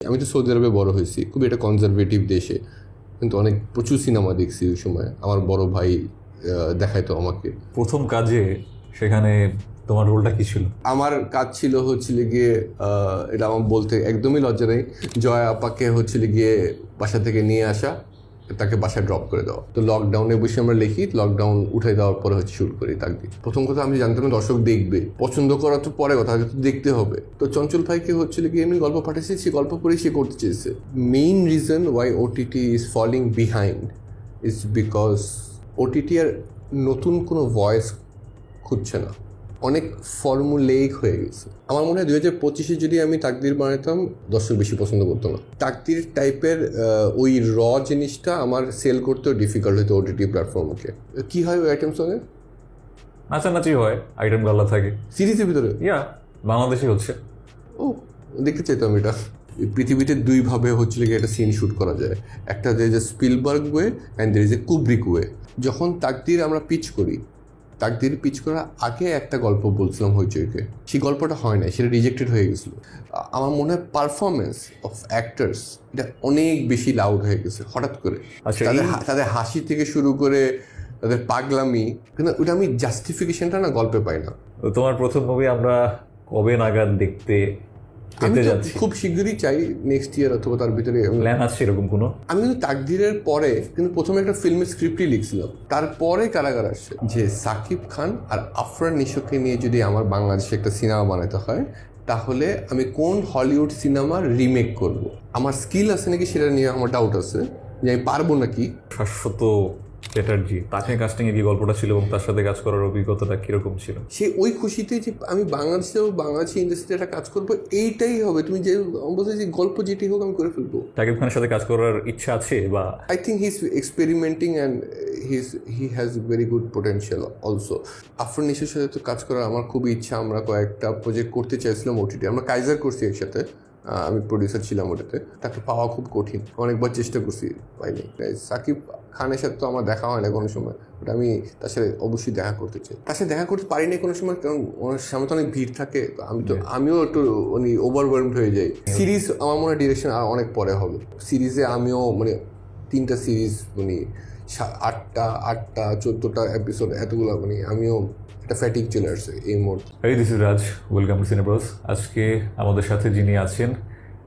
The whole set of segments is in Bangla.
আমি তো সৌদি আরবে বড় হয়েছি, খুবই একটা কনজারভেটিভ দেশে, কিন্তু অনেক প্রচুর সিনেমা দেখছি ওই সময়। আমার বড় ভাই দেখাইতো আমাকে। প্রথম কাজে সেখানে তোমার রোলটা কি ছিল? আমার কাজ ছিল গিয়ে এটা আমার বলতে একদমই লজ্জা নেই, জয়া আপাকে গিয়ে বাসা থেকে নিয়ে আসা, তাকে বাসায় ড্রপ করে দেওয়া। তো লকডাউনে বসে আমরা লিখি, লকডাউন উঠে দেওয়ার পরে শুট করি তাকদির। প্রথম কথা আমি জানতাম না দর্শক দেখবে, পছন্দ করা তো পরে কথা, আগে তো দেখতে হবে। তো চঞ্চল ভাইকে গিয়ে এমনি গল্প পাঠিয়েছি, সে গল্প করে সে করতে চেয়েছে। Main reason why OTT is falling behind is because OTT আর নতুন কোনো ভয়েস খুঁজছে না, অনেক ফর্মুলেইক হয়ে গেছে। আমার মনে হয় 2025-এ যদি আমি তাকদির বানাতাম, দর্শক বেশি পছন্দ করতো না। তাকদির টাইপের ওই র জিনিসটা আমার সেল করতেও ডিফিকাল্ট হতো ওটিটি প্ল্যাটফর্মকে। কি হয় ওই আইটেম সঙ্গে? নাচানাচি হয়, আইটেম গাল্লা থাকে সিরিজের ভিতরে। বাংলাদেশে হচ্ছে। ও, দেখতে চাইতাম এটা। পৃথিবীতে দুইভাবে গিয়ে একটা সিন শ্যুট করা যায়, একটা there is a Spielberg way and there is a Kubrick way. যখন তাকদির আমরা পিচ করি, তাকদির পিচ করার আগে একটা গল্প বলছিলাম হইচইকে, সেই গল্পটা হয় না, সেটা রিজেক্টেড হয়ে গেছিলো। আমার মনে হয় পারফরমেন্স অফ অ্যাক্টার্স এটা অনেক বেশি লাউড হয়ে গেছে হঠাৎ করে। তাদের হাসি থেকে শুরু করে তাদের পাগলামি, কিন্তু ওটা আমি জাস্টিফিকেশনটা না গল্পে পাই না। তোমার প্রথম মুভি আমরা কবে নাগাদ দেখতে আমি খুব শীঘ্রই চাই, নেক্সট ইয়ার অথবা তার ভিতরে প্ল্যান আছে এরকম কোনো? আমি কিন্তু তাকদিরের পরে কিন্তু প্রথমে একটা ফিল্মের স্ক্রিপ্টই লিখছিলাম, তারপরে কারাগার আসছে। যে সাকিব খান আর আফরান নিশোকে নিয়ে যদি আমার বাংলাদেশে একটা সিনেমা বানাতে হয়, তাহলে আমি কোন হলিউড সিনেমার রিমেক করব। আমার স্কিল আছে নাকি সেটা নিয়ে আমার ডাউট আছে, যে আমি পারবো নাকি। শাশ্বত চ্যাটার্জি, তাকে কাস্টিংয়ে কি গল্পটা ছিল এবং তার সাথে কাজ করার অভিজ্ঞতাটা কিরকম ছিল? সে ওই খুশিতে যে আমি বাংলাদেশি ইন্ডাস্ট্রিতে একটা কাজ করবো, এইটাই হবে। তুমি যে বলছো যে গল্প যেটি হোক আমি করে ফেলবো। শাকিব খানের সাথে কাজ করার ইচ্ছা আছে বা? I think he is experimenting and he has very good potential also. Afran নিশোর সাথে তো কাজ করার আমার খুবই ইচ্ছা। আমরা কয়েকটা প্রজেক্ট করতে চাইছিলাম ওটিটি, আমরা কাইজার করছি একসাথে, আমি প্রডিউসার ছিলাম ওটাতে। তাকে পাওয়া খুব কঠিন, অনেকবার চেষ্টা করছি, পাইনি। সাকিব খানের সাথে তো আমার দেখা হয় না কোনো সময়, বাট আমি তার সাথে অবশ্যই দেখা করতে চাই। তার সাথে দেখা করতে পারি না কোনো সময়, কারণ ওনার সামনে তো অনেক ভিড় থাকে। আমিও একটু ওভারওয়েলমড হয়ে যাই। সিরিজ আমার মনে হয় ডিরেকশন আর অনেক পরে হবে। সিরিজে আমিও 3টা সিরিজ 8টা 14টা এপিসোড, এতগুলো আমিও একটা ফ্যাটিক চলে আসছে এই মুহূর্তে। এই this is Raj, welcome to Cinebros. আজকে আমাদের সাথে যিনি আছেন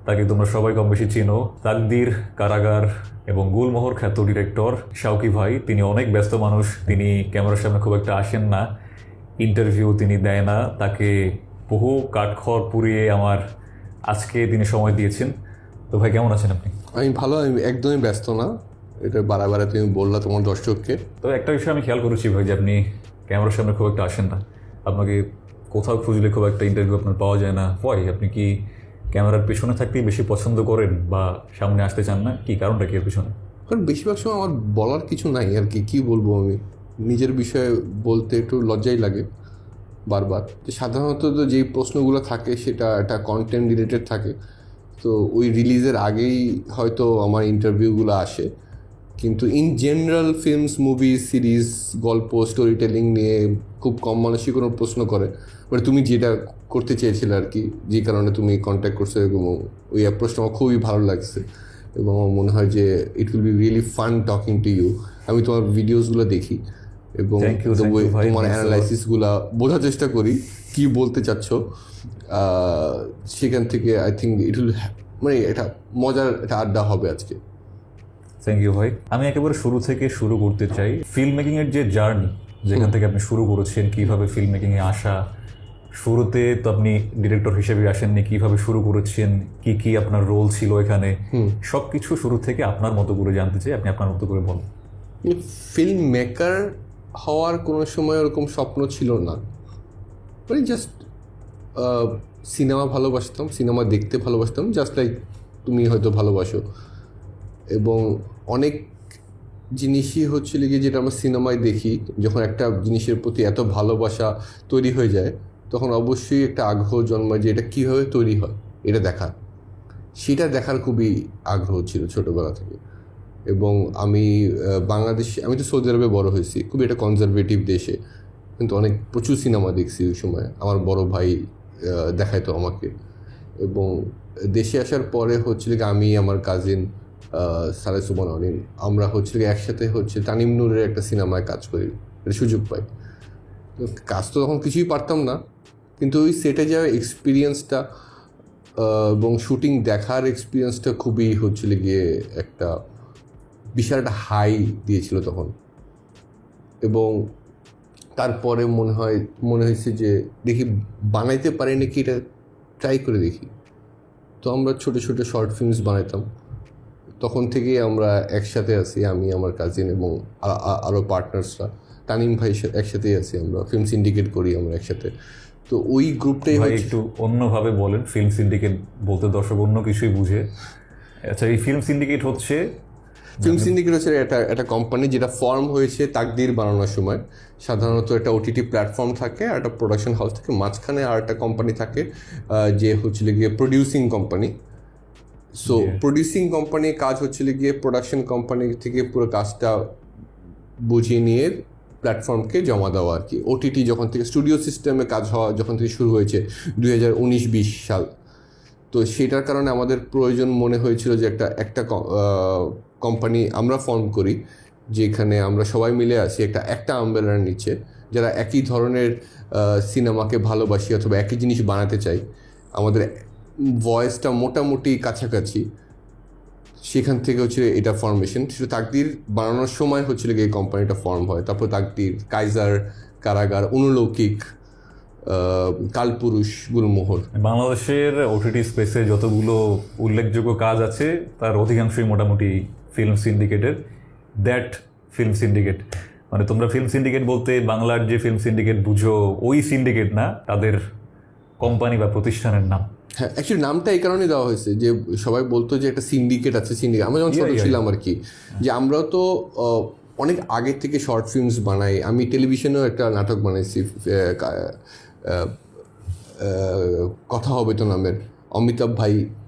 তাকে তোমরা সবাই কম বেশি চেনো। তাকদির, কারাগার এবং গুলমোহর খ্যাত ডিরেক্টর শাওকি ভাই। তিনি অনেক ব্যস্ত মানুষ, তিনি ক্যামেরার সামনে খুব একটা আসেন না, ইন্টারভিউ তিনি দেয় না। তাকে বহু কাঠখড় পুড়িয়ে আমার আজকে তিনি সময় দিয়েছেন। তো ভাই কেমন আছেন আপনি? আমি ভালো, আমি একদমই ব্যস্ত না। এটা বারে তুমি বললা তোমার দর্শককে। তো একটা বিষয় আমি খেয়াল করেছি ভাই, যে আপনি ক্যামেরার সামনে খুব একটা আসেন না। আপনাকে কোথাও খুঁজলে খুব একটা ইন্টারভিউ আপনার পাওয়া যায় না। হয় আপনি কি ক্যামেরার পেছনে থাকতেই বেশি পছন্দ করেন বা সামনে আসতে চান না? কি কারণটা কি এর পেছনে? কারণ বেশিরভাগ সময় আমার বলার কিছু নাই আর কি বলবো। আমি নিজের বিষয়ে বলতে একটু লজ্জাই লাগে বারবার। সাধারণত তো যেই প্রশ্নগুলো থাকে সেটা একটা কন্টেন্ট রিলেটেড থাকে, তো ওই রিলিজের আগেই হয়তো আমার ইন্টারভিউগুলো আসে। কিন্তু in general films, movies, series, গল্প, স্টোরি টেলিং নিয়ে খুব কম মানুষই কোনো প্রশ্ন করে। তুমি যেটা করতে চেয়েছিলে আর কি, যে কারণে তুমি কন্ট্যাক্ট করছো, এবং ওই অ্যাপ্রোচটা আমার খুবই ভালো লাগছে। এবং আমার মনে হয় যে it will be really fun talking to you. আমি তোমার ভিডিওসগুলো দেখি এবং তোমার অ্যানালাইসিসগুলো বোঝার চেষ্টা করি কি বলতে চাচ্ছ। সেখান থেকে আই থিঙ্ক ইট উইল এটা মজার একটা আড্ডা হবে আজকে। থ্যাংক ইউ ভাই। আমি একেবারে শুরু থেকে শুরু করতে চাই। ফিল্ম মেকিংয়ের যে জার্নি, যেখান থেকে আপনি শুরু করেছেন, কীভাবে ফিল্ম মেকিংয়ে আসা। শুরুতে তো আপনি ডিরেক্টর হিসেবে আসেননি, কীভাবে শুরু করেছেন, কি কি আপনার রোল ছিল এখানে, সব কিছু শুরু থেকে আপনার মতো করে জানতে চাই। আপনি আপনার মতো করে বলুন। ফিল্ম মেকার হওয়ার কোনো সময় ওরকম স্বপ্ন ছিল না। জাস্ট সিনেমা ভালোবাসতাম, সিনেমা দেখতে ভালোবাসতাম, জাস্ট লাইক তুমি হয়তো ভালোবাসো। এবং অনেক জিনিসই গিয়ে যেটা আমরা সিনেমায় দেখি, যখন একটা জিনিসের প্রতি এত ভালোবাসা তৈরি হয়ে যায়, তখন অবশ্যই একটা আগ্রহ জন্মায় যে এটা কীভাবে তৈরি হয় এটা দেখার। সেটা দেখার খুবই আগ্রহ ছিল ছোটোবেলা থেকে। এবং আমি আমি তো সৌদি আরবে বড় হয়েছি, খুবই একটা কনজারভেটিভ দেশে, কিন্তু প্রচুর সিনেমা দেখছি ওই সময়। আমার বড় ভাই দেখাইতো আমাকে। এবং দেশে আসার পরে হচ্ছে কি আমি আমার কাজিন সালে সুবন অনিন আমরা হচ্ছে কি একসাথে হচ্ছে তানিম নূরের একটা সিনেমায় কাজ করি, সুযোগ পাই। তো কাজ তো তখন কিছুই পারতাম না, কিন্তু ওই সেটে যাওয়ার এক্সপিরিয়েন্সটা এবং শুটিং দেখার এক্সপিরিয়েন্সটা খুবই হচ্ছিল গিয়ে একটা বিশাল একটা হাই দিয়েছিল তখন। এবং তারপরে মনে হয়েছে যে দেখি বানাইতে পারি নাকি, এটা ট্রাই করে দেখি। তো আমরা ছোটো ছোটো শর্ট ফিল্মস বানাইতাম। তখন থেকেই আমরা একসাথে আছি, আমি আমার কাজিন এবং আরও পার্টনার্সরা, তানিম ভাই একসাথেই আছি, আমরা ফিল্ম সিন্ডিকেট করি আমরা একসাথে। তো ওই গ্রুপটাই ভাই একটু অন্যভাবে বলেন, ফিল্ম সিন্ডিকেট বলতে দর্শক অন্য কিছুই বুঝে। আচ্ছা, এই ফিল্ম সিন্ডিকেট হচ্ছে একটা কোম্পানি যেটা ফর্ম হয়েছে তাকদির বানানোর সময়। সাধারণত একটা ওটিটি প্ল্যাটফর্ম থাকে আর একটা প্রোডাকশন হাউস থাকে, মাঝখানে আর একটা কোম্পানি থাকে যে হচ্ছিল গিয়ে প্রডিউসিং কোম্পানি। সো প্রডিউসিং কোম্পানির কাজ হচ্ছিল গিয়ে প্রোডাকশন কোম্পানি থেকে পুরো কাজটা বুঝিয়ে নিয়ে প্ল্যাটফর্মকে জমা দেওয়া আর কি। ওটিটি যখন থেকে স্টুডিও সিস্টেমে কাজ হওয়া যখন থেকে শুরু হয়েছে 2019-20 সাল, তো সেটার কারণে আমাদের প্রয়োজন মনে হয়েছিল যে একটা কোম্পানি আমরা ফর্ম করি, যেখানে আমরা সবাই মিলে আছি একটা আমব্রেলার নিচে, যারা একই ধরনের সিনেমাকে ভালোবাসি অথবা একই জিনিস বানাতে চাই, আমাদের ভয়েসটা মোটামুটি কাছাকাছি। সেখান থেকে হচ্ছে এটা ফর্মেশন। সেটা তাকদির বানানোর সময় হচ্ছিল গিয়ে এই কোম্পানিটা ফর্ম হয়। তারপর তাকদির, কাইজার, কারাগার, অনুলৌকিক, কালপুরুষ, গুলমোহর। বাংলাদেশের ওটিটি স্পেসে যতগুলো উল্লেখযোগ্য কাজ আছে তার অধিকাংশই মোটামুটি ফিল্ম সিন্ডিকেটের। দ্যাট ফিল্ম সিন্ডিকেট মানে তোমরা ফিল্ম সিন্ডিকেট বলতে বাংলার যে ফিল্ম সিন্ডিকেট বুঝো ওই সিন্ডিকেট না, তাদের কোম্পানি বা প্রতিষ্ঠানের নাম। হ্যাঁ, অ্যাকচুয়ালি নামটা এই কারণে দেওয়া হয়েছে যে সবাই বলতো যে একটা সিন্ডিকেট আছে, সিন্ডিকেট। আমরা যখন ছোট ছিলাম আর কি, যে আমরাও তো অনেক আগের থেকে শর্ট ফিল্মস বানাই। আমি টেলিভিশনেও একটা নাটক বানাইছি, কথা হবে তো নামের,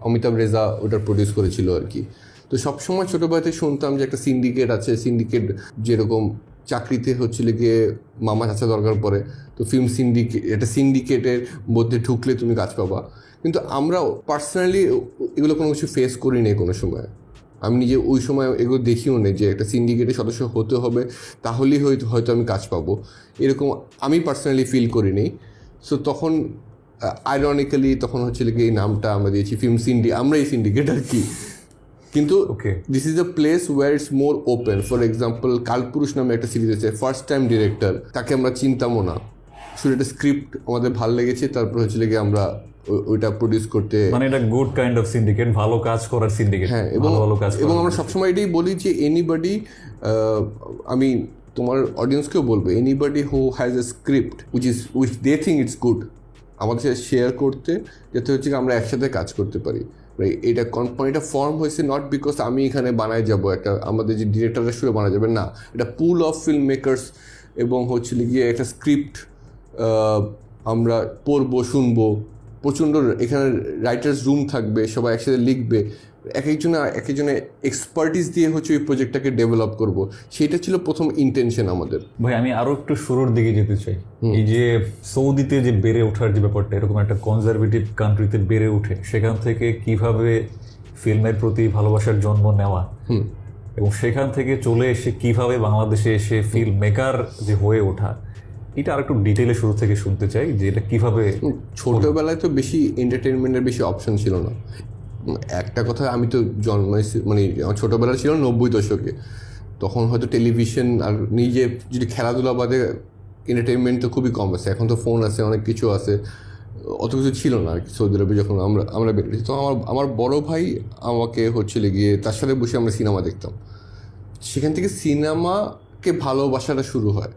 অমিতাভ রেজা ওটা প্রডিউস করেছিল আর কি। তো সবসময় ছোটোবেলাতে শুনতাম যে একটা সিন্ডিকেট আছে। সিন্ডিকেট যেরকম চাকরিতে হচ্ছিল গিয়ে মামা চাচা দরকার পড়ে, তো ফিল্ম একটা সিন্ডিকেটের মধ্যে ঢুকলে তুমি কাজ পাবা। কিন্তু আমরা পার্সোনালি এগুলো কোনো কিছু ফেস করি নি কোনো সময়। আমি নিজে ওই সময় এগুলো দেখিও নেই যে একটা সিন্ডিকেটের সদস্য হতে হবে, তাহলেই হয়তো আমি কাজ পাবো, এরকম আমি পার্সোনালি ফিল করিনি। সো তখন আইরনিক্যালি তখন হচ্ছিল কি এই নামটা আমরা দিয়েছি ফিল্ম আমরা এই সিন্ডিকেট আর কি। কিন্তু this is a place where it's more open. For example, Kalpurush নামে একটা সিরিজ আছে, ফার্স্ট টাইম ডিরেক্টর, তাকে আমরা চিনতামও না, শুধু একটা স্ক্রিপ্ট আমাদের ভালো লেগেছে, তারপর হচ্ছিল কি আমরা ওইটা প্রডিউস করতে, মানে এটা গুড কাইন্ড অফ সিন্ডিকেট, ভালো কাজ করার সিন্ডিকেট। হ্যাঁ, এবং আমরা সবসময় এটাই বলি যে এনিবডি, আমি তোমার অডিয়েন্সকেও বলবো, anybody who has a script which they think it's good, আমাদের সাথে শেয়ার করতে, যাতে হচ্ছে আমরা একসাথে কাজ করতে পারি। এটা কোম্পানিটা ফর্ম হয়েছে নট বিকজ আমি এখানে বানায় যাব একটা, আমাদের যে ডিরেক্টররা শুরু বানায় যাবে না, এটা পুল অফ ফিল্ম মেকার্স এবং হচ্ছিল গিয়ে একটা স্ক্রিপ্ট আমরা পড়বো, শুনবো, প্রচণ্ড এখানে রাইটার্স রুম থাকবে, সবাই একসাথে লিখবে, এক একজনের এক্সপার্টিস দিয়ে হচ্ছে ওই প্রজেক্টটাকে ডেভেলপ করব। সেটা ছিল প্রথম ইন্টেনশন আমাদের। ভাই আমি আরো একটু শুরুর দিকে যেতে চাই। এই যে সৌদিতে যে বেড়ে ওঠার যে ব্যাপারটা, এরকম একটা কনজারভেটিভ কান্ট্রিতে বেড়ে উঠে, সেখান থেকে কিভাবে ফিল্মের প্রতি ভালোবাসার জন্ম নেওয়া এবং সেখান থেকে চলে এসে কিভাবে বাংলাদেশে এসে ফিল্ম মেকার যে হয়ে ওঠা, এটা আর একটু ডিটেলে শুরু থেকে শুনতে চাই যে এটা কিভাবে। ছোটবেলায় তো বেশি এন্টারটেনমেন্টের বেশি অপশন ছিল না। একটা কথা, আমি তো জন্মাইছি মানে আমার ছোটোবেলা ছিল 90 দশকে, তখন হয়তো টেলিভিশন আর নিজে যদি খেলাধুলা বাদে এন্টারটেনমেন্ট তো খুবই কম আছে। এখন তো ফোন আছে, অনেক কিছু আছে, অত কিছু ছিল না আর কি সৌদি আরবে যখন আমরা বেরিয়েছি। তো আমার বড় ভাই আমাকে হচ্ছিল গিয়ে তার সাথে বসে আমরা সিনেমা দেখতাম। সেখান থেকে সিনেমাকে ভালোবাসাটা শুরু হয়,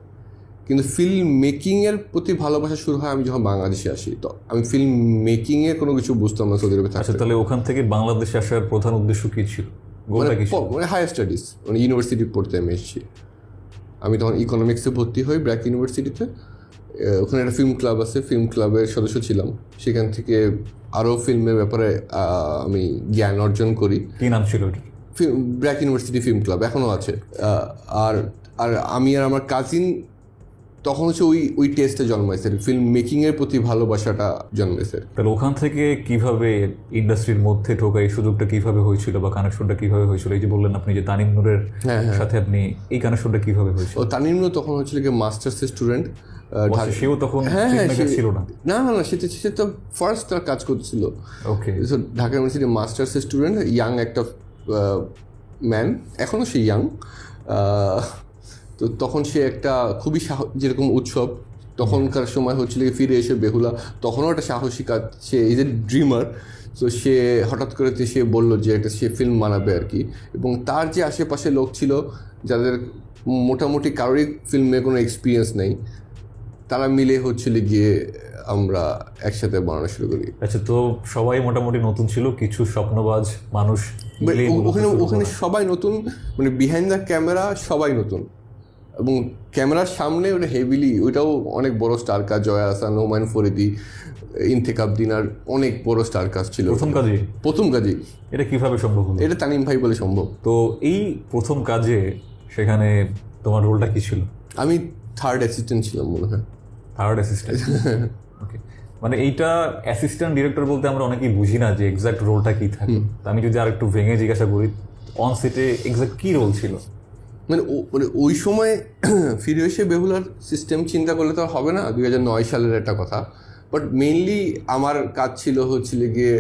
কিন্তু ফিল্ম মেকিংয়ের প্রতি ভালোবাসা শুরু হয় আমি যখন বাংলাদেশে আসি। তো আমি ফিল্ম মেকিংয়ের কোনো কিছু বুঝতাম না সৌদি আরবে থাকতে। তাহলে ওখান থেকে বাংলাদেশে আসার প্রধান উদ্দেশ্য কী ছিল? মানে হায়ার স্টাডিজ, মানে ইউনিভার্সিটি পড়তে আমি এসেছি। আমি তখন ইকোনমিক্সে ভর্তি হই ব্র্যাক ইউনিভার্সিটিতে। ওখানে একটা ফিল্ম ক্লাব আছে, ফিল্ম ক্লাবের সদস্য ছিলাম। সেখান থেকে আরও ফিল্মের ব্যাপারে আমি জ্ঞান অর্জন করি। কী নাম ছিল? ব্র্যাক ইউনিভার্সিটি ফিল্ম ক্লাব এখনও আছে। আর আমি আর আমার কাজিন তখন হচ্ছে ওই টেস্টে জন্মাইছে, ফিল্ম মেকিংয়ের প্রতি ভালোবাসাটা জন্মেছে। তাহলে ওখান থেকে কিভাবে ইন্ডাস্ট্রির মধ্যে ঢোকা এই সুযোগটা কিভাবে হয়েছিল বা কানেকশনটা কিভাবে হয়েছিল? এই যে বললেন আপনি যে তানিম নূরের সাথে আপনি এই কানেকশনটা কিভাবে হয়েছিল? ও তানিম নূর তখন হচ্ছিল কি মাস্টার্সের স্টুডেন্ট। সেও তখন ছিল না? না, সে তো ফার্স্ট তার কাজ করছিল। ওকে, ঢাকা ইউনিভার্সিটি মাস্টার্সের স্টুডেন্ট, ইয়াং একটা ম্যান, এখনও সে ইয়াং। তো তখন সে একটা খুবই যেরকম উৎসব তখনকার সময় হচ্ছিল ফিরে এসে বেহুলা, তখনও একটা সাহসী কাজ, সে ইজ এ ড্রিমার। তো সে হঠাৎ করে সে বললো যে একটা সে ফিল্ম বানাবে আর কি, এবং তার যে আশেপাশে লোক ছিল যাদের মোটামুটি কারোরই ফিল্মে কোনো এক্সপিরিয়েন্স নেই, তারা মিলে হচ্ছিল গিয়ে আমরা একসাথে বানানো শুরু করি। আচ্ছা, তো সবাই মোটামুটি নতুন ছিল, কিছু স্বপ্নবাজ মানুষ ওখানে সবাই নতুন, মানে বিহাইন্ড দ্য ক্যামেরা সবাই নতুন, এবং ক্যামেরার সামনে ওটা হেভিলি, ওইটাও অনেক বড় স্টার কাজ, জয়া আহসান, হুমায়ুন ফরিদি, ইন্তেখাব দিনার, অনেক বড় স্টার কাজ ছিল প্রথম কাজে। এটা কিভাবে সম্ভব হলো? এটা তানিম ভাই বলে সম্ভব। তো এই প্রথম কাজে সেখানে তোমার রোলটা কি ছিল? আমি থার্ড অ্যাসিস্ট্যান্ট ছিলাম মনে হয়। Third assistant? ওকে, মানে এইটা অ্যাসিস্ট্যান্ট ডিরেক্টর বলতে আমরা অনেকেই বুঝি না যে এক্সাক্ট রোলটা কি থাকে। আমি যদি আর একটু ভেঙে জিজ্ঞাসা করি, অন সেটে এক্সাক্ট কি রোল ছিল? মানে ওই সময় ফিরে এসে বেহুলার সিস্টেম চিন্তা করলে তো হবে না, 2009 সালের একটা কথা। বাট মেইনলি আমার কাজ ছিল হচ্ছিল গিয়ে,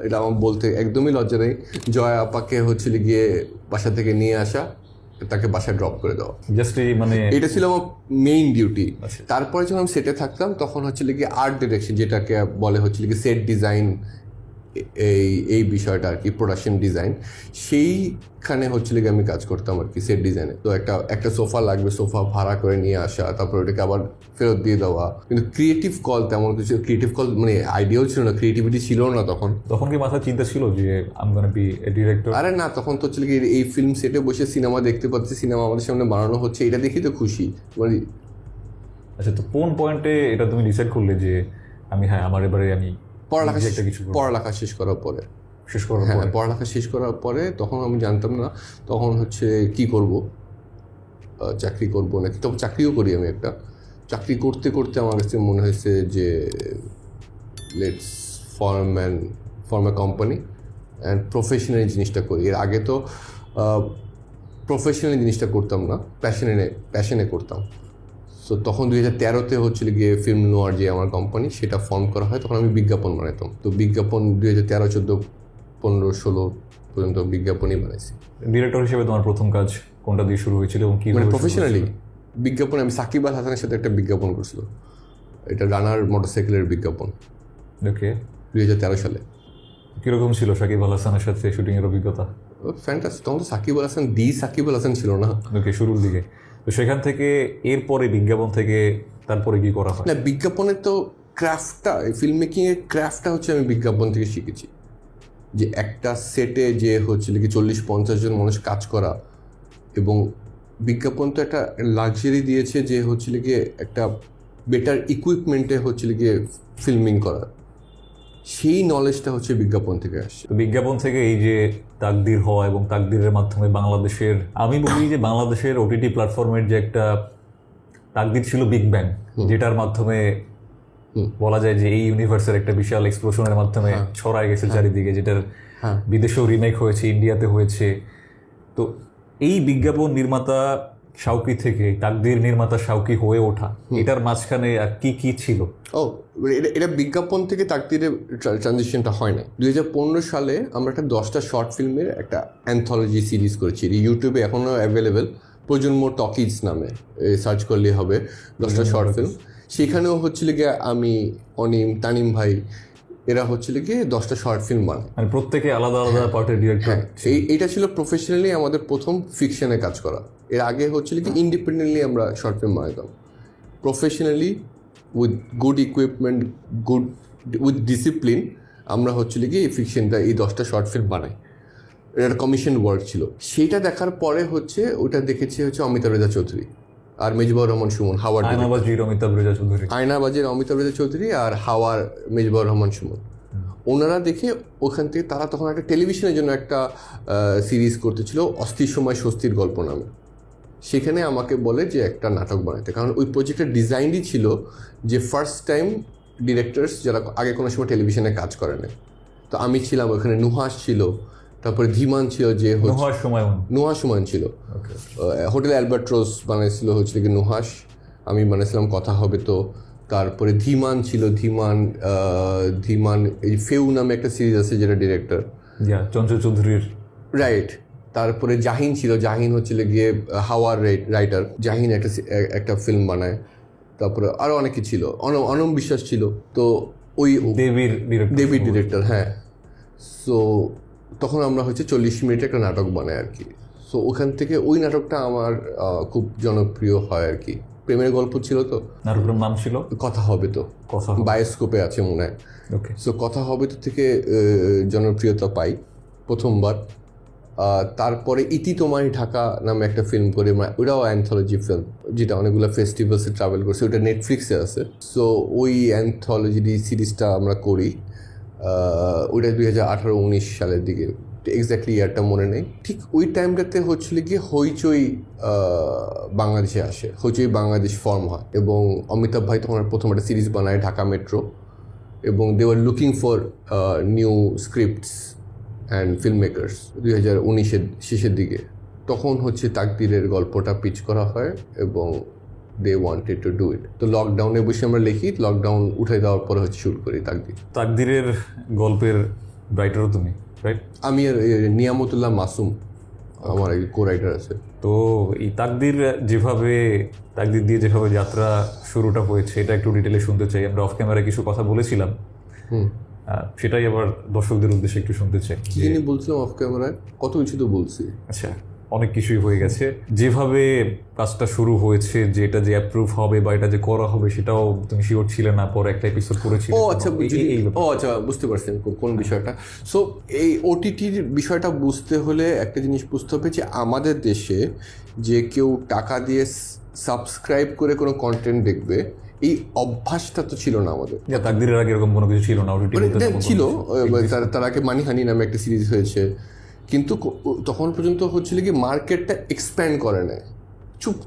এটা আমার বলতে একদমই লজ্জা নেই, জয়া আপাকে হচ্ছিল গিয়ে বাসা থেকে নিয়ে আসা, তাকে বাসায় ড্রপ করে দেওয়া, জাস্ট মানে এটা ছিল আমার মেইন ডিউটি। তারপরে যখন আমি সেটে থাকতাম তখন হচ্ছিল গিয়ে আর্ট ডিরেকশন, যেটাকে বলে হচ্ছিল গিয়ে সেট ডিজাইন, এই বিষয়টা আর কি, প্রোডাকশন ডিজাইন, সেইখানে হচ্ছিল গিয়ে আমি কাজ করতাম আর কি সেট ডিজাইনে। তো একটা সোফা লাগবে, সোফা ভাড়া করে নিয়ে আসা, তারপর ওটাকে আবার ফেরত দিয়ে দেওয়া। কিন্তু ক্রিয়েটিভ কল তেমন কিছু, ক্রিয়েটিভ কল মানে আইডিয়াও ছিল না, ক্রিয়েটিভিটি ছিল না তখন কি মাথায় চিন্তা ছিল যে I am gonna B A director? আরে না, তখন তো হচ্ছিল কি এই ফিল্ম সেটে বসে সিনেমা দেখতে পাচ্ছি, সিনেমা আমাদের সামনে বানানো হচ্ছে, এটা দেখি তো খুশি মানে। আচ্ছা, তো কোন পয়েন্টে এটা তুমি ডিসাইড করলে যে আমার এবারে আমি পড়ালেখা শেষ করার পরে? পড়ালেখা শেষ করার পরে তখন আমি জানতাম না তখন হচ্ছে কি করব, চাকরি করব নাকি। তখন চাকরিও করি আমি, একটা চাকরি করতে করতে আমার কাছে মনে হয়েছে যে let's form a company and professionally জিনিসটা করি। এর আগে তো প্রফেশনালি জিনিসটা করতাম না, প্যাশনে করতাম। সো তখন 2013-তে হচ্ছিল গিয়ে ফিল্ম নোয়ার যে আমার কোম্পানি, সেটা ফর্ম করা হয়। তখন আমি বিজ্ঞাপন বানাইতাম। তো বিজ্ঞাপন 2013, 14, 15, 16 পর্যন্ত বিজ্ঞাপনই বানাইছি। ডিরেক্টর হিসেবে তোমার প্রথম কাজ কোনটা দিয়ে শুরু হয়েছিল এবং কি মানে প্রফেশনালি বিজ্ঞাপন? আমি সাকিব আল হাসানের সাথে একটা বিজ্ঞাপন করছিল, এটা রানার মোটরসাইকেলের বিজ্ঞাপন। ওকে, 2013 সালে। কিরকম ছিল সাকিব আল হাসানের সাথে শুটিংয়ের অভিজ্ঞতা? ফ্যান্টাস্টিক। তখন তো সাকিব আল হাসান সাকিব আল হাসান ছিল না। ওকে, শুরুর দিকে। তো সেখান থেকে এরপরে বিজ্ঞাপন থেকে তারপরে কি করা হয়? না, বিজ্ঞাপনের তো ক্রাফটটা, ফিল্ম মেকিংয়ের ক্রাফটটা হচ্ছে আমি বিজ্ঞাপন থেকে শিখেছি। যে একটা সেটে যে হচ্ছিল কি 40-50 জন মানুষ কাজ করা, এবং বিজ্ঞাপন তো একটা লাক্সারি দিয়েছে যে হচ্ছিল গিয়ে একটা বেটার ইকুইপমেন্টে হচ্ছিল গিয়ে ফিল্মিং করা, সেই নলেজটা হচ্ছে বিজ্ঞাপন থেকে আসছে। বিজ্ঞাপন থেকে এই যে তাকদির হওয়া এবং তাকদিরের মাধ্যমে বাংলাদেশের, আমি বলি যে বাংলাদেশের ওটিটি প্ল্যাটফর্মের যে একটা তাকদির ছিল বিগ ব্যাং, যেটার মাধ্যমে বলা যায় যে এই ইউনিভার্সের একটা বিশাল এক্সপ্লোশনের মাধ্যমে ছড়ায় গেছে চারিদিকে, যেটার বিদেশেও রিমেক হয়েছে, ইন্ডিয়াতে হয়েছে। তো এই বিজ্ঞাপন নির্মাতা শাওকি থেকে তাকদির নির্মাতা শাওকি হয়ে ওঠা, এটার মাঝখানে আর কি কি ছিল? এটা বিজ্ঞাপন থেকে তাকদিরের ট্রানজিশনটা হয় না। 2015 সালে আমরা একটা 10টা শর্ট ফিল্মের একটা অ্যান্থোলজি সিরিজ করেছি, ইউটিউবে এখনও অ্যাভেলেবেল, প্রজন্ম টকিজ নামে সার্চ করলেই হবে 10টা শর্ট ফিল্ম। সেখানেও হচ্ছিল গিয়ে আমি, অনিম, তানিম ভাই, এরা হচ্ছিল গিয়ে 10টা শর্ট ফিল্ম বানায়, মানে প্রত্যেকে আলাদা আলাদা পার্টের ডিরেক্টর। এইটা ছিল প্রফেশনালি আমাদের প্রথম ফিকশনে কাজ করা। এর আগে হচ্ছিল কি ইন্ডিপেন্ডেন্টলি আমরা শর্ট ফিল্ম বানাতাম। Professionally with good equipment, with discipline আমরা হচ্ছিল কি এই ফিকশনটা, এই 10টা শর্ট ফিল্ম বানাই। এটা কমিশন ওয়ার্ক ছিল। সেইটা দেখার পরে হচ্ছে ওটা দেখেছি হচ্ছে অমিতাভ রেজা চৌধুরী আর মেজবাউর রহমান সুমন, হাওয়ার আয়নাবাজির অমিতাভ রেজা চৌধুরী আর হাওয়ার মেজবাউর রহমান সুমন, ওনারা দেখে ওখান থেকে তারা তখন একটা টেলিভিশনের জন্য একটা সিরিজ করতেছিল, অস্থির সময় স্বস্তির গল্প নামে। সেখানে আমাকে বলে যে একটা নাটক বানাতে, কারণ ওই প্রজেক্টের ডিজাইনই ছিল যে ফার্স্ট টাইম ডিরেক্টরস যারা আগে কোনো সময় টেলিভিশনে কাজ করে না। তো আমি ছিলাম ওখানে, নুহাস ছিল, তারপরে ধীমান ছিল, যে নুহাস সুমন ছিল, হোটেল অ্যালবার্ট্রোস বানাইছিল হচ্ছে কি নুহাস, আমি বানাইছিলাম কথা হবে তো। তারপরে ধীমান ছিল, ধীমান এই ফেউ নামে একটা সিরিজ আছে যেটা ডিরেক্টর চঞ্চল চৌধুরীর, রাইট। তারপরে জাহিন ছিল, জাহিন হচ্ছিল গিয়ে হাওয়ার রাইটার, জাহিন একটা ফিল্ম বানায়। তারপরে আরও অনেকে ছিল, অনম বিশ্বাস ছিল, তো ওই দেবীর ডিরেক্টর, হ্যাঁ। সো তখন আমরা হচ্ছে 40 মিনিটে একটা নাটক বানাই আর কি। সো ওখান থেকে ওই নাটকটা আমার খুব জনপ্রিয় হয় আর কি। প্রেমের গল্প ছিল, তো নাটকের নাম ছিল কথা হবে তো, বায়োস্কোপে আছে মনে হয়। সো কথা হবে তো থেকে জনপ্রিয়তা পাই প্রথমবার। তারপরে ইতি তোমায় ঢাকা নামে একটা ফিল্ম করে, ওটাও অ্যান্থোলজি ফিল্ম, যেটা অনেকগুলো ফেস্টিভ্যালসে ট্রাভেল করছে, ওটা নেটফ্লিক্সে আছে। সো ওই অ্যান্থোলজি সিরিজটা আমরা করি, ওইটা 2018-19 সালের দিকে, এক্স্যাক্টলি ইয়ারটা মনে নেই। ঠিক ওই টাইমটাতে হচ্ছিল গিয়ে হইচই বাংলাদেশে আসে, হইচই বাংলাদেশ ফর্ম হয়, এবং অমিতাভ ভাই তখন প্রথম একটা সিরিজ বানায় ঢাকা মেট্রো, এবং they were looking for new scripts and film makers 2019-এর শেষের দিকে। তখন হচ্ছে তাকদিরের গল্পটা পিচ করা হয় এবং they wanted to do it. তো লকডাউনে বসে আমরা লিখি, লকডাউন উঠে দেওয়ার পরে হচ্ছে শুট করি তাকদিরের গল্পের রাইটারও তুমি, রাইট? আমি নিয়ামতুল্লাহ মাসুম আমার কো রাইটার আছে। তো এই তাকদির দিয়ে যেভাবে যাত্রা শুরুটা হয়েছে, এটা একটু ডিটেলে শুনতে চাই। আমরা অফ ক্যামেরায় কিছু কথা বলেছিলাম, সেটাই আবার দর্শকদের উদ্দেশ্যে একটু শুনতে চাই। কি জানি বলছিলাম অফ ক্যামেরায়, কত কিছু তো বলছি। আচ্ছা, অনেক কিছুই হয়ে গেছে। যেভাবে কাজটা শুরু হয়েছে, যে এটা যে অ্যাপ্রুভ হবে বা এটা যে করা হবে, সেটাও তুমি শিওর ছিলে না, পরে একটা এপিসোড করেছিলে। আচ্ছা, বুঝতে পারছেন কোন বিষয়টা। সো এই ওটিটির বিষয়টা বুঝতে হলে একটা জিনিস বুঝতে হবে যে আমাদের দেশে যে কেউ টাকা দিয়ে সাবস্ক্রাইব করে কোনো কন্টেন্ট দেখবে, এই অভ্যাসটা তো ছিল না আমাদের। তাকদিরের আগে এরকম কোনো কিছু ছিল না, ছিল। তার আগে মানিহানি নামে একটা সিরিজ হয়েছে, কিন্তু তখন পর্যন্ত হচ্ছিল কি মার্কেটটা এক্সপ্যান্ড করে নেয়,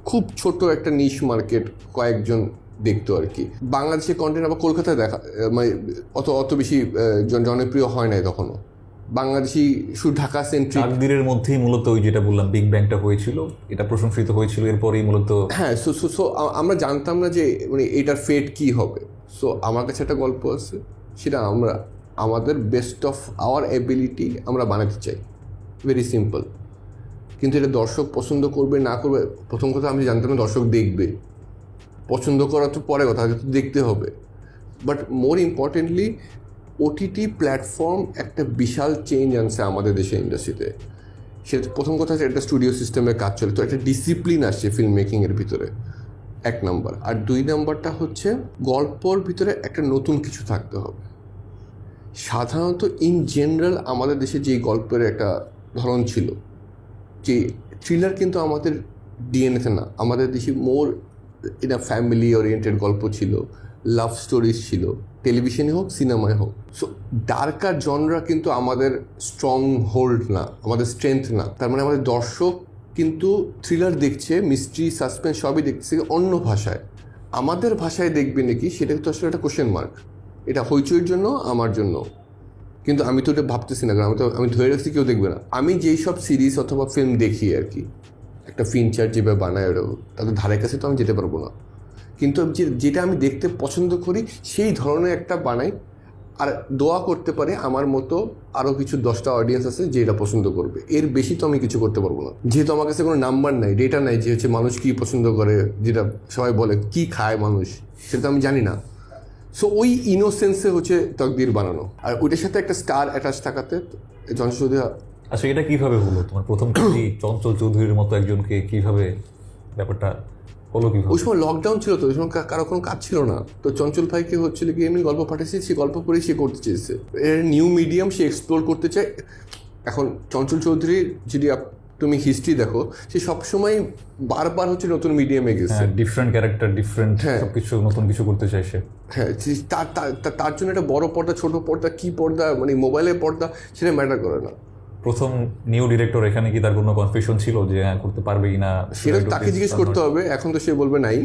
খুব ছোট একটা নিশ মার্কেট, কয়েকজন দেখতো আর কি। বাংলাদেশের কন্টেন্ট আবার কলকাতায় দেখা মানে অত বেশি জনপ্রিয় হয় নাই তখনও। বাংলাদেশি শুধু ঢাকা সেন্ট্রিক। তাকদিরের মধ্যেই মূলত ওই যেটা বললাম বিগ ব্যাংটা হয়েছিল, এটা প্রশংসিত হয়েছিল, এরপরেই মূলত হ্যাঁ। সো আমরা জানতাম না যে মানে এটার ফেট কি হবে। সো আমার কাছে একটা গল্প আছে, সেটা আমরা আমাদের বেস্ট অফ আওয়ার এবিলিটি আমরা বানাতে চাই, ভেরি সিম্পল। কিন্তু এটা দর্শক পছন্দ করবে না করবে, প্রথম কথা আমি জানতাম না দর্শক দেখবে, পছন্দ করা তো পরে কথা, তো দেখতে হবে। But more importantly OTT platform একটা বিশাল চেঞ্জ আনছে আমাদের দেশের ইন্ডাস্ট্রিতে। সেটা প্রথম কথা হচ্ছে একটা স্টুডিও সিস্টেমের কাজ চলে, তো একটা ডিসিপ্লিন আসছে ফিল্ম মেকিংয়ের ভিতরে, 1 নম্বর। আর 2 নম্বরটা হচ্ছে গল্পর ভিতরে একটা নতুন কিছু থাকতে হবে। সাধারণত ইন জেনারেল আমাদের দেশে যে গল্পের একটা ধরন ছিল, যে থ্রিলার কিন্তু আমাদের ডিএনএতে না, আমাদের দেশে মোর এটা ফ্যামিলি ওরিয়েন্টেড গল্প ছিল, লাভ স্টোরিজ ছিল, টেলিভিশনে হোক সিনেমায় হোক। সো ডার্কার জনরা কিন্তু আমাদের স্ট্রং হোল্ড না, আমাদের স্ট্রেংথ না। তার মানে আমাদের দর্শক কিন্তু থ্রিলার দেখছে, মিস্ট্রি সাসপেন্স সবই দেখছে অন্য ভাষায়। আমাদের ভাষায় দেখবে নাকি সেটা তো আসলে একটা কোশ্চেন মার্ক। এটা হইচইয়ের জন্য, আমার জন্য, কিন্তু আমি তো এটা ভাবতেছি না, কারণ আমি ধরে রাখছি কেউ দেখবে না। আমি যেই সব সিরিজ অথবা ফিল্ম দেখি আর কি, একটা ফিনচার যেভাবে বানায় ওরা, তাদের ধারে কাছে তো আমি যেতে পারবো না, কিন্তু যেটা আমি দেখতে পছন্দ করি সেই ধরনের একটা বানাই। আর দোয়া করতে পারে আমার মতো আরও কিছু 10টা অডিয়েন্স আছে যে এটা পছন্দ করবে, এর বেশি তো আমি কিছু করতে পারবো না, যেহেতু আমার কাছে কোনো নাম্বার নাই, ডেটা নাই যে হচ্ছে মানুষ কী পছন্দ করে, যেটা সবাই বলে কী খায় মানুষ, সেটা তো আমি জানি না। সো ওই ইনোসেন্সে হচ্ছে তাকদির বানানো, আর ওইটার সাথে একটা স্টার অ্যাটাচ থাকাতে চঞ্চল চৌধুরী। আচ্ছা, এটা কিভাবে হলো তোমার প্রথম কাজই চঞ্চল চৌধুরীর মতো একজনকে কিভাবে ব্যাপারটা হলো? কিভাবে? ওই সময় লকডাউন ছিল, তো ওই সময় কারো কোনো কাজ ছিল না, তো চঞ্চল ভাইকে হচ্ছিল কি এমনি গল্প পাঠিয়েছি, সে গল্প করে সে করতে চেয়েছে, এর নিউ মিডিয়াম সে এক্সপ্লোর করতে চায়। এখন চঞ্চল চৌধুরীর যদি তুমি হিস্ট্রি দেখো, সে সবসময় বারবার হচ্ছে নতুন মিডিয়ামে গেছে, ডিফারেন্ট ক্যারেক্টার, ডিফারেন্ট সবকিছু, নতুন কিছু করতে চাইছে। হ্যাঁ, তার জন্য একটা বড় পর্দা, ছোট পর্দা, কি পর্দা, মানে মোবাইলের পর্দা, সেটা ম্যাটার করে না। প্রথম নিউ ডিরেক্টর, এখানে কি তার কোনো কনফিউশন ছিল যে করতে পারবে কিনা? সেটা তাকে জিজ্ঞেস করতে হবে, এখন তো সে বলবে নাই,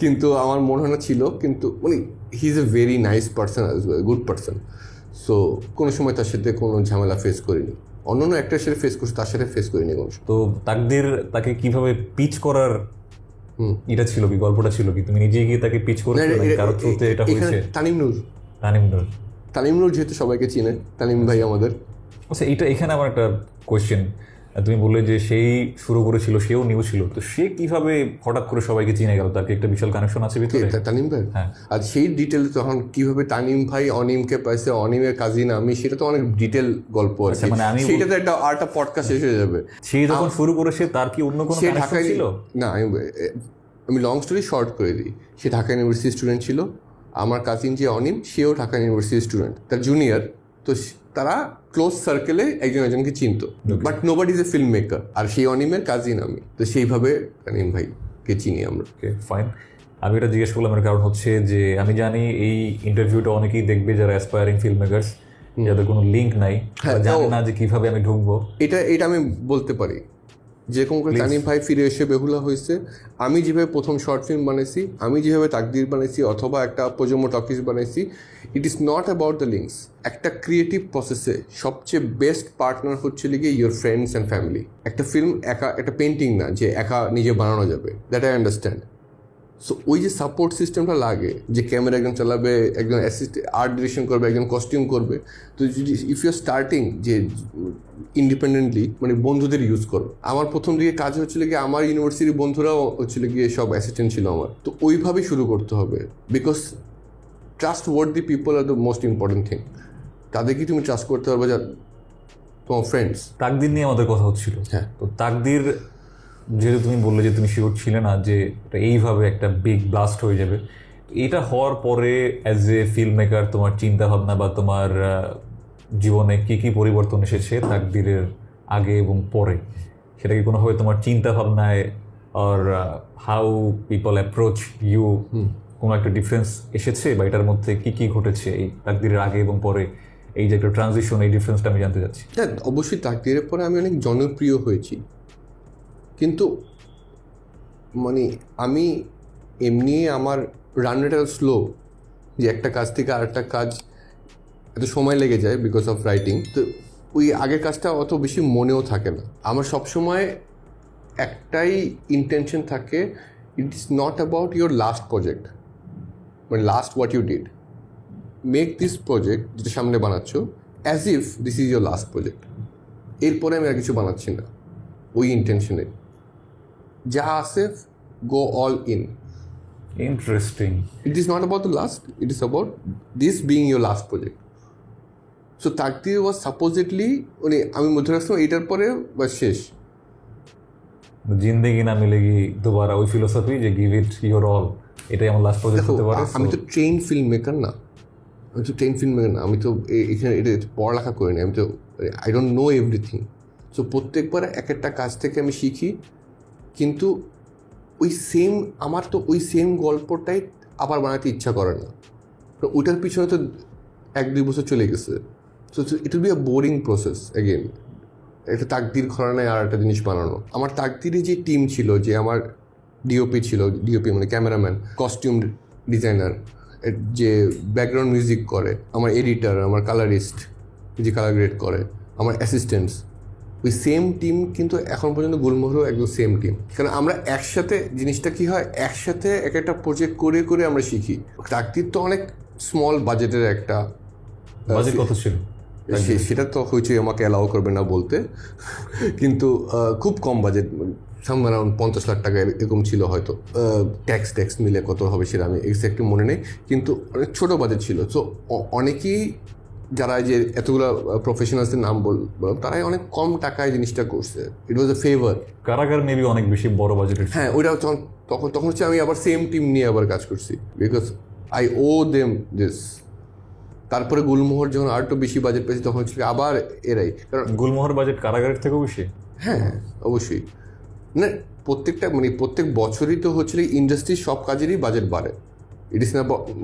কিন্তু আমার মনে হয় না ছিল। কিন্তু মানে হি is a very nice person, good person. So কোনো সময় তার সাথে কোনো ঝামেলা ফেস করিনি। অন্য একটা সাথে ফেস করছি, তার সাথে ফেস করিনি কোনো সময়। তো তাকদির তাকে কিভাবে পিচ করার এটা ছিল কি, গল্পটা ছিল কি? তুমি নিজে গিয়ে তাকে পিচ করেছো নাকি কারো থ্রুতে এটা হয়েছে? তানিম নূর, তানিম নূর যেহেতু সবাইকে চিনে, তানিম ভাই আমাদের। আচ্ছা, এখানে আমার একটা কোয়েশ্চেন। তুমি বললে যে সেই শুরু করেছিল, সেও নিউ ছিল, তো সে কিভাবে হঠাৎ করে সবাইকে চিনে গেল? তার কি একটা বিশাল কানেকশন আছে ভিতরে? তানিম ভাই, হ্যাঁ। আর সেই ডিটেল তখন কিভাবে তানিম ভাই অনিমকে পাইছে, অনিমের কাজিন আমি, সেটা তো অনেক ডিটেল গল্প আছে। মানে আমি সেটা তো একটা পডকাস্ট শেষ হয়ে যাবে। সে যখন শুরু করেছে তার কি অন্য কোনো কানেকশন ছিল? না, আমি লং স্টোরি শর্ট করে দিই। সে ঢাকা ইউনিভার্সিটি স্টুডেন্ট ছিল। আমার কাজিন যে অনিম, সেও ঢাকা ইউনিভার্সিটি স্টুডেন্ট, তার জুনিয়র। তো তারা ক্লোজ সার্কেলে একজন একজনকে চিনতো, but nobody is a film maker. আর সেই অনিমের কাজিন আমি, তো সেইভাবে তানিম ভাইকে চিনি আমরা। ওকে, ফাইন। আমি এটা জিজ্ঞেস করলাম এর কারণ হচ্ছে যে আমি জানি এই ইন্টারভিউটা অনেকেই দেখবে যারা অ্যাসপায়ারিং ফিল্ম মেকার্স, যাদের কোনো লিঙ্ক নাই, জানে না যে কিভাবে আমি ঢুকবো। এটা আমি বলতে পারি, যেরকম করে তানিম ভাই ফিরে এসে বেহুলা হয়েছে, আমি যেভাবে প্রথম শর্ট ফিল্ম বানাইছি, আমি যেভাবে তাকদির বানাইছি, অথবা একটা প্রজন্ম টকিজ বানাইছি, ইট is not about the links. একটা ক্রিয়েটিভ প্রসেসে সবচেয়ে বেস্ট পার্টনার হচ্ছে লিগে ইউর ফ্রেন্ডস অ্যান্ড ফ্যামিলি। একটা ফিল্ম একা, একটা পেন্টিং না যে একা নিজে বানানো যাবে, দ্যাট আই আন্ডারস্ট্যান্ড। সো ওই যে সাপোর্ট সিস্টেমটা লাগে, যে ক্যামেরা একজন চালাবে, একজন আর্ট ডিরেকশন করবে, একজন কস্টিউম করবে। তো যদি ইফ ইউ আর স্টার্টিং যে ইন্ডিপেন্ডেন্টলি, মানে বন্ধুদের ইউজ করো। আমার প্রথম দিকে কাজ হচ্ছিল গিয়ে, আমার ইউনিভার্সিটির বন্ধুরাও হচ্ছিল গিয়ে সব অ্যাসিস্ট্যান্ট ছিল আমার। তো ওইভাবেই শুরু করতে হবে, because trust worthy people are the most important thing. তাদেরকে তুমি ট্রাস্ট করতে পারবে, যা তোমার ফ্রেন্ডস। তাকদির নিয়ে আমাদের কথা হচ্ছিল। হ্যাঁ, তো তাকদির যেহেতু তুমি বললে যে তুমি শিওর ছিলে না যে এইভাবে একটা বিগ ব্লাস্ট হয়ে যাবে, এটা হওয়ার পরে অ্যাজ এ ফিল্ম মেকার তোমার চিন্তা ভাবনা বা তোমার জীবনে কি কি পরিবর্তন এসেছে তাকদিরের আগে এবং পরে, সেটা কি কোনোভাবে তোমার চিন্তা ভাবনায় আর হাউ পিপল অ্যাপ্রোচ ইউ কোনো একটা ডিফারেন্স এসেছে, বা এটার মধ্যে কি কি ঘটেছে এই তাকদিরের আগে এবং পরে, এই যে একটা ট্রানজিশন, এই ডিফারেন্সটা আমি জানতে চাচ্ছি। হ্যাঁ, অবশ্যই তাকদিরের পরে আমি অনেক জনপ্রিয় হয়েছি, কিন্তু মানে আমি এমনি আমার রানটা স্লো, যে একটা কাজ থেকে আরেকটা কাজ এত সময় লেগে যায় বিকজ অফ রাইটিং। তো ওই আগের কাজটা অত বেশি মনেও থাকে না আমার। সবসময় একটাই ইন্টেনশন থাকে, it is not about your last project, মানে last what you did, make this project যেটা সামনে বানাচ্ছ as if this is your last project. এরপরে আমি আর কিছু বানাচ্ছি না, ওই ইন্টেনশনে যা আছে go all in. Interesting. It is not about the last, it is about this being your last project. So Takdir was supposedly, আমি মধ্যে রাখছিলাম এটার পরে বা শেষ, জিন্দেগি না মিলেগি দুবারা, ওই ফিলোসফি যে গিভ ইট ইউর অল, এটাই আমার লাস্ট প্রজেক্ট হতে পারে। আমি তো ট্রেন ফিল্ম মেকার না, আমি তো এখানে এটা পড়ালেখা করিনি, আমি তো I don't know everything. So প্রত্যেকবার এক একটা কাজ থেকে আমি শিখি, কিন্তু আমার তো ওই সেম গল্পটাই আবার বানাতে ইচ্ছা করে না। ওইটার পিছনে তো 1-2 বছর চলে গেছে। So it will be a boring process again, একটা তাকদির ঘরানায় আর একটা জিনিস বানানো। আমার তাকদিরে যে টিম ছিল, যে আমার ডিওপি ছিল, ডিওপি মানে ক্যামেরাম্যান, কস্টিউম ডিজাইনার, যে ব্যাকগ্রাউন্ড মিউজিক করে, আমার এডিটার, আমার কালারিস্ট যে কালার গ্রেড করে, আমার অ্যাসিস্ট্যান্টস, ওই সেম টিম কিন্তু এখন পর্যন্ত গুলমোহরও একদম সেম টিম। কারণ আমরা একসাথে, জিনিসটা কি হয়, একসাথে এক একটা প্রজেক্ট করে করে আমরা শিখি। তাকদির তো অনেক স্মল বাজেটের একটা, বাজেট কত ছিল সেটা তো হয়েছে, আমাকে অ্যালাউ করবে না বলতে, কিন্তু খুব কম বাজেট, সাম অ্যারাউন্ড 50 লাখ টাকা এরকম ছিল হয়তো। ট্যাক্স মিলে কত হবে সেটা আমি এক্স্যাক্টলি মনে নেই, কিন্তু অনেক ছোটো বাজেট ছিল। সো অনেকেই যারা যে এতগুলো প্রফেশনালসের নাম বললাম, তারাই অনেক কম টাকায় জিনিসটা করছে। ইট ওয়াজ এ ফেভার। কারাগার মেবি অনেক বেশি বড় বাজেটের। হ্যাঁ, ওইটা তখন হচ্ছে আমি আবার সেম টিম নিয়ে আবার কাজ করছি, because I owe them this. তারপরে গুলমোহর যখন আর একটু বেশি বাজেট পেয়েছি, তখন হচ্ছে আবার এরাই, কারণ গুলমোহর বাজেট কারাগারের থেকেও বেশি। হ্যাঁ, অবশ্যই। না, প্রত্যেক বছরই তো হচ্ছে ইন্ডাস্ট্রির সব কাজেরই বাজেট বাড়ে। ইট ইস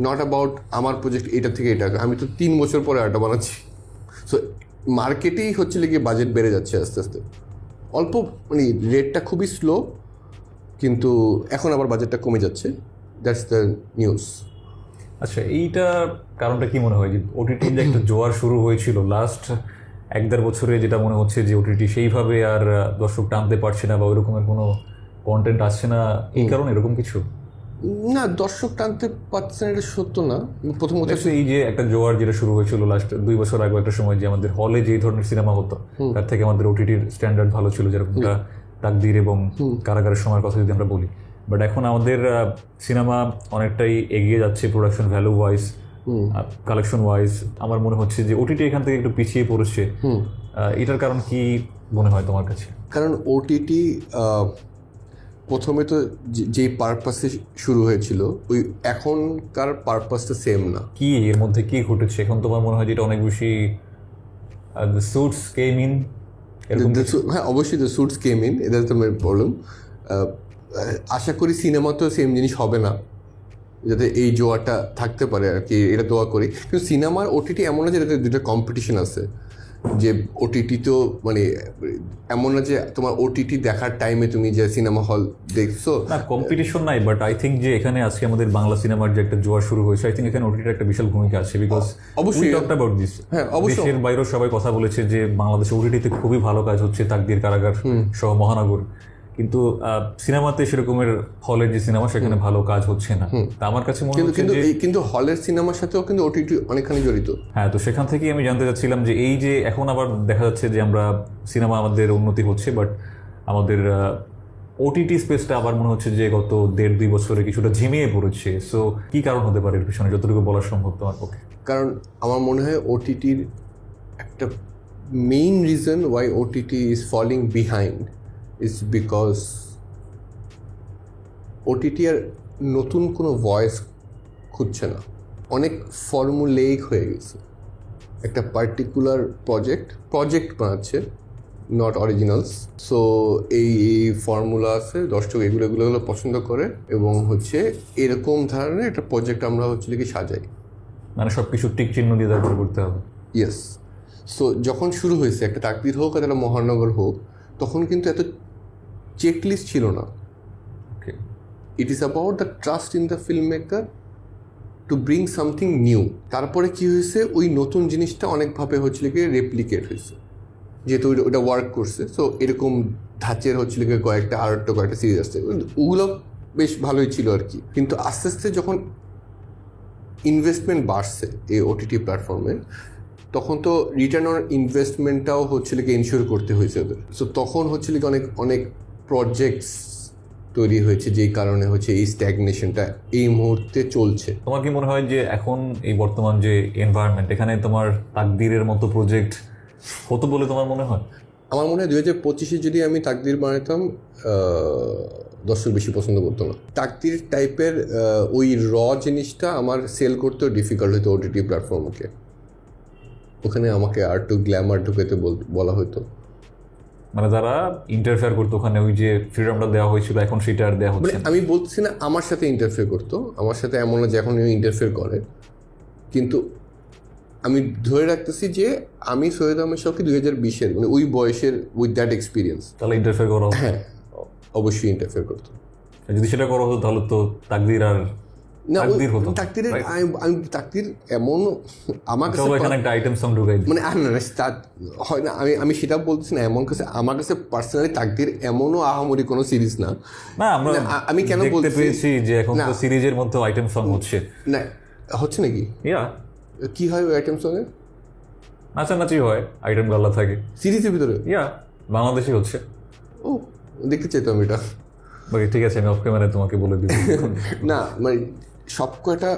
নট অ্যাবাউট আমার প্রজেক্ট এটা থেকে এটা। আমি তো 3 বছর পরে আরেকটা বানাচ্ছি। সো মার্কেটেই হচ্ছে গিয়ে বাজেট বেড়ে যাচ্ছে আস্তে আস্তে, অল্প মানে রেটটা খুবই স্লো, কিন্তু এখন আবার বাজেটটা কমে যাচ্ছে। That's the news. আচ্ছা, এইটার কারণটা কি মনে হয় যে ওটিটির যে একটা জোয়ার শুরু হয়েছিল লাস্ট 1-1.5 বছরে, যেটা মনে হচ্ছে যে ওটিটি সেইভাবে আর দর্শক টানতে পারছে না বা ওই রকমের কোনো কন্টেন্ট আসছে না, এই কারণে এরকম কিছু? না, দর্শক টানতে পারছে না এটা সত্য না। প্রথমত দেখছো এই যে একটা জোয়ার যেটা শুরু হয়েছিল লাস্ট 2 বছর আগে একটা সময়, যে আমাদের হলে যে ধরনের সিনেমা হতো তার থেকে আমাদের ওটিটির স্ট্যান্ডার্ড ভালো ছিল, যেরকমটা তাকদীর এবং কারাগারের সময়ের কথা যদি আমরা বলি। বাট এখন আমাদের সিনেমা অনেকটাই এগিয়ে যাচ্ছে production value wise, collection wise. আমার মনে হচ্ছে যে ওটিটি এখান থেকে একটু পিছিয়ে পড়েছে। এটার কারণ কি মনে হয় তোমার কাছে? কারণ ওটিটি প্রথমে তো যেই পারপাসে শুরু হয়েছিল ওই এখনকার পারপাসটা সেম না। কি এর মধ্যে কি ঘটেছে এখন তোমার মনে হয় যেটা অনেক বেশি দ্য সুটস কেম ইন? হ্যাঁ, অবশ্যই দ্য সুটস কেম ইন, এটা তো আমার প্রবলেম। আশা করি সিনেমাতেও সেম জিনিস হবে না, যাতে এই জোয়ারটা থাকতে পারে আর কি, এটা দোয়া করি। কিন্তু সিনেমার ওটিটি এমন না যে এটাতে দুটো কম্পিটিশন আছে, যে ওটিটি তো মানে এমন না যে তোমার ওটিটি দেখার টাইমে তুমি যে সিনেমা হল দেখছো। না, কম্পিটিশন নাই, বাট আই থিঙ্ক যে এখানে আজকে আমাদের বাংলা সিনেমার যে একটা জোয়ার শুরু হয়েছে, আই থিঙ্ক এখানে ওটিটির একটা বিশাল ভূমিকা আছে। বিকজ অবশ্যই টকড অ্যাবাউট দিস, হ্যাঁ অবশ্যই দেশের বাইরেও সবাই কথা বলেছে যে বাংলাদেশে ওটিটিতে খুবই ভালো কাজ হচ্ছে, তাকদীর, কারাগার সহ মহানগর। কিন্তু সিনেমাতে সেরকমের হলের যে সিনেমা সেখানে ভালো কাজ হচ্ছে না। তা আমার কাছে মনে হচ্ছে যে কিন্তু হলের সিনেমার সাথেও কিন্তু ওটিটি অনেকখানি জড়িত। হ্যাঁ, তো সেখান থেকেই আমি জানতে চাচ্ছিলাম যে এই যে এখন আবার দেখা যাচ্ছে যে আমরা সিনেমা আমাদের উন্নতি হচ্ছে, বাট আমাদের ওটিটি স্পেসটা আবার মনে হচ্ছে যে গত 1.5-2 বছরে কিছুটা ঝিমিয়ে পড়েছে। সো কি কারণ হতে পারে এর পিছনে, যতটুকু বলা সম্ভব তোমার পক্ষে? কারণ আমার মনে হয় ওটিটির একটা main reason why OTT is falling behind is because OTT আর নতুন কোনো ভয়েস খুঁজছে না, অনেক ফর্মুলেইক হয়ে গেছে। একটা পার্টিকুলার প্রজেক্ট বানাচ্ছে, নট অরিজিনালস। সো এই ফর্মুলা আছে, দর্শক এগুলো পছন্দ করে এবং হচ্ছে এরকম ধরনের একটা প্রজেক্ট আমরা হচ্ছে কি সাজাই, মানে সব কিছু টিক চিহ্ন দিয়ে তারপরে করতে হবে। ইয়েস। সো যখন শুরু হয়েছে একটা তাকদীর হোক আর একটা মহানগর হোক, তখন কিন্তু এত চেকলিস্ট ছিল না। It is about the trust in the film maker to bring something new. তারপরে কি হয়েছে, ওই নতুন জিনিসটা অনেকভাবে হচ্ছে গিয়ে রেপ্লিকেট হয়েছে, যেহেতু ওটা ওয়ার্ক করছে। সো এরকম ধাঁচের হচ্ছে গিয়ে কয়েকটা সিরিজ আসছে, ওগুলো বেশ ভালোই ছিল আর কি। কিন্তু আস্তে আস্তে যখন ইনভেস্টমেন্ট বাড়ছে এই ওটিটি প্ল্যাটফর্মের, তখন তো রিটার্ন অন ইনভেস্টমেন্টটাও হচ্ছে কি এনশিওর করতে হয়েছে ওদের। সো তখন হচ্ছে কি অনেক প্রজেক্টস তৈরি হয়েছে, যেই কারণে হচ্ছে এই স্ট্যাগনেশনটা এই মুহূর্তে চলছে। তোমার কি মনে হয় যে এখন এই বর্তমান যে এনভায়রনমেন্ট, এখানে তোমার তাকদীরের মতো প্রজেক্ট হতো বলে তোমার মনে হয়? আমার মনে হয় 2025-এ যদি আমি তাকদীর বানাতাম, দর্শক বেশি পছন্দ করতো না। তাকদীর টাইপের ওই জিনিসটা আমার সেল করতেও ডিফিকাল্ট হতো ওটিটি প্ল্যাটফর্মকে। ওখানে আমাকে আর একটু গ্ল্যামার ঢুকাতে বলা হতো, মানে যারা ইন্টারফেয়ার করতো ওখানে, ওই যে ফ্রিডমটা দেওয়া হয়েছিল এখন সেটা আর দেওয়া হচ্ছে না। আমি বলছি না আমার সাথে ইন্টারফেয়ার করতো, আমার সাথে এমন না যে এখন ইন্টারফেয়ার করে, কিন্তু আমি ধরে রাখতেছি যে আমি সৈয়দ আহমেদ শওকী 2020-এর মানে ওই বয়সের উইথ দ্যাট এক্সপিরিয়েন্স। তাহলে ইন্টারফেয়ার করা? হ্যাঁ, অবশ্যই ইন্টারফেয়ার করতো। যদি সেটা করা হতো তাহলে তো তাকদীর আর না, তাকদীরের আমি তাকদীর এমন আমার কাছে এখানে একটা আইটেম সং ঢুকাই মানে হয় না, আমি সেটা বলতেছি না। আমার কাছে পার্সোনালি তাকদীর এমনও আহামরি কোনো সিরিজ না। আমি কেন বলতে পেরেছি যে এখন তো সিরিজের মধ্যে আইটেম সং হচ্ছে না, হচ্ছে নাকি? কি হয় ওই আইটেম সঙ্গে? নাচানাচি হয়, আইটেম গাল্লা থাকে সিরিজের ভিতরে। বাংলাদেশে হচ্ছে। ও, দেখতে চাইতাম এটা। ঠিক আছে, আমি অফ ক্যামেরায় তোমাকে বলে দিব। না মানে সব কয়টা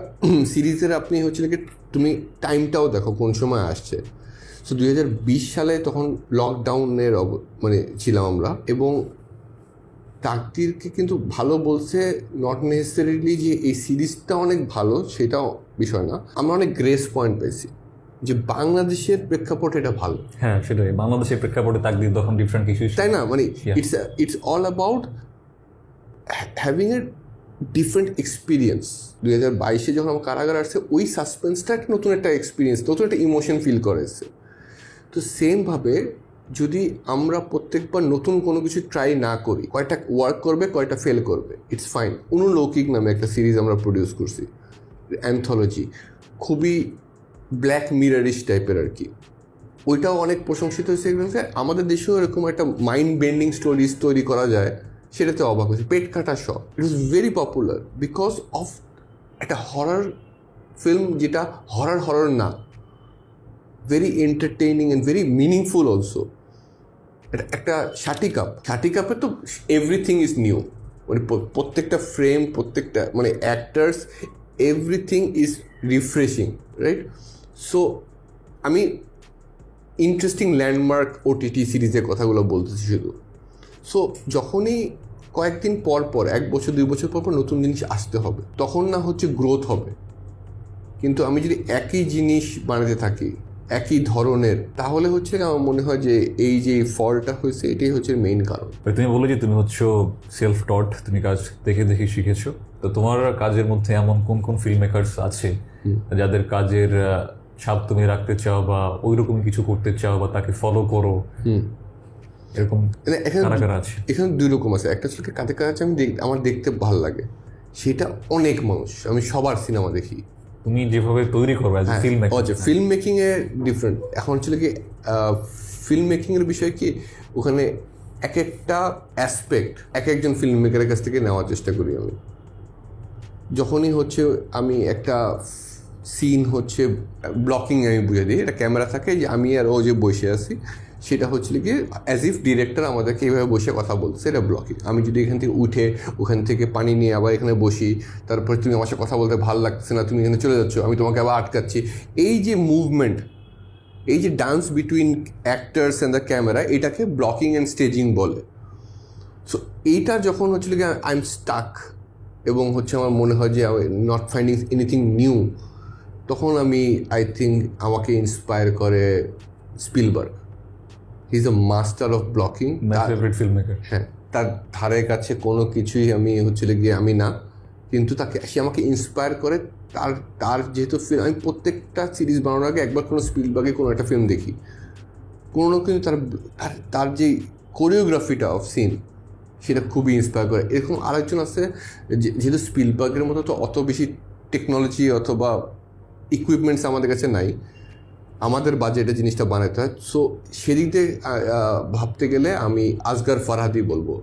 সিরিজের আপনি হচ্ছে কি তুমি টাইমটাও দেখো কোন সময় আসছে। সো 2020 সালে তখন লকডাউনের মানে ছিলাম আমরা, এবং তাকদীরকে কিন্তু ভালো বলছে, নট নেসেসারিলি যে এই সিরিজটা অনেক ভালো সেটাও বিষয় না। আমরা অনেক গ্রেস পয়েন্ট পেয়েছি যে বাংলাদেশের প্রেক্ষাপটে এটা ভালো। হ্যাঁ, সেটাই, বাংলাদেশের প্রেক্ষাপটে তাকদীর তখন ডিফারেন্ট কিছু, তাই না? মানে it's all about having a different experience. 2022-এ যখন আমার কারাগার আসছে, ওই সাসপেন্সটা একটা নতুন একটা এক্সপিরিয়েন্স, নতুন একটা ইমোশন ফিল করেছে। তো সেমভাবে যদি আমরা প্রত্যেকবার নতুন কোনো কিছু ট্রাই না করি, কয়টা ওয়ার্ক করবে কয়টা ফেল করবে, ইটস ফাইন। অনুলৌকিক নামে একটা সিরিজ আমরা প্রডিউস করছি, অ্যান্থোলজি, খুবই ব্ল্যাক মিরারিশ টাইপের আর কি। ওইটাও অনেক প্রশংসিত হয়েছে। আমাদের দেশেও এরকম একটা মাইন্ড বেন্ডিং স্টোরিজ তৈরি করা যায়, সেটাতে অবাক হয়েছে। Pet Kata Shaw, it was very popular because of একটা হরর ফিল্ম, যেটা হরর না, very entertaining and very meaningful also. একটা শাটি কাপে তো এভরিথিং ইজ নিউ, মানে প্রত্যেকটা ফ্রেম, প্রত্যেকটা মানে actors, everything is refreshing, right? So আমি ইন্টারেস্টিং ল্যান্ডমার্ক ওটিটি সিরিজের কথাগুলো বলতেছি শুধু। সো যখনই কয়েকদিন পর 1 বছর 2 বছর পর নতুন জিনিস আসতে হবে, তখন না হচ্ছে গ্রোথ হবে। কিন্তু আমি যদি একই জিনিস বানাতে থাকি, একই ধরনের, তাহলে হচ্ছে আমার মনে হয় যে এই যে ফলটা হয়েছে, এটাই হচ্ছে মেইন কারণ। তুমি বলে যে তুমি হচ্ছে সেলফ টট, তুমি কাজ দেখে দেখে শিখেছো। তো তোমার কাজের মধ্যে এমন কোন কোন ফিল্ম মেকার্স আছে যাদের কাজের ছাপ তুমি রাখতে চাও বা ওই রকম কিছু করতে চাও বা তাকে ফলো করো, এরকম কারা আছে? এখানে 2 রকম আছে। একটা ছিল কাদের কাছে আমার দেখতে ভালো লাগে, সেটা অনেক মানুষ, আমি সবার সিনেমা দেখি। তুমি যেভাবে তৈরি করবে ফিল্ম মেকিং এ ডিফারেন্ট। এখন ছিল কি ফিল্ম মেকিং এর বিষয় কি, ওখানে এক একটা অ্যাসপেক্ট একজন ফিল্ম মেকারের কাছ থেকে নেওয়ার চেষ্টা করি আমি। যখনই হচ্ছে আমি একটা সিন হচ্ছে ব্লকিং, আমি বুঝে দিই, এটা ক্যামেরা থাকে যে আমি আর ও যে বসে আছি, সেটা হচ্ছে কি অ্যাজ ইফ ডিরেক্টর আমাদেরকে এইভাবে বসে কথা বলছে, এটা ব্লকিং। আমি যদি এখান থেকে উঠে ওখান থেকে পানি নিয়ে আবার এখানে বসি, তারপর তুমি আমার সাথে কথা বলতে ভালো লাগছে না, তুমি এখানে চলে যাচ্ছ, আমি তোমাকে আবার আটকাচ্ছি, এই যে মুভমেন্ট, এই যে dance between actors and the camera, এটাকে ব্লকিং অ্যান্ড স্টেজিং বলে। সো এইটা যখন হচ্ছিল কি আই এম স্টাক এবং হচ্ছে আমার মনে হয় যে নট ফাইন্ডিং এনিথিং নিউ, তখন আমি আই থিঙ্ক আমাকে ইন্সপায়ার করে Spielberg. He is a master of blocking, হ্যাঁ। তার ধারে কাছে কোনো কিছুই আমি হচ্ছিল গিয়ে আমি না, কিন্তু সে আমাকে ইন্সপায়ার করে। তার যেহেতু ফিল্ম, আমি প্রত্যেকটা সিরিজ বানানোর আগে একবার কোনো স্পিলবার্গে কোনো একটা ফিল্ম দেখি, কোনো কিন্তু তার যে কোরিওগ্রাফিটা অফ সিন, সেটা খুবই ইন্সপায়ার করে। এরকম আরেকজন আছে, যেহেতু স্পিলবার্গের মতো তো অত বেশি টেকনোলজি অথবা ইকুইপমেন্টস আমাদের কাছে নাই, আমাদের বাজেটে জিনিসটা বানাতে হয়। সো সেদিক দিয়ে ভাবতে গেলে আমি আসগার ফারহাদি বলবো,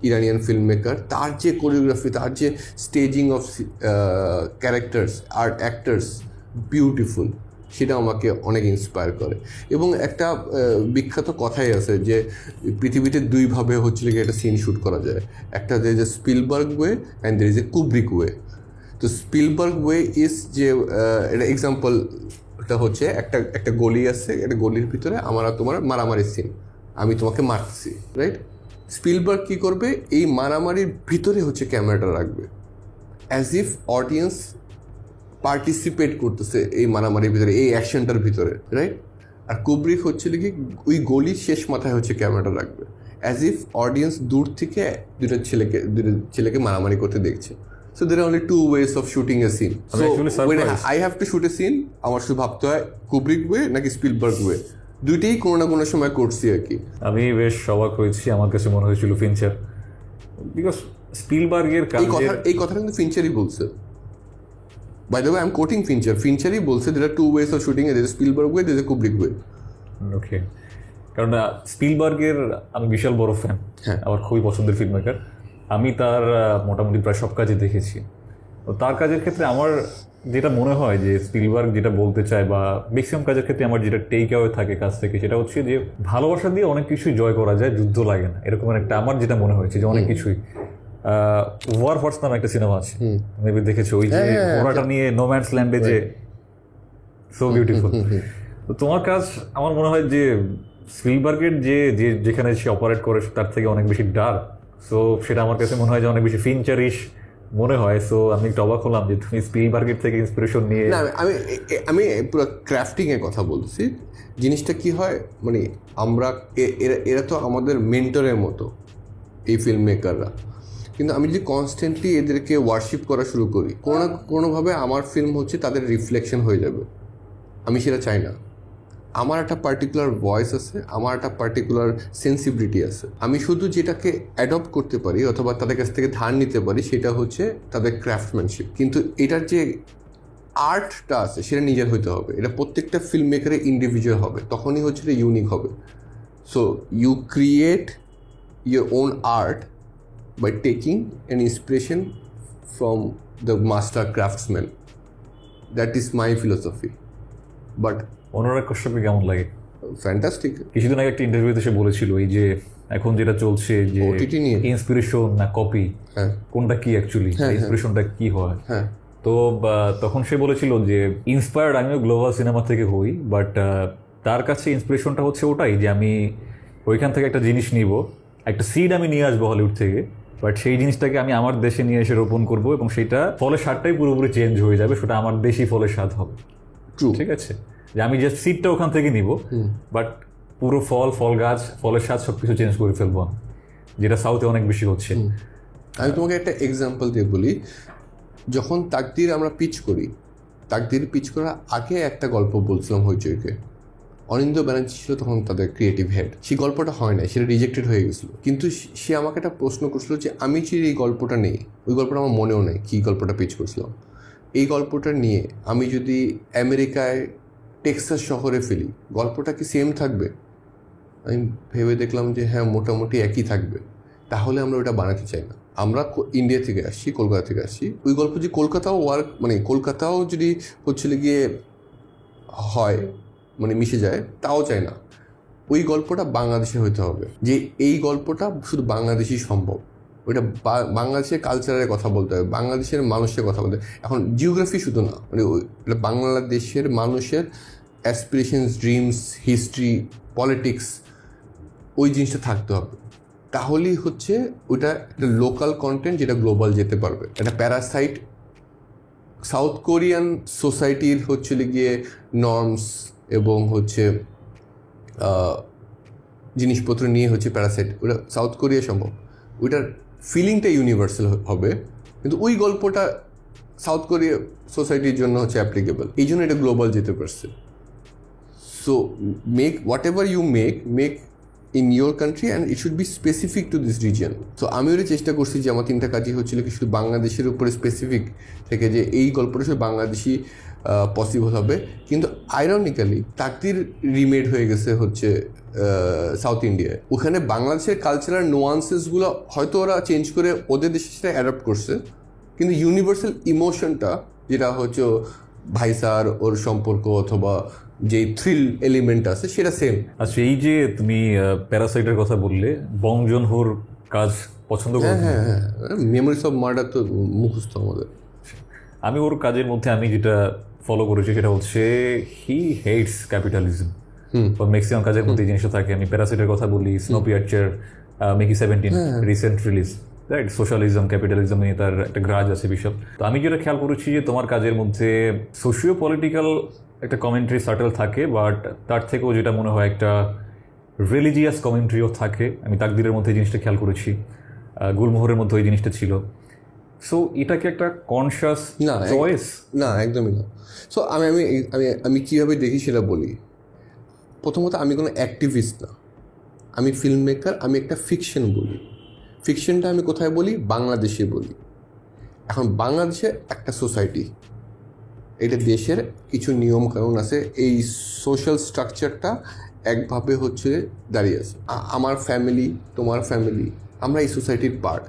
ইরানিয়ান ফিল্ম মেকার। তার যে কোরিওগ্রাফি, তার যে স্টেজিং অফ ক্যারেক্টার্স আর অ্যাক্টার্স বিউটিফুল, সেটা আমাকে অনেক ইন্সপায়ার করে। এবং একটা বিখ্যাত কথাই আছে যে পৃথিবীতে 2 ভাবে হচ্ছিল কি একটা সিন শ্যুট করা যায়, একটা there is a Spielberg way and there is a Kubrick way. তো স্পিলবার্গ ওয়ে ইজ যে এটা এক্সাম্পলটা হচ্ছে একটা গলি আছে, একটা গলির ভিতরে আমার আর তোমার মারামারি সিন, আমি তোমাকে মারছি, রাইট? স্পিলবার্গ কী করবে, এই মারামারির ভিতরে হচ্ছে ক্যামেরাটা রাখবে, অ্যাজ ইফ অডিয়েন্স পার্টিসিপেট করতেছে এই মারামারির ভিতরে, এই অ্যাকশনটার ভিতরে, রাইট? আর কুব্রিক হচ্ছিল কি ওই গলির শেষ মাথায় হচ্ছে ক্যামেরাটা রাখবে, অ্যাজ ইফ অডিয়েন্স দূর থেকে দুটো ছেলেকে মারামারি করতে দেখছে। So there are only 2 ways of shooting a scene. So when I have to shoot a scene, আমার শুধু ভাবতে হয় কুব্রিক ওয়ে নাকি স্পিলবার্গ ওয়ে, দুইটাই কোনো না কোনো সময় করছি আর কি। আমি বেশ অবাক হয়েছি, আমার কাছে মনে হয়েছিল ফিঞ্চার, বিকজ স্পিলবার্গের এই কথা কিন্তু ফিঞ্চারই বলছে। By the way, I'm quoting Fincher. Fincherই বলছে there are 2 ways of shooting, there is Spielberg way, there is a Kubrick way. ওকে, কারণ স্পিলবার্গের আমি বিশাল বড় ফ্যান, আমার খুবই পছন্দের ফিল্ম মেকার। আমি তার মোটামুটি প্রায় সব কাজই দেখেছি। তো তার কাজের ক্ষেত্রে আমার যেটা মনে হয় যে স্পিলবার্গ যেটা বলতে চায় বা ম্যাক্সিমাম কাজের ক্ষেত্রে আমার যেটা টেক অ্যাওয়ে থাকে কাজ থেকে, সেটা হচ্ছে যে ভালোবাসা দিয়ে অনেক কিছুই জয় করা যায়, যুদ্ধ লাগে না, এরকম একটা আমার যেটা মনে হয়েছে যে অনেক কিছুই। ওয়ার হর্স নামে একটা সিনেমা আছে, মেবি দেখেছো, ওই যে ঘোড়াটা নিয়ে নোম্যান্স ল্যান্ডে, যে সো বিউটিফুল। তো তোমার কাজ আমার মনে হয় যে স্পিলবার্গের যেখানে সে অপারেট করে তার থেকে অনেক বেশি ডার্ক। সো সেটা আমার কাছে মনে হয় যে অনেক বেশি ফিঞ্চারিশ মনে হয়। সো আমি একটু অবাক হলাম যে তুমি স্পিলবার্গের থেকে ইন্সপিরেশন নিয়ে। না, আমি পুরো ক্রাফটিং এর কথা বলছি। জিনিসটা কি হয়, মানে আমরা এরা তো আমাদের মেন্টরের মতো এই ফিল্ম মেকাররা, কিন্তু আমি যদি কনস্ট্যান্টলি এদেরকে ওয়ার্শিপ করা শুরু করি, কোনো না কোনোভাবে আমার ফিল্ম হচ্ছে তাদের রিফ্লেকশন হয়ে যাবে। আমি সেটা চাই না। আমার একটা পার্টিকুলার ভয়েস আছে, আমার একটা পার্টিকুলার সেন্সিবিলিটি আছে। আমি শুধু যেটাকে অ্যাডপ্ট করতে পারি অথবা তাদের কাছ থেকে ধার নিতে পারি সেটা হচ্ছে তাদের ক্রাফটম্যানশিপ। কিন্তু এটার যে আর্টটা আছে সেটা নিজের হইতে হবে, এটা প্রত্যেকটা ফিল্ম মেকারের ইন্ডিভিজুয়াল হবে, তখনই হচ্ছে এটা ইউনিক হবে। So you create your own art by taking an inspiration from the master craftsman. That is my philosophy. But অনুরাগ কাশ্যপকে কেমন লাগে? fantastic. কিছুদিন আগে একটা ইন্টারভিউতে সে বলেছিল এই যে এখন যেটা চলছে যে OTT নিয়ে ইন্সপিরেশন না কপি, হ্যাঁ কোনটা কি অ্যাকচুয়ালি, ইন্সপিরেশনটা কি হয়। হ্যাঁ তো তখন সে বলেছিল যে ইন্সপায়ার্ড আমিও গ্লোবাল সিনেমা থেকে হই, বাট তার কাছে ইন্সপিরেশনটা হচ্ছে ওটাই যে আমি ওইখান থেকে একটা জিনিস নিব, একটা সিড আমি নিয়ে আসবো হলিউড থেকে, বাট সেই জিনিসটাকে আমি আমার দেশে নিয়ে এসে রোপণ করবো এবং সেটা ফলের স্বাদটাই পুরোপুরি চেঞ্জ হয়ে যাবে, সেটা আমার দেশি ফলের স্বাদ হবে। ট্রু। ঠিক আছে, যে আমি জাস্ট সিডটা ওখান থেকে নিব, বাট পুরো ফল গাছ, ফলের স্বাদ সব কিছু চেঞ্জ করে ফেলবো, যেটা সাউথে অনেক বেশি হচ্ছে। আমি তোমাকে একটা এক্সাম্পল দিয়ে বলি, যখন তাকদির আমরা পিচ করি, তাকদির পিচ করার আগে একটা গল্প বলছিলাম হইচইকে, অনিন্দ ব্যানার্জি ছিল তখন তাদের ক্রিয়েটিভ হেড। সেই গল্পটা হয় না, সেটা রিজেক্টেড হয়ে গেছিলো। কিন্তু সে আমাকে একটা প্রশ্ন করছিল যে আমি যে এই গল্পটা নেই, ওই গল্পটা আমার মনেও নেই কী গল্পটা পিচ করছিলাম, এই গল্পটা নিয়ে আমি যদি আমেরিকায় টেক্সাস শহরে ফেলি, গল্পটা কি সেম থাকবে? আমি ভেবে দেখলাম যে হ্যাঁ, মোটামুটি একই থাকবে। তাহলে আমরা ওটা বানাতে চাই না। আমরা ইন্ডিয়া থেকে আসছি, কলকাতা থেকে আসছি, ওই গল্প যে কলকাতাও কলকাতাও যদি গিয়ে হয়, মিশে যায়, তাও চাই না। ওই গল্পটা বাংলাদেশে হইতে হবে, যে এই গল্পটা শুধু বাংলাদেশই সম্ভব। ওইটা বাংলাদেশের কালচারের কথা বলতে হবে, বাংলাদেশের মানুষের কথা বলতে হবে। এখন জিওগ্রাফি শুধু না, ওটা বাংলাদেশের মানুষের অ্যাসপিরেশনস, ড্রিমস, হিস্ট্রি, পলিটিক্স, ওই জিনিসটা থাকতে হবে। তাহলেই হচ্ছে ওইটা একটা লোকাল কন্টেন্ট যেটা গ্লোবাল যেতে পারবে। একটা প্যারাসাইট সাউথ কোরিয়ান সোসাইটির গিয়ে নর্মস এবং জিনিসপত্র নিয়ে প্যারাসাইট, ওটা সাউথ কোরিয়া সম্ভব। ওইটার ফিলিংটা ইউনিভার্সাল হবে, কিন্তু ওই গল্পটা সাউথ কোরিয়া সোসাইটির জন্য অ্যাপ্লিকেবল, এই জন্য এটা গ্লোবাল যেতে পারছে। So make whatever you make in your country and it should be specific to this region. So আমি ওটা চেষ্টা করছি যে আমার 3টা কাজই কি শুধু বাংলাদেশের উপরে স্পেসিফিক থেকে, যে এই গল্পটা শুধু বাংলাদেশি পসিবল হবে। কিন্তু আইরনিক্যালি তাকদির রিমেড হয়ে গেছে সাউথ ইন্ডিয়ায়। ওখানে বাংলাদেশের কালচারাল নোয়ান্সেসগুলো হয়তো ওরা চেঞ্জ করে ওদের দেশে সেটা অ্যাডাপ্ট করছে, কিন্তু ইউনিভার্সাল ইমোশনটা যেটা ভাইসার ওর সম্পর্ক অথবা যে থ্রিল এলিমেন্ট আছে সেটা সেম। আচ্ছা, এই যে তুমি প্যারাসাইটের কথা বললে, বং জুন-হোর কাজ পছন্দ করো? হ্যাঁ, মেমোরিজ অফ মার্ডার তো মুখস্থ আমাদের। আমি ওর কাজের মধ্যে আমি যেটা ফলো করেছি সেটা হচ্ছে হি হেটস ক্যাপিটালিজম। ম্যাক্সিমাম কাজের মধ্যে এই জিনিসটা থাকে। আমি প্যারাসাইটের কথা বলি, Snowpiercer, Mickey 17 recent release, right? Socialism, capitalism নিয়ে তার একটা গ্রাজ আছে বিষয়। তো আমি যেটা খেয়াল করেছি যে তোমার কাজের মধ্যে সোশিও পলিটিক্যাল একটা কমেন্ট্রি সাটেল থাকে, বাট তার থেকেও যেটা মনে হয় একটা রিলিজিয়াস কমেন্ট্রিও থাকে। আমি তাকদিরের মধ্যে এই জিনিসটা খেয়াল করেছি, গুলমোহরের মধ্যে ওই জিনিসটা ছিল। সো এটা কি একটা কনশাস চয়েস? না, একদমই না। সো আমি আমি আমি আমি কীভাবে দেখি সেটা বলি। প্রথমত, আমি কোনো অ্যাক্টিভিস্ট না, আমি ফিল্ম মেকার। আমি একটা ফিকশন বলি। ফিকশনটা আমি কোথায় বলি? বাংলাদেশে বলি। এখন বাংলাদেশের একটা সোসাইটি, এটা দেশের কিছু নিয়ম কানুন আছে, এই সোশ্যাল স্ট্রাকচারটা একভাবে দাঁড়িয়ে আছে। আমার ফ্যামিলি, তোমার ফ্যামিলি, আমরা এই সোসাইটির পার্ট।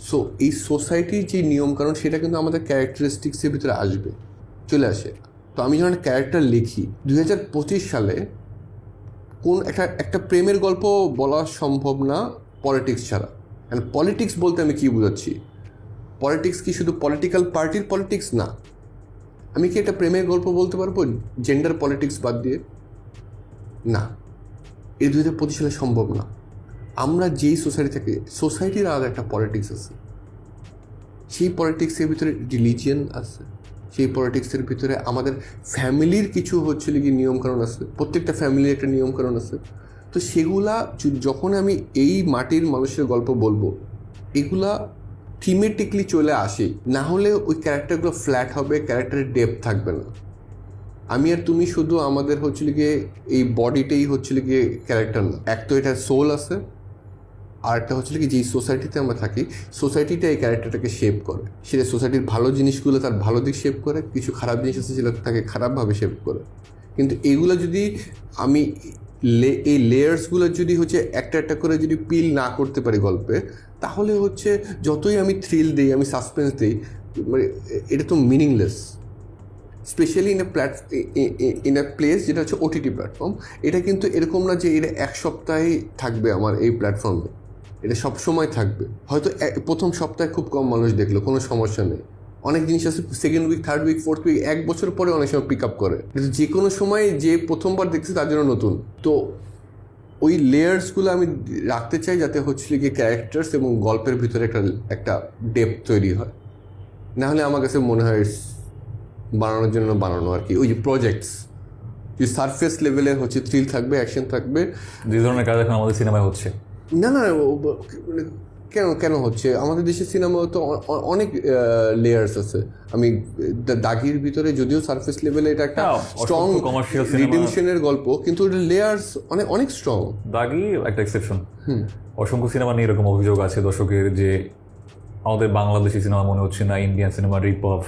সো এই সোসাইটির যে নিয়মকানুন সেটা কিন্তু আমাদের ক্যারেক্টারিস্টিক্সের ভিতরে চলে আসে। তো আমি যখন একটা ক্যারেক্টার লিখি 2025 সালে কোন একটা প্রেমের গল্প বলা সম্ভব না পলিটিক্স ছাড়া। অ্যান্ড পলিটিক্স বলতে আমি কী বোঝাচ্ছি? পলিটিক্স কি শুধু পলিটিক্যাল পার্টির পলিটিক্স? না। আমি কি একটা প্রেমের গল্প বলতে পারবো জেন্ডার পলিটিক্স বাদ দিয়ে? না, এই 2025 সালে সম্ভব না। আমরা যেই সোসাইটি থেকে, সোসাইটির আলাদা একটা পলিটিক্স আছে, সেই পলিটিক্সের ভিতরে রিলিজিয়ান আছে, সেই পলিটিক্সের ভিতরে আমাদের ফ্যামিলির কিছু কি নিয়মকানুন আছে, প্রত্যেকটা ফ্যামিলির একটা নিয়মকানুন আছে। তো সেগুলা যখন আমি এই মাটির মানুষের গল্প বলবো, এগুলা থিমেটিকলি চলে আসে, না হলে ওই ক্যারেক্টারগুলো ফ্ল্যাট হবে, ক্যারেক্টারের ডেপথ থাকবে না। আমি আর তুমি শুধু আমাদের হচ্ছিল গিয়ে এই বডিটাই হচ্ছিল গিয়ে ক্যারেক্টার না, এক তো এটা সোল আছে, আর একটা হচ্ছিল কি যেই সোসাইটিতে আমরা থাকি সোসাইটিটা এই ক্যারেক্টারটাকে শেপ করে, সেটা সোসাইটির ভালো জিনিসগুলো তার ভালো দিক শেপ করে, কিছু খারাপ জিনিস আছে সেটা তাকে খারাপভাবে শেপ করে। কিন্তু এগুলো যদি আমি এই লেয়ার্সগুলো যদি হচ্ছে একটা একটা করে যদি পিল না করতে পারি গল্পে, তাহলে হচ্ছে যতই আমি থ্রিল দিই, আমি সাসপেন্স দিই, মানে এটা তো meaningless. Specially in a place যেটা হচ্ছে ওটিটি প্ল্যাটফর্ম। এটা কিন্তু এরকম না যে এটা এক সপ্তাহেই থাকবে আমার এই প্ল্যাটফর্মে, এটা সব সময় থাকবে। হয়তো প্রথম সপ্তাহে খুব কম মানুষ দেখলো, কোনো সমস্যা নেই। অনেক জিনিস আছে second week, third week, fourth week, এক বছর পরে অনেক সময় পিক আপ করে। কিন্তু যে কোনো সময় যে প্রথমবার দেখছে তার জন্য নতুন। তো ওই লেয়ার্সগুলো আমি রাখতে চাই যাতে হচ্ছে কি ক্যারেক্টার্স এবং গল্পের ভিতরে একটা ডেপথ তৈরি হয়। নাহলে আমার কাছে মনে হয় বানানোর জন্য বানানো আর কি, ওই যে প্রজেক্টস যে সারফেস লেভেলের হচ্ছে থ্রিল থাকবে, অ্যাকশন থাকবে, যে ধরনের কাজ এখন আমাদের সিনেমায় হচ্ছে। না কেন হচ্ছে আমাদের দেশের সিনেমা তো অনেক লেয়ার্স আছে। আমি দাগির ভিতরে যদিও সারফেস লেভেলে এটা একটা স্ট্রং কমার্শিয়াল রিডেমশনের গল্প, কিন্তু ওটা লেয়ার্স অনেক স্ট্রং। দাগি একটা এক্সেপশন। অসংখ্য সিনেমা নিয়ে এরকম অভিযোগ আছে দর্শকের যে আমাদের বাংলাদেশি সিনেমা মনে হচ্ছে না Indian cinema rip off,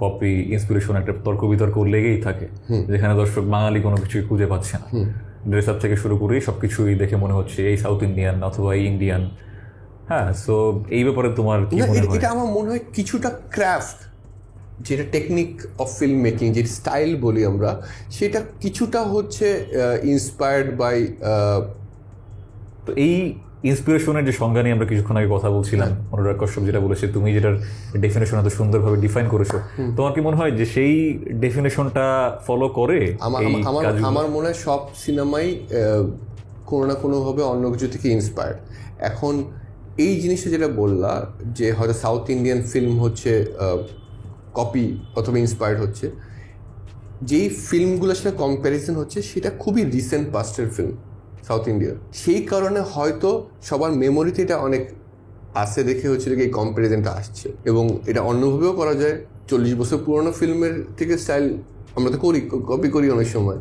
copy, inspiration, একটা তর্ক বিতর্ক লেগেই থাকে, যেখানে দর্শক বাঙালি কোনো কিছুই খুঁজে পাচ্ছে না। ড্রেস আপ থেকে শুরু করেই সবকিছুই দেখে মনে হচ্ছে এই সাউথ ইন্ডিয়ান অথবা এই ইন্ডিয়ান। হ্যাঁ, সো এই ব্যাপারে তোমার কি মনে হয়? এটা আমার মনে হয় কিছুটা ক্রাফট, যেটা টেকনিক অফ ফিল্ম মেকিং, যে স্টাইল বলি আমরা, সেটা কিছুটা হচ্ছে ইন্সপায়ার্ড বাই। তো এই ইন্সপিরেশনের যে সংজ্ঞা নিয়ে আমরা কিছুক্ষণ আগে কথা বলছিলাম, অনুরাগ কশ্যপ যেটা বলেছে, তুমি যেটার ডেফিনেশন এত সুন্দরভাবে ডিফাইন করেছো, তোমার কি মনে হয় যে সেই ডেফিনেশনটা ফলো করে? আমার মনে হয় সব সিনেমাই কোনো না কোনোভাবে অন্য কিছু থেকে ইন্সপায়ার্ড। এখন এই জিনিসটা যেটা বললা যে হয়তো সাউথ ইন্ডিয়ান ফিল্ম হচ্ছে কপি অথবা ইন্সপায়ার্ড হচ্ছে, যেই ফিল্মগুলোর সাথে কম্প্যারিজন হচ্ছে সেটা খুবই রিসেন্ট পাস্টের ফিল্ম সাউথ ইন্ডিয়ার। সেই কারণে হয়তো সবার মেমোরিতে এটা অনেক আসে দেখে হচ্ছে এই কম্প্যারিজনটা আসছে। এবং এটা অন্যভাবেও করা যায়, 40 বছর পুরোনো ফিল্মের থেকে স্টাইল আমরা তো করি, কপি করি, অনেক সময়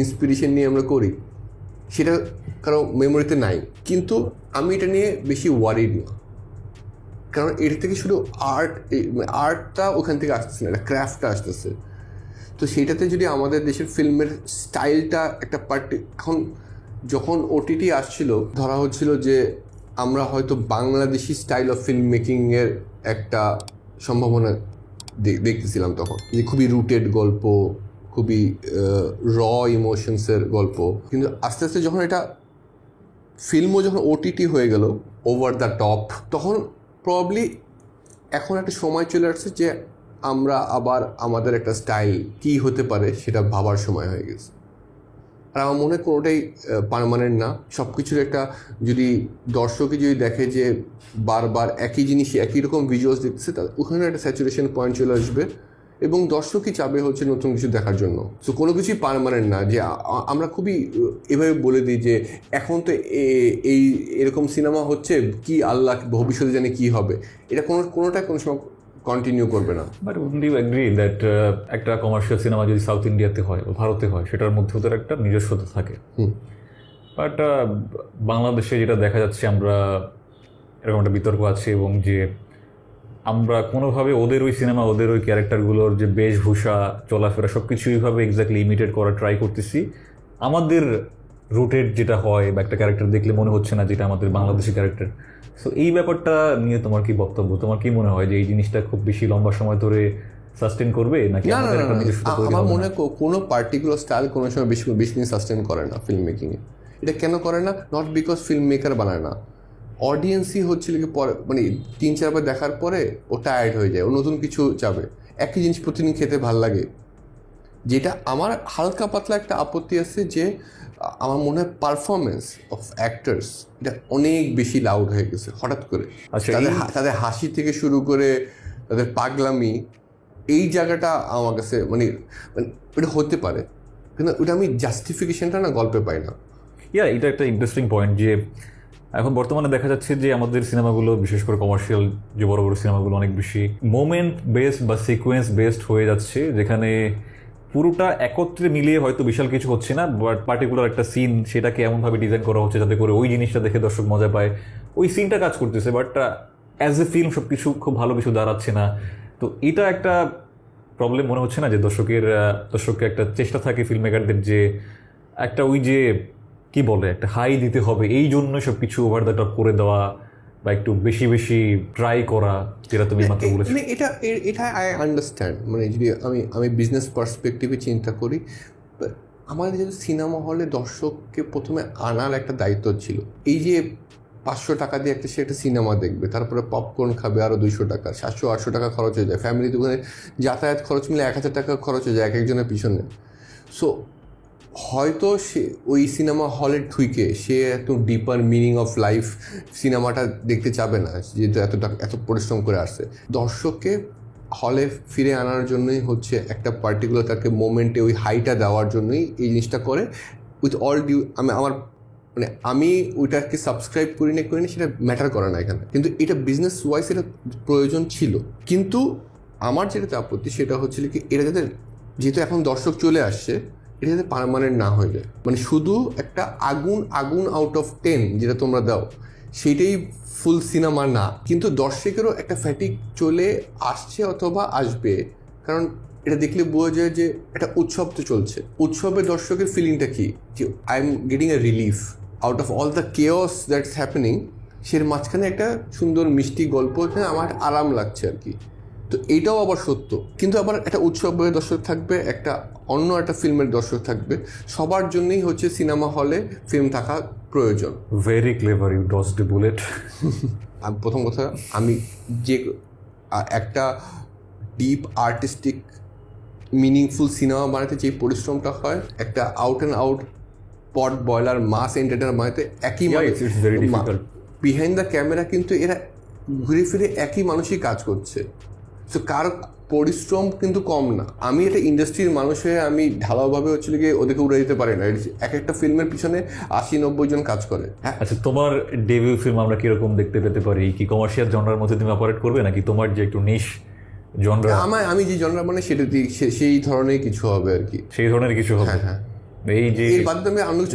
ইন্সপিরেশন নিয়ে আমরা করি, সেটা কারো মেমোরিতে নাই। কিন্তু আমি এটা নিয়ে বেশি ওয়ারিড না, কারণ এর থেকে শুধু আর্টটা ওখান থেকে আসতেছে না, এটা ক্রাফটটা আসতেছে। তো সেইটাতে যদি আমাদের দেশের ফিল্মের স্টাইলটা একটা এখন যখন ওটিটি আসছিল, ধরা হচ্ছিল যে আমরা হয়তো বাংলাদেশি স্টাইল অফ ফিল্ম মেকিংয়ের একটা সম্ভাবনা দেখতেছিলাম তখন, যে খুবই রুটেড গল্প, খুবই র ইমোশনসের গল্প। কিন্তু আস্তে আস্তে যখন এটা ফিল্মও যখন ওটিটি হয়ে গেল, ওভার দ্য টপ, তখন প্রবাবলি এখন একটা সময় চলে আসছে যে আমরা আবার আমাদের একটা স্টাইল কী হতে পারে সেটা ভাবার সময় হয়ে গেছে। আর আমার মনে হয় কোনোটাই পার্মানেন্ট না। সব কিছুর একটা যদি দর্শকে যদি দেখে যে বারবার একই জিনিস, একই রকম ভিজুয়ালস দেখতেছে, তাহলে ওখানে একটা স্যাচুরেশন পয়েন্ট চলে আসবে এবং দর্শকই চাবে হচ্ছে নতুন কিছু দেখার জন্য। তো কোনো কিছুই পার্মানেন্ট না যে আমরা খুবই এভাবে বলে দিই যে এখন তো এরকম সিনেমা হচ্ছে, কি আল্লাহ ভবিষ্যতে জানে কি হবে, এটা কোনোটা কোনো সময় কন্টিনিউ করবে না। But wouldn't you agree that একটা কমার্শিয়াল সিনেমা যদি সাউথ ইন্ডিয়াতে হয় বা ভারতে হয়, সেটার মধ্যে ওদের একটা নিজস্বতা থাকে। বাট বাংলাদেশে যেটা দেখা যাচ্ছে, আমরা এরকম একটা বিতর্ক আছে, এবং যে আমরা কোনোভাবে ওদের ওই সিনেমা, ওদের ওই ক্যারেক্টারগুলোর যে বেশভূষা, চলাফেরা, সব কিছু এইভাবে এক্স্যাক্টলি ইমিটেট করার ট্রাই করতেছি। আমাদের রুটেড যেটা হয় বা একটা ক্যারেক্টার দেখলে মনে হচ্ছে না যেটা আমাদের বাংলাদেশি ক্যারেক্টার। সো এই ব্যাপারটা নিয়ে তোমার কি বক্তব্য? তোমার কি মনে হয় যে এই জিনিসটা খুব বেশি লম্বা সময় ধরে সাস্টেন করবে নাকি? আমার মনে হয় কোনো পার্টিকুলার স্টাইল কোনো সময় বেশি দিন সাস্টেন করে না ফিল্ম মেকিংয়ে। এটা কেন করে না? নট বিকজ ফিল্ম মেকার বানায় না, অডিয়েন্সই হচ্ছে পরে, মানে 3-4 বার দেখার পরে ও টায়ার্ড হয়ে যায়, ও নতুন কিছু চাবে। একই জিনিস প্রতিদিন খেতে ভাল লাগে। যেটা আমার হালকা পাতলা একটা আপত্তি আছে যে আমার মনে হয় পারফরমেন্স অফ অ্যাক্টার্স এটা অনেক বেশি লাউড হয়ে গেছে হঠাৎ করে। তাদের হাসি থেকে শুরু করে তাদের পাগলামি, এই জায়গাটা আমার কাছে মানে এটা হতে পারে, কিন্তু ওটা আমি জাস্টিফিকেশনটা না গল্পে পাই না। এটা একটা ইন্টারেস্টিং পয়েন্ট যে এখন বর্তমানে দেখা যাচ্ছে যে আমাদের সিনেমাগুলো, বিশেষ করে কমার্শিয়াল যে বড় বড় সিনেমাগুলো, অনেক বেশি মোমেন্ট বেসড বা সিকোয়েন্স বেসড হয়ে যাচ্ছে, যেখানে পুরোটা একত্রে মিলিয়ে হয়তো বিশাল কিছু হচ্ছে না, বাট পার্টিকুলার একটা সিন সেটাকে এমনভাবে ডিজাইন করা হচ্ছে যাতে করে ওই জিনিসটা দেখে দর্শক মজা পায়, ওই সিনটা কাজ করতেছে, বাট অ্যাজ এ ফিল্ম সব কিছু খুব ভালো কিছু দাঁড়াচ্ছে না। তো এটা একটা প্রবলেম মনে হচ্ছে না যে দর্শককে একটা চেষ্টা থাকে ফিল্ম মেকারদের যে একটা ওই যে কি বলে একটা হাই দিতে হবে, এই জন্য সব কিছু ওভার দ্য টপ করে দেওয়া বা একটু বেশি বেশি ট্রাই করা, যেটা তুমি মাত্র বলেছো। মানে এটা আই আন্ডারস্ট্যান্ড, মানে যদি আমি বিজনেস পার্সপেক্টিভে চিন্তা করি, আমাদের যেহেতু সিনেমা হলে দর্শককে প্রথমে আনার একটা দায়িত্ব ছিল। এই যে 500 টাকা দিয়ে সে একটা সিনেমা দেখবে, তারপরে পপকর্ন খাবে আরও 200 টাকা, 700-800 টাকা খরচ হয়ে যায়, ফ্যামিলি দোকানে যাতায়াত খরচ মিলে 1000 টাকা খরচ হয়ে যায় এক একজনের পিছনে। সো হয়তো সে ওই সিনেমা হলের ঠুইকে সে এত ডিপার মিনিং অফ লাইফ সিনেমাটা দেখতে চাবে না, যেহেতু এত পরিশ্রম করে আসছে। দর্শককে হলে ফিরে আনার জন্যই হচ্ছে একটা পার্টিকুলার তাকে মোমেন্টে ওই হাইটা দেওয়ার জন্যই এই জিনিসটা করে। উইথ অল ডিউ আমি ওইটাকে সাবস্ক্রাইব করি না সেটা ম্যাটার করে না এখানে, কিন্তু এটা বিজনেস ওয়াইজ এটা প্রয়োজন ছিল। কিন্তু আমার যেটাতে আপত্তি সেটা হচ্ছে কি, এটা যাতে যেহেতু এখন দর্শক চলে আসছে, এটা যাতে পার্মানেন্ট না হয়ে যায়। মানে শুধু একটা আগুন আউট অফ 10 যেটা তোমরা দাও সেইটাই ফুল সিনেমা না, কিন্তু দর্শকেরও একটা ফ্যাটিক চলে আসছে অথবা আসবে। কারণ এটা দেখলে বোঝা যায় যে একটা উৎসব তো চলছে, উৎসবে দর্শকের ফিলিংটা কি, যে I am getting a relief out of all the chaos that's happening. সের মাঝখানে একটা সুন্দর মিষ্টি গল্প, আমার আরাম লাগছে আর কি। তো এইটাও আবার সত্য, কিন্তু আবার একটা উৎসবের দর্শক থাকবে, একটা অন্য একটা ফিল্মের দর্শক থাকবে, সবার জন্যই হচ্ছে সিনেমা হলে ফিল্ম থাকা প্রয়োজন। Very clever, you dodge the bullet. প্রথম কথা, আমি যে একটা ডিপ আর্টিস্টিক মিনিংফুল সিনেমা বানাতে যে পরিশ্রমটা হয়, একটা out and out pot boiler mass entertainer বানাতে একই বিহাইন্ড দ্য ক্যামেরা কিন্তু এরা ঘুরে ফিরে একই মানুষই কাজ করছে। তো কার পরিশ্রম কিন্তু কম না। আমি একটা ইন্ডাস্ট্রির মানুষ হয়ে আমি ঢালাওভাবে গিয়ে ওদেরকে উড়ে দিতে পারি না। এক একটা ফিল্মের পিছনে 80-90 জন কাজ করে। আচ্ছা, তোমার ডেবিউ ফিল্ম আমরা কিরকম দেখতে পেতে পারি? কি কমার্শিয়াল জনরার মধ্যে তুমি অপারেট করবে, নাকি তোমার যে একটু নিশ জনরা? আমি যে জনরা মানে সেটা সেই ধরনের কিছু হবে আর কি। সেই ধরনের কিছু হবে। হ্যাঁ, এই যে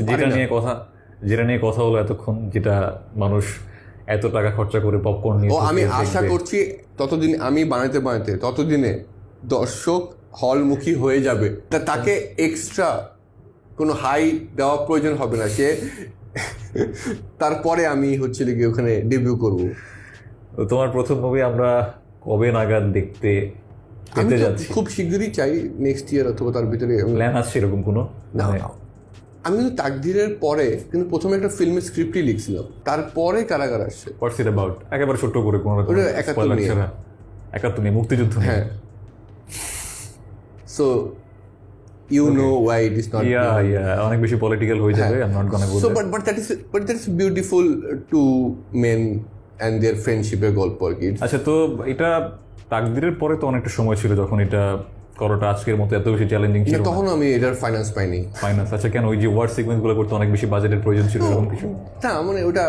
যেটা নিয়ে কথা হলো এতক্ষণ, যেটা মানুষ এত টাকা খরচা করে পপকর্ন নিয়ে, আমি আশা করছি ততদিন আমি বানাতে ততদিনে দর্শক হলমুখী হয়ে যাবে, তাকে এক্সট্রা কোনো হাই দেওয়া প্রয়োজন হবে না। সে তারপরে আমি গিয়ে ওখানে ডেবিউ করব। তোমার প্রথম মুভি আমরা কবে নাগাদ দেখতে পেতে যাচ্ছি? খুব শীঘ্রই চাই, নেক্সট ইয়ার অথবা তার ভিতরে। প্ল্যান আছে এরকম কোনো? না, আমি কিন্তু তাকদীরের পরে কিন্তু প্রথমে একটা ফিল্মের স্ক্রিপ্টই লিখছিলাম, তারপরে কারাগার আসছে। হোয়াটস ইট অ্যাবাউট? একেবারে ছোট্ট করে কোনো একাত্তর নিয়ে, মুক্তিযুদ্ধ নিয়ে। So you know why it is not অনেক বেশি পলিটিক্যাল হয়ে যাবে। I'm not gonna go there. So but that is beautiful to men and their friendship এর গল্প আর কি। আচ্ছা, তো এটা তাকদীরের পরে তো অনেকটা সময় ছিল যখন এটা করাটা আজকের মতো এত বেশি চ্যালেঞ্জিং ছিল। তখন আমি এটার ফাইন্যান্স পাইনি। আচ্ছা, কেন? ওই যে ওয়ার্ড সিকোয়েন্সগুলো করতে অনেক বেশি বাজেটের প্রয়োজন ছিল এরকম কিছু? না, মানে ওটা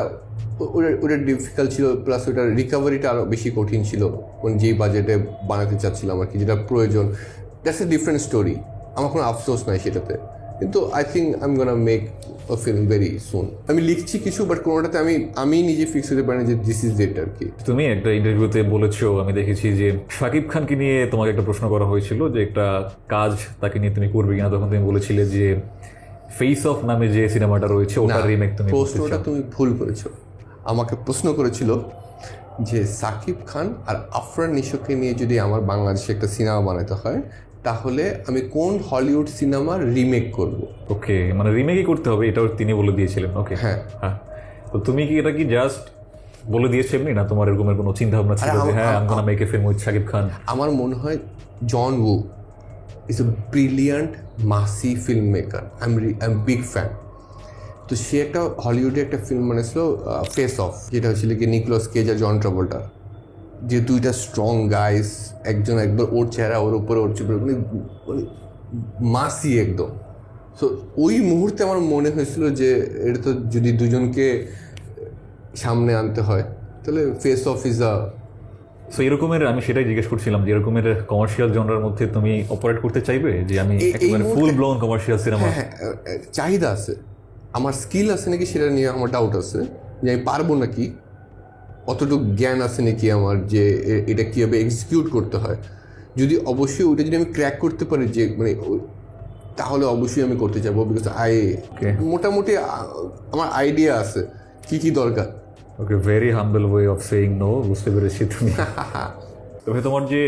ডিফিকাল্ট ছিল, প্লাস ওটার রিকভারিটা আরও বেশি কঠিন ছিল, মানে যেই বাজেটে বানাতে চাচ্ছিলাম আর কি, যেটা প্রয়োজন। That's a different story. আমার কোনো আফসোস নাই সেটাতে, কিন্তু I think I am gonna make a film very soon. আমি লিখছি কিছু, বাট কোনোটাতে আমি নিজে ফিক্স হতে পারি না যে দিস ইজ ইট আর কি। তুমি একটা ইন্টারভিউতে বলেছো, আমি দেখেছি, যে শাকিব খানকে নিয়ে তোমাকে একটা প্রশ্ন করা হয়েছিল যে একটা কাজ তাকে নিয়ে তুমি করবে কিনা, তখন তুমি বলেছিলে যে ফেস অফ নামে যে সিনেমাটা রয়েছে ওটার রিমেক তুমি। প্রশ্নটা তুমি ভুল করেছো। আমাকে প্রশ্ন করেছিল যে সাকিব খান আর আফরান নিশোকে নিয়ে যদি আমার বাংলাদেশে একটা সিনেমা বানাতে হয়, তাহলে আমি কোন হলিউড সিনেমার রিমেক করব। ওকে, মানে রিমেকই করতে হবে, এটাও তিনি বলে দিয়েছিলেন? ওকে, হ্যাঁ। তো তুমি কি এটা কি জাস্ট বলে দিয়েছো এমনি, না তোমার এরকম কোনো চিন্তা ভাবনা ছিল যে হ্যাঁ I am gonna make a film with Shakib Khan? আমার মনে হয় John Woo is a brilliant massy film maker. I am big fan. তো সে একটা হলিউডে একটা ফিল্ম বানিয়েছিল ফেস অফ, যেটা হচ্ছিল কি নিকোলাস কেজ আর জন ট্রাভোল্টার, যে দুইটা স্ট্রং গাইস, একজন একদম ওর চেহারা ওর উপরে ওর চেপে, মানে মাসি একদম। সো ওই মুহূর্তে আমার মনে হয়েছিল যে এটা তো যদি দুজনকে সামনে আনতে হয়, তাহলে ফেস অফ ইজ সো এরকমের আমি সেটাই জিজ্ঞেস করছিলাম যে এরকমের কমার্শিয়াল জনরার মধ্যে তুমি অপারেট করতে চাইবে যে আমি একেবারে ফুল ব্লোন কমার্শিয়াল সিনেমা? হ্যাঁ, চাহিদা আছে, আমার স্কিল আছে নাকি সেটা নিয়ে আমার ডাউট আছে, যে আমি পারবো নাকি, অতটুকু জ্ঞান আছে নাকি আমার যে এটা কীভাবে এক্সিকিউট করতে হয়। যদি অবশ্যই ওইটা যদি আমি ক্র্যাক করতে পারি, যে মানে তাহলে অবশ্যই আমি করতে চাইবো, বিকজ মোটামুটি আমার আইডিয়া আছে কি কি দরকার। Okay, very humble way of saying no, বুঝতে পেরেছি তুমি। তবে তোমার যে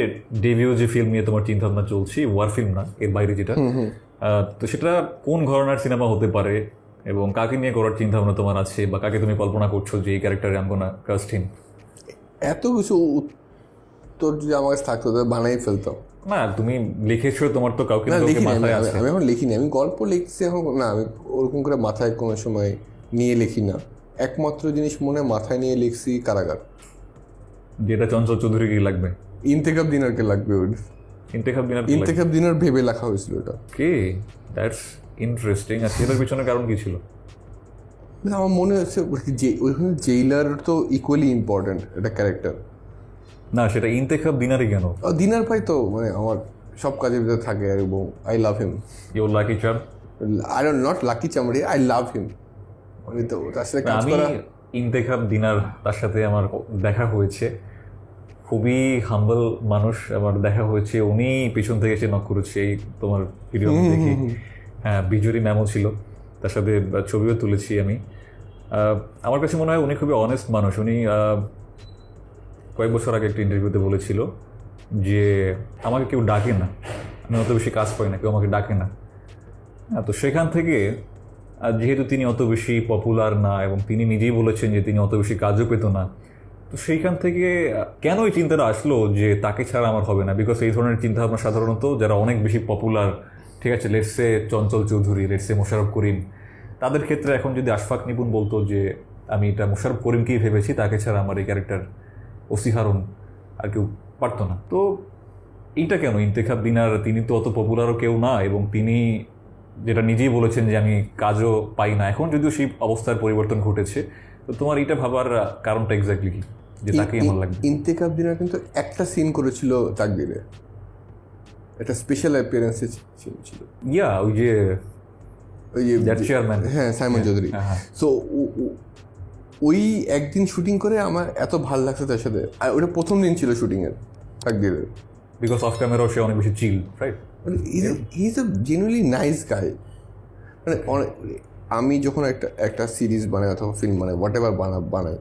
ডেবিউ যে ফিল্ম নিয়ে তোমার চিন্তা ভাবনা চলছে, ওয়ার ফিল্ম না, এর বাইরে যেটা, তো সেটা কোন ঘরানার সিনেমা হতে পারে এবং কাকে নিয়ে করার চিন্তা ভাবনা তোমার আছে, বা কাকে তুমি কল্পনা করছো যে এই ক্যারেক্টারে আম গোনা কাস্ট হিম? এত কিছু উত্তর যদি আমার কাছে থাকতো তাহলে বানাই ফেলতাম। না, তুমি লিখেছো, তোমার তো কাউকে মাথায় আছে। আমি এখন লিখিনি, আমি গল্প লিখছি এখন না, আমি ওরকম করে মাথায় কোনো সময় নিয়ে লিখি না। একমাত্র জিনিস মাথায় নিয়ে লিখছি কারাগার, যেটা চঞ্চল চৌধুরীকে লাগবে, ইন্তেখাব দিনারকে লাগবে। ওই ইন্তেখাব দিনার ভেবে লেখা হয়েছিল ওটা। কে, দ্যাটস ইন্টারেস্টিং। আর সেটার পিছনে কারণ কি ছিল? না, আমার মনে হচ্ছে যে ওইখানে জেইলার তো ইকুয়ালি ইম্পর্টেন্ট একটা ক্যারেক্টার। না, সেটা ইন্তেখাব দিনারই কেন? দিনার ভাই তো মানে আমার সব কাজের ভিতরে থাকে, এবং I love him. Your lucky charm? I don't not lucky চামড়ি, আই লাভ হিম। আমি তো তার সাথে কাজ আমি করা। ইন্তেখাব দিনার, তার সাথে আমার দেখা হয়েছে, খুবই হাম্বল মানুষ আমার দেখা হয়েছে। উনি পিছন থেকে এসে নক করেছে এই তোমার ভিডিও দেখি। হ্যাঁ, বিজুরি ম্যামও ছিল, তার সাথে ছবিও তুলেছি আমি। আমার কাছে মনে হয় উনি খুবই অনেস্ট মানুষ। উনি কয়েক বছর আগে একটা ইন্টারভিউতে বলেছিল যে আমাকে কেউ ডাকে না, আমি অত বেশি কাজ পাই না, কেউ আমাকে ডাকে না। তো সেখান থেকে যেহেতু তিনি অত বেশি পপুলার না, এবং তিনি নিজেই বলেছেন যে তিনি অত বেশি কাজও পেত না, তো সেইখান থেকে কেন এই চিন্তাটা আসলো যে তাকে ছাড়া আমার হবে না? বিকজ এই ধরনের চিন্তাভাবনা সাধারণত যারা অনেক বেশি পপুলার, ঠিক আছে, লেটসে চঞ্চল চৌধুরী, লেটসে মোশাররফ করিম, তাদের ক্ষেত্রে এখন যদি আশফাক নিপুণ বলতো যে আমি এটা মোশাররফ করিমকেই ভেবেছি, তাকে ছাড়া আমার এই ক্যারেক্টার অসিহারণ আর কেউ পারতো না। তো এইটা কেন ইন্তেখাব দিনার? তিনি তো অত পপুলারও কেউ না, এবং তিনি যেটা নিজেই বলেছেন যে আমি কাজও পাই না। এখন যদিও সেই অবস্থার পরিবর্তন ঘটেছে, তো তোমার এইটা ভাবার কারণটা এক্স্যাক্টলি কি, যে তাকেই আমার লাগবে? ইন্তেখাব দিনার কিন্তু একটা সিন করেছিল তাকদীরে, একটা স্পেশাল অ্যাপিয়ারেন্সে ছিল। ওই যে চেয়ারম্যান, হ্যাঁ, সাইমন চৌধুরী। সো ওই একদিন শুটিং করে আমার এত ভালো লাগছে তার সাথে। আর ওটা প্রথম দিন ছিল শুটিংয়ের তাকদীরের, বিকজ অফ ক্যামেরাও সে অনেক বেশি chill, right? He is a genuinely nice guy. মানে আমি যখন একটা সিরিজ বানাই অথবা ফিল্ম বানাই, হোয়াট এভার বানাই,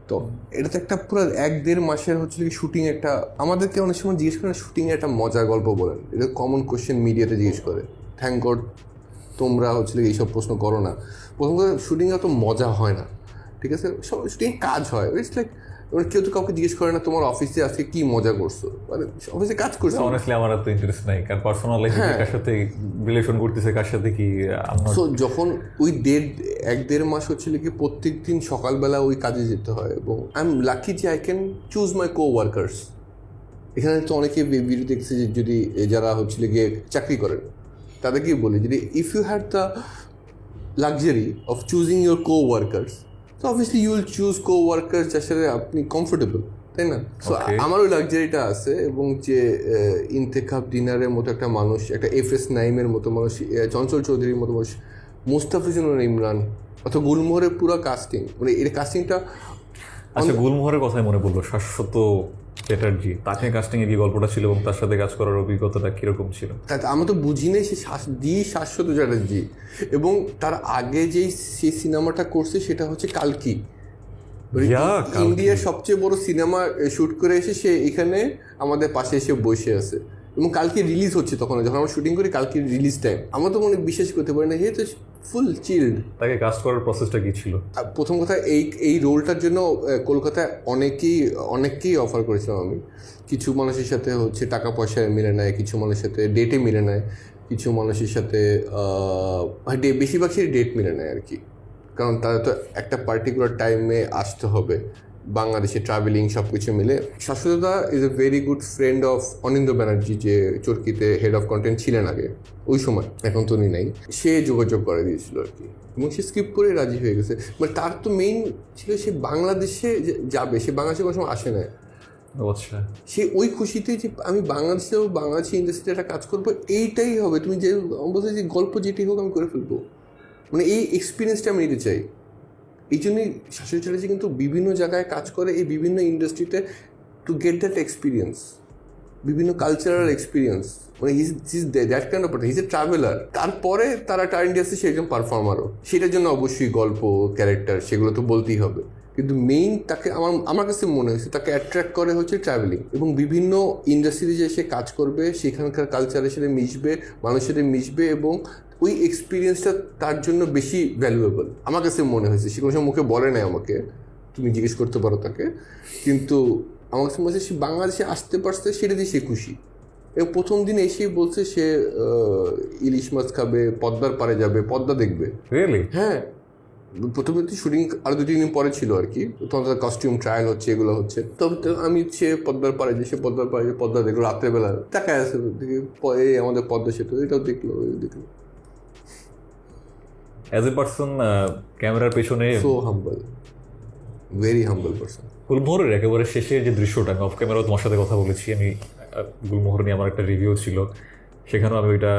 তো এটা তো একটা পুরো 1-1.5 মাসের হচ্ছে কি শুটিং। একটা আমাদেরকে অনেক সময় জিজ্ঞেস করে শুটিংয়ে একটা মজার গল্প বলেন, এটা কমন কোশ্চেন মিডিয়াতে জিজ্ঞেস করে। থ্যাংক গড তোমরা হচ্ছে এইসব প্রশ্ন করো না। প্রথম কথা, শুটিংয়ে অত মজা হয় না, ঠিক আছে? সব শুটিংয়ে কাজ হয়। ইটস লাইক কেউ তো কাউকে জিজ্ঞেস করে না তোমার অফিসে আজকে কি মজা করছো, মানে অফিসে কাজ করছো। অনেস্টলি আমার এত ইন্টারেস্ট নাই, কারণ পার্সোনাল লাইফে কার সাথে রিলেশন করতেছে, কার সাথে কি। সো যখন ওই 1-1.5 মাস হচ্ছে কি প্রত্যেক দিন সকালবেলা ওই কাজে যেতে হয়, এবং আই এম লাকি যে আই ক্যান চুজ মাই কো-ওয়ার্কার্স। এখানে তো অনেকে ভিডিও দেখছে যে যদি যারা হচ্ছে গিয়ে চাকরি করেন তাদেরকেই বলি যদি if you had the luxury of choosing your coworkers, তো obviously you will choose coworkers যার সাথে আপনি কমফোর্টেবল, তাই না? সো আমার ওই লাক্সারিটা আছে। এবং যে ইন্তেখাব দিনারের মতো একটা মানুষ, একটা এফএস নাইমের মতো মানুষ, চঞ্চল চৌধুরীর মতো মানুষ, মুস্তাফিজুর ইমরান অথবা গুলমোহরের পুরো কাস্টিং, মানে এর কাস্টিংটা। আচ্ছা, গুলমোহরের কথাই মনে পড়লো, শাশ্বত চ্যাটার্জি, তাকে কাস্টিংয়ে কি গল্পটা ছিল এবং তার সাথে কাজ করার অভিজ্ঞতাটা কিরকম ছিল? আমরা তো বুঝি নাই সে শাশ্বত চ্যাটার্জি, এবং তার আগে যেই সে সিনেমাটা করছে সেটা হচ্ছে কালকি, ইন্ডিয়ার সবচেয়ে বড় সিনেমা শুট করে এসে সে এখানে আমাদের পাশে এসে বসে আছে। এবং কালকে রিলিজ হচ্ছে, তখন যখন আমরা শুটিং করি কালকে রিলিজ টাইম, আমরা তো মনে বিশ্বাস করতে পারি না, যেহেতু ফুল চিল্ড। তাকে কাস্ট করার প্রসেসটা কি ছিল? প্রথম কথা, এই রোলটার জন্য কলকাতায় অনেককেই অফার করেছিলাম আমি। কিছু মানুষের সাথে হচ্ছে টাকা পয়সায় মিলে নেয়, কিছু মানুষের সাথে ডেটে মিলে নেয়, কিছু মানুষের সাথে বেশিরভাগ সে ডেট মিলে নেয় আর কি, কারণ তারা তো একটা পার্টিকুলার টাইমে আসতে হবে, বাংলাদেশে ট্রাভেলিং সব কিছু মিলে। শাশ্বতদা is a very good friend of Anindya Banerjee, যে চরকিতে হেড অফ কন্টেন্ট ছিলেন আগে ওই সময়, এখন তো উনি নাই। সে যোগাযোগ করে দিয়েছিল আর কি, এবং সে স্ক্রিপ্ট করে রাজি হয়ে গেছে। বাট তার তো মেইন ছিল সে বাংলাদেশে যাবে, সে বাংলাদেশে কোনো সময় আসে না। আচ্ছা, সে ওই খুশিতে যে আমি বাংলাদেশেও বাংলাদেশি ইন্ডাস্ট্রিতে একটা কাজ করবো, এইটাই হবে। তুমি যে বলছো যে গল্প যেটি হোক আমি করে ফেলবো, মানে এই এক্সপিরিয়েন্সটা আমি নিতে চাই। এই জন্যই শাশুড়ি চ্যাটার্জি কিন্তু বিভিন্ন জায়গায় কাজ করে, এই বিভিন্ন ইন্ডাস্ট্রিতে, টু গেট দ্যাট এক্সপিরিয়েন্স, বিভিন্ন কালচারাল এক্সপিরিয়েন্স। মানে that kind of person, his a traveller. তারপরে তারা টার ইন্ডাস্ট্রি সে একজন পারফর্মারও, সেটার জন্য অবশ্যই গল্প, ক্যারেক্টার, সেগুলো তো বলতেই হবে। কিন্তু মেইন তাকে আমার কাছে মনে হয়েছে তাকে অ্যাট্রাক্ট করে হচ্ছে ট্রাভেলিং, এবং বিভিন্ন ইন্ডাস্ট্রিতে যে সে কাজ করবে, সেখানকার কালচারের সাথে মিশবে, মানুষের সাথে মিশবে, এবং ওই এক্সপিরিয়েন্সটা তার জন্য বেশি ভ্যালুয়েবল আমার কাছে মনে হয়েছে। সে কোনো সময় মুখে বলে নাই আমাকে, তুমি জিজ্ঞেস করতে পারো তাকে, কিন্তু আমার কাছে মনে হচ্ছে সে বাংলাদেশে আসতে পারছে, সেটা দিয়ে সে খুশি। এবং প্রথম দিন এসেই বলছে সে ইলিশ মাছ খাবে, পদ্মার পাড়ে যাবে, পদ্মা দেখবে। রিয়েলি? হ্যাঁ, প্রথমে তো শুটিং আরো 2-3 দিন পরে ছিল আর কি, তখন কস্টিউম ট্রায়াল হচ্ছে, এগুলো হচ্ছে। তবে তো আমি সে পদ্মার পাড়ে যে, সে পদ্মার পাড়ে যে পদ্মা দেখলো রাত্রেবেলা, তাকায় আছে দেখি এই আমাদের পদ্মা সেতু, এটাও দেখলো। অ্যাজ এ পার্সন ক্যামেরার পেছনে সো হাম্বল, ভেরি হাম্বল পার্সন। গুলমোহরের একেবারে শেষের যে দৃশ্যটা, আমি অফ ক্যামেরাও তোমার সাথে কথা বলেছি, আমি গুলমোহর নিয়ে আমার একটা রিভিউ ছিল, সেখানেও আমি ওইটা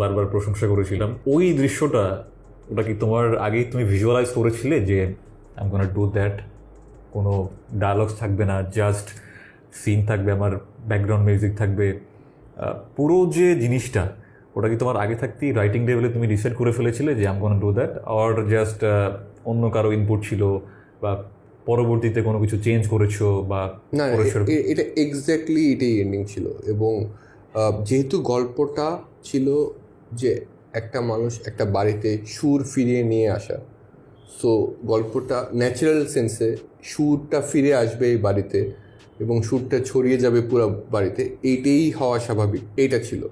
বারবার প্রশংসা করেছিলাম। ওই দৃশ্যটা, ওটা কি তোমার আগেই তুমি ভিজুয়ালাইজ করেছিলে যে I am gonna do that, কোনো ডায়ালগস থাকবে না, জাস্ট সিন থাকবে, আমার ব্যাকগ্রাউন্ড মিউজিক থাকবে, পুরো যে জিনিসটা, ওটা কি তোমার আগে থাকতেই রাইটিং লেভেলে তুমি ডিসাইড করে ফেলেছিলে যে I am gonna do that, or just অন্য কারো ইনপুট ছিল, বা পরবর্তীতে কোনো কিছু চেঞ্জ করেছো? বা না, এটা এক্স্যাক্টলি এটাই এন্ডিং ছিল। এবং যেহেতু গল্পটা ছিল যে একটা মানুষ একটা বাড়িতে সুর ফিরিয়ে নিয়ে আসা, সো গল্পটা ন্যাচারাল সেন্সে সুরটা ফিরে আসবে এই বাড়িতে এবং সুরটা ছড়িয়ে যাবে পুরো বাড়িতে, এইটাই হওয়া স্বাভাবিক, এইটা ছিল।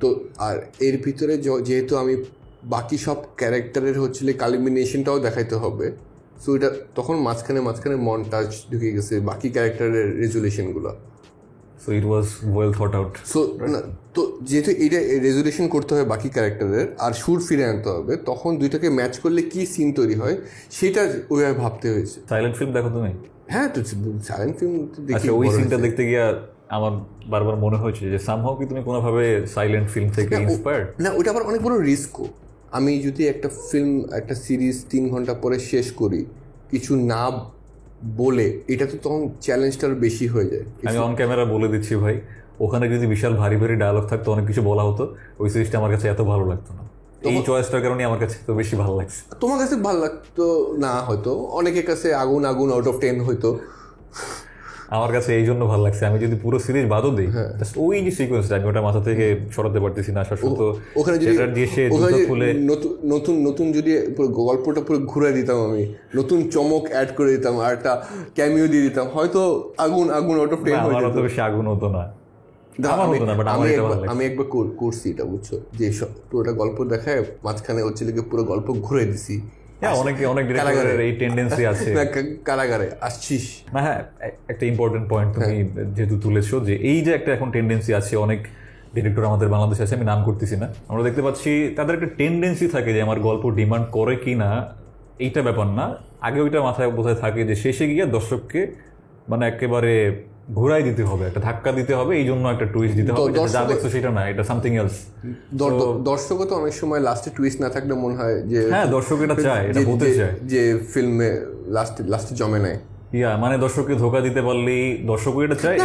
তো আর এর ভিতরে যেহেতু আমি বাকি সব ক্যারেক্টারের হচ্ছিল কালিমিনেশনটাও দেখাইতে হবে, সো এটা তখন মাঝখানে মনটাজ ঢুকে গেছে বাকি ক্যারেক্টারের রেজুলেশনগুলো। So it was well thought out. So তো যেহেতু এইটা রেজুলেশন করতে হয় বাকি ক্যারেক্টারের, আর সুর ফিরে আনতে হবে, তখন দুইটাকে ম্যাচ করলে কি সিন তৈরি হয় সেটা ওইভাবে ভাবতে হয়েছে। সাইলেন্ট ফিল্ম দেখো তুমি? হ্যাঁ, তো সাইলেন্ট ফিল্ম দেখি। ওই সিনটা দেখতে গিয়ে আমার বারবার মনে হয়েছে যে সামহাও কি তুমি কোনোভাবে সাইলেন্ট ফিল্ম থেকে ইন্সপায়ার্ড? না, ওইটা আবার অনেক বড় রিস্কও। আমি যদি একটা ফিল্ম, একটা সিরিজ 3 ঘন্টা পরে শেষ করি কিছু না বলে, এটা তো তখন চ্যালেঞ্জটার বেশি হয়ে যায়। আমি অন ক্যামেরা বলে দিচ্ছি ভাই, ওখানে যদি বিশাল ভারী ভারী ডায়লগ থাকতো, অনেক কিছু বলা হতো, ওই সিরিজটা আমার কাছে এত ভালো লাগতো না। এই চয়েসটার কারণে আমার কাছে তো বেশি ভালো লাগছে। তোমার কাছে ভালো লাগতো না হয়তো, অনেকের কাছে আগুন আউট অফ 10 হয়তো, আমার কাছে এই জন্য ভালো লাগছে। আমি যদি পুরো সিরিজ বাদও দিই, ওই যে সিকোয়েন্সটা আমি ওটা মাথা থেকে সরাতে পারতেছি না। ওখানে যদি নতুন যদি পুরো গল্পটা পুরো ঘুরে দিতাম, আমি নতুন চমক অ্যাড করে দিতাম, আর একটা ক্যামিও দিয়ে দিতাম, হয়তো আগুন আউট অফ 10 হয়ে যেত। বেশি আগুন হতো না। আমি একবার করছি এটা, বুঝছো, যে পুরোটা গল্প দেখায় মাঝখানে হচ্ছে পুরো গল্প ঘুরে দিছি। অনেক ডিরেক্টরের এই টেন্ডেন্সি আছে। কারাগারে আসছিস না? হ্যাঁ, একটা ইম্পর্টেন্ট পয়েন্ট তুমি যেহেতু তুলেছো, যে এই যে একটা এখন টেন্ডেন্সি আছে, অনেক ডিরেক্টর আমাদের বাংলাদেশে আছে, আমি নাম করতেছি না, আমরা দেখতে পাচ্ছি তাদের একটা টেন্ডেন্সি থাকে যে আমার গল্প ডিমান্ড করে কি না, এইটা ব্যাপার না, আগে ওইটা মাথায় বোঝায় থাকে যে শেষে গিয়ে দর্শককে মানে একেবারে ঘুরাই দিতে হবে, একটা ধাক্কা দিতে হবে, এই জন্য একটা টুইস্ট দিতে হবে, যা দেখছো সেটা না, এটা সামথিং এলস। দর্শকও তো অনেক সময় লাস্টে টুইস্ট না থাকলে মনে হয় যে হ্যাঁ, দর্শক এটা চায়, এটা বলতে চায় যে ফিল্মে লাস্টে জমে নেয়, মানে দর্শককে ধোকা দিতে পারলেই দর্শকও এটা চায়।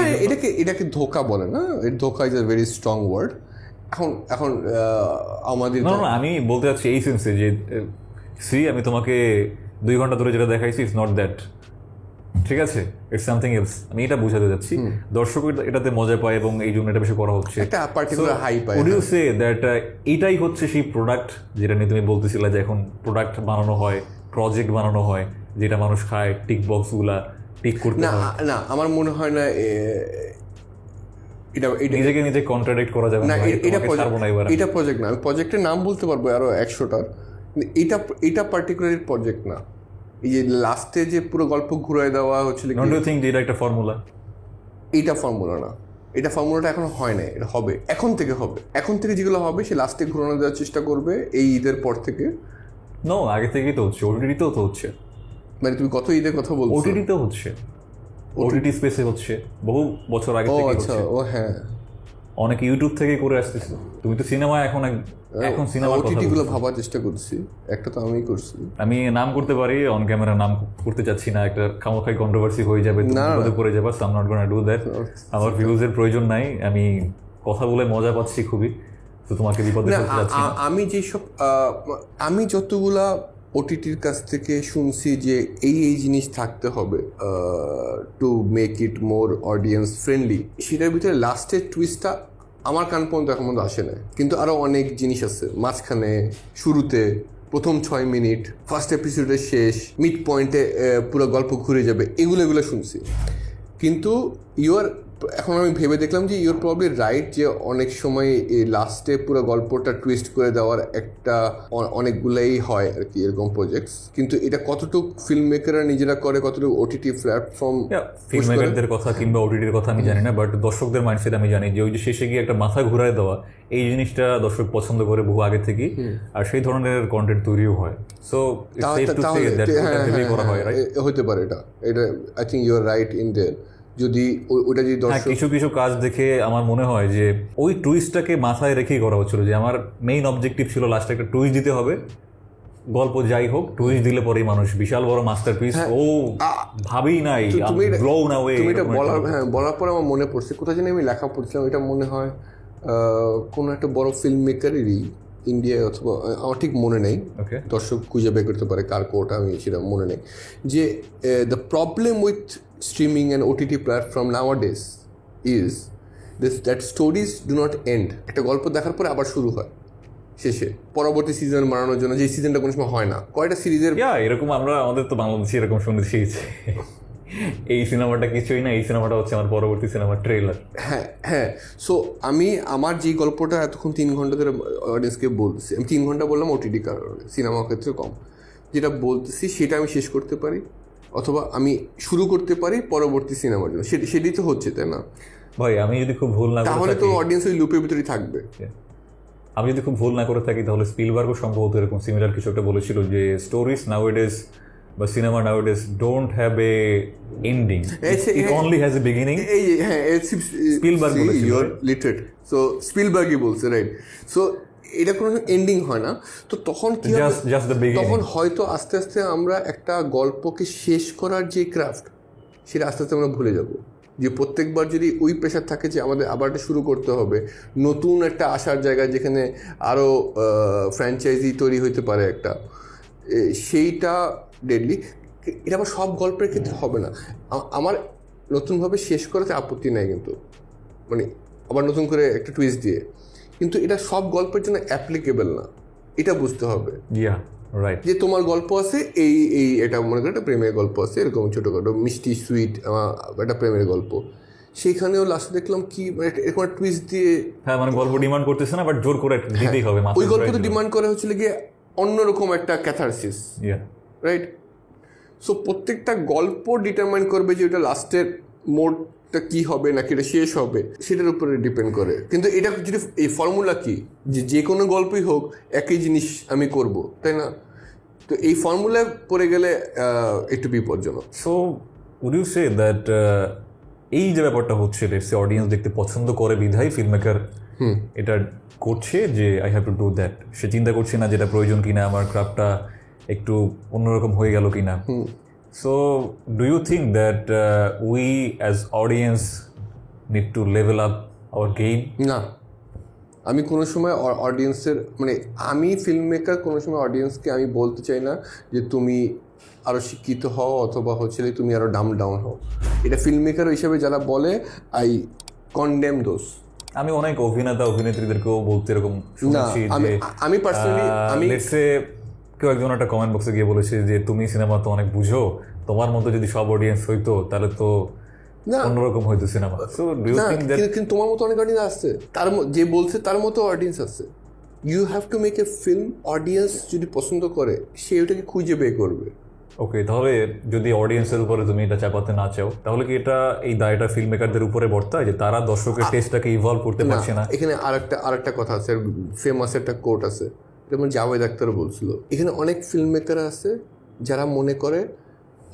এটাকে ধোকা বলে না, ধোকা is a very strong word. এখন আমাদের আমি বলতে চাচ্ছি এই সেন্সে যে আমি তোমাকে 2 ঘন্টা ধরে যেটা দেখাইছি, ইটস নট দ্যাট, ঠিক আছে, ইটস সামথিং এলস, আমি এটা বুঝাতে যাচ্ছি। দর্শক এটাতে মজা পায় এবং এই জন্য এটা বেশি করা হচ্ছে, একটা পার্টিকুলার হাই পায়। উড ইউ সে দ্যাট এটাই হচ্ছে সেই প্রোডাক্ট যেটা নিয়ে তুমি বলতেছিলে যে এখন প্রোডাক্ট বানানো হয়, প্রজেক্ট বানানো হয়, যেটা মানুষ খায়, টিক বক্সগুলা টিক করতে হয়? না, আমার মনে হয় না এটা নিজেকে নিজে কন্ট্রাডিক্ট করা যাবে না। এটা প্রজেক্ট না, আমি প্রজেক্টের নাম বলতে পারবো আরো 100টার, এটা পার্টিকুলার প্রজেক্ট না। এই যে লাস্টে যে পুরো গল্প ঘুরাই দেওয়া হচ্ছিল, ডোন্ট ইউ থিংক যে এটা একটা ফর্মুলা? এটা ফর্মুলা না, এটা ফর্মুলাটা এখন হয় না, এটা হবে, এখন থেকে যেগুলো হবে সে লাস্টে ঘুরানো দেওয়ার চেষ্টা করবে এই ঈদের পর থেকে। নো, আগে থেকেই তো হচ্ছে, ওটিটিতেও তো হচ্ছে। মানে তুমি কত ঈদের কথা বলছো? ওটিটিতেও হচ্ছে। ওটিটি স্পেসে হচ্ছে, বহু বছর আগে ও থেকে আচ্ছা, হচ্ছে, ও হ্যাঁ, অনেক ইউটিউব থেকে করে আসতেছে। তুমি তো সিনেমা এখন সিনেমার কথা ওটিটি গুলো বলছো। ভাবার চেষ্টা করছি, একটা তো আমি করছি। আমি নাম করতে পারি, অন ক্যামেরা নাম করতে চাচ্ছি না, একটা খামোখাই কন্ট্রোভার্সি হয়ে যাবে, তুমি না, না। বিপদে পড়ে যাবে, so I am not gonna do that. আমার ভিউজের প্রয়োজন নাই, আমি কথা বলে মজা পাচ্ছি খুবই, তো তোমাকে বিপদে না, ফেলতে চাচ্ছি না। আমি যেসব আমি যতগুলা ওটিটির কাছ থেকে শুনছি যে এই জিনিস থাকতে হবে to make it more audience friendly, সেটার ভিতরে লাস্টের টুইস্টটা আমার কান পর্যন্ত এখন পর্যন্ত আসে না। কিন্তু আরও অনেক জিনিস আছে মাঝখানে, শুরুতে প্রথম 6 মিনিট, ফার্স্ট এপিসোডের শেষ, মিড পয়েন্টে পুরো গল্প ঘুরে যাবে, এগুলো শুনছি। কিন্তু এখন আমি ভেবে দেখলাম যে ইউর প্রবলি রাইট, যে অনেক সময় এই লাস্টে পুরো গল্পটা টুইস্ট করে দেওয়ার একটা অনেকগুলাই হয় আর কি এরকম প্রজেক্টস। কিন্তু এটা কতটুকু ফিল্ম মেকাররা নিজেরা করে, কতটুকু ওটিটি প্ল্যাটফর্ম, ফিল্ম মেকারদের কথা কিংবা ওটিটির কথা আমি জানি না, বাট দর্শকদের মাইন্ডসেট আমি জানি যে ওই যে শেষে গিয়ে একটা মাথা ঘুরায় দেওয়া, এই জিনিসটা দর্শক পছন্দ করে বহু আগে থেকেই, আর সেই ধরনের কন্টেন্ট তৈরিও হয়। সো করা হয়, রাইট? হতে পারে এটা I think you are right in there. যদি ওটা যদি কিছু কিছু কাজ দেখে আমার মনে হয় যে ওই টুইস্টটাকে মাথায় রেখেই করা হচ্ছিল, যে আমার মেইন অবজেক্টিভ ছিল লাস্টে একটা টুইস্ট দিতে হবে, গল্প যাই হোক টুইস্ট দিলে পরেই মানুষ বিশাল বড় মাস্টারপিস ও ভাবেই নাই, ব্লোন অ্যাওয়ে। তুমি এটা বলার পরে আমার মনে পড়ছে, কোথায় জানি আমি লেখা পড়ছিলাম, এটা মনে হয় কোনো একটা বড় ফিল্ম মেকারেরই ইন্ডিয়ায়, অথবা আমার ঠিক মনে নেই, দর্শক খুঁজে বের করতে পারে কার কোটা, আমি সেটা মনে নেই, যে the problem with streaming and OTT platform nowadays is that stories do not end. একটা গল্প দেখার পরে আবার শুরু হয় শেষে পরবর্তী সিজন বানানোর জন্য, যে সিজনটা কোনো সময় হয় না। কয়টা সিরিজের এরকম আমাদের তো বাংলাদেশে এরকম শুনে শিখেছি, এই সিনেমাটা কিছুই না, এই সিনেমাটা হচ্ছে আমার পরবর্তী সিনেমার ট্রেলার। হ্যাঁ। সো আমার যে গল্পটা এতক্ষণ 3 ঘন্টা ধরে অডিয়েন্সকে বলতেছি, আমি 3 ঘন্টা বললাম ওটিটি কারণে, সিনেমার ক্ষেত্রে কম, যেটা বলতেছি সেটা আমি শেষ করতে পারি, অথবা আমি শুরু করতে পারি পরবর্তী সিনেমার জন্য, সেটাই তো হচ্ছে, তাই না ভাই? আমি যদি খুব ভুল না, তাহলে তো অডিয়েন্স ওই লুপের ভিতরেই থাকবে। আমি যদি খুব ভুল না করে থাকি তাহলে স্পিলবার্গও সম্ভবত এরকম সিমিলার কিছু একটা বলেছিল, যে স্টোরিজ নাউএডেজ বা cinema nowadays don't have a ending, it only has a beginning. Spielberg বলেছিল, লিটারেট, সো স্পিলবার্গই বলছে, রাইট? সো এটা কোনো এন্ডিং হয় না, তো তখন কি তখন হয়তো আস্তে আস্তে আমরা একটা গল্পকে শেষ করার যে ক্রাফট, সেটা আস্তে আস্তে আমরা ভুলে যাব। যে প্রত্যেকবার যদি ওই প্রেশার থাকে যে আমাদের আবার একটা শুরু করতে হবে, নতুন একটা আসার জায়গায় যেখানে আরও ফ্র্যাঞ্চাইজি তৈরি হইতে পারে একটা, সেইটা ডেডলি। এটা আবার সব গল্পের ক্ষেত্রে হবে না। আমার নতুনভাবে শেষ করাতে আপত্তি নাই, কিন্তু মানে আবার নতুন করে একটা টুইস্ট দিয়ে, কিন্তু এটা সব গল্পের জন্য অ্যাপ্লিকেবল না, এটা বুঝতে হবে। রাইট, যে তোমার গল্প আছে এটা মনে করো একটা প্রেমের গল্প আছে, এরকম ছোটোখাটো মিষ্টি সুইট একটা প্রেমের গল্প, সেইখানেও লাস্টে দেখলাম কি এরকম টুইস্ট দিয়ে, মানে গল্প ডিমান্ড করতেছে না, বাট জোর করে দিতেই হবে। ওই গল্প তো ডিমান্ড করে হচ্ছিল গিয়ে অন্যরকম একটা ক্যাথারসিস, রাইট? সো প্রত্যেকটা গল্প ডিটারমাইন করবে যে এটা লাস্টের মোডটা কি হবে, নাকি এটা শেষ হবে, সেটার উপরে ডিপেন্ড করে। কিন্তু এটা যদি এই ফর্মুলা কি, যে কোনো গল্পই হোক একই জিনিস আমি করব, তাই না? তো এই ফর্মুলায় পড়ে গেলে একটু বিপজ্জনক। So would you say that এই যে ব্যাপারটা হচ্ছে, অডিয়েন্স দেখতে পছন্দ করে বিধায় ফিল্ম মেকার এটা করছে, যে I have to do that, সে চিন্তা করছে না যেটা প্রয়োজন কিনা, আমার ক্রাফটটা একটু অন্যরকম হয়ে গেল কিনা। So, do you think that we as audience need to level up our game? না, আমি কোনো সময় অডিয়েন্সের আমি ফিল্ম মেকার কোনো সময় অডিয়েন্সকে আমি বলতে চাই না যে তুমি আরও শিক্ষিত হও, অথবা তুমি আরও ডাউন হও। এটা ফিল্ম মেকার হিসেবে যারা বলে, আই কন্ডেম দোজ। আমি অনেক অভিনেত্রীদেরকেও বলতে এরকম শুনেছি, আমি পার্সোনালি কেউ একজন একটা কমেন্ট বক্সে গিয়ে বলেছে যে তুমি সিনেমা তো অনেক বুঝো, তোমার মতো যদি সব অডিয়েন্স হইতো তাহলে তো অন্যরকম হইতো cinema. So do you think that কিন্তু তোমার মতো অনেক অডিয়েন্স আছে, যে বলছে তার মতো অডিয়েন্স আছে। You have to make a film, audience যদি পছন্দ করে সে ওটাকে খুঁজে বের করবে। ওকে, তাহলে যদি অডিয়েন্সের উপরে তুমি এটা চাপাতে না চাও, তাহলে কি এই দায়টা ফিল্ম মেকারদের উপরে বর্তায় যে তারা দর্শকের টেস্টটাকে ইভলভ করতে পারছে না? এখানে আরেকটা কথা আছে, ফেমাস একটা কোট আছে, যেমন জাভেদ আখতার বলছিল, এখানে অনেক ফিল্ম মেকার আছে যারা মনে করে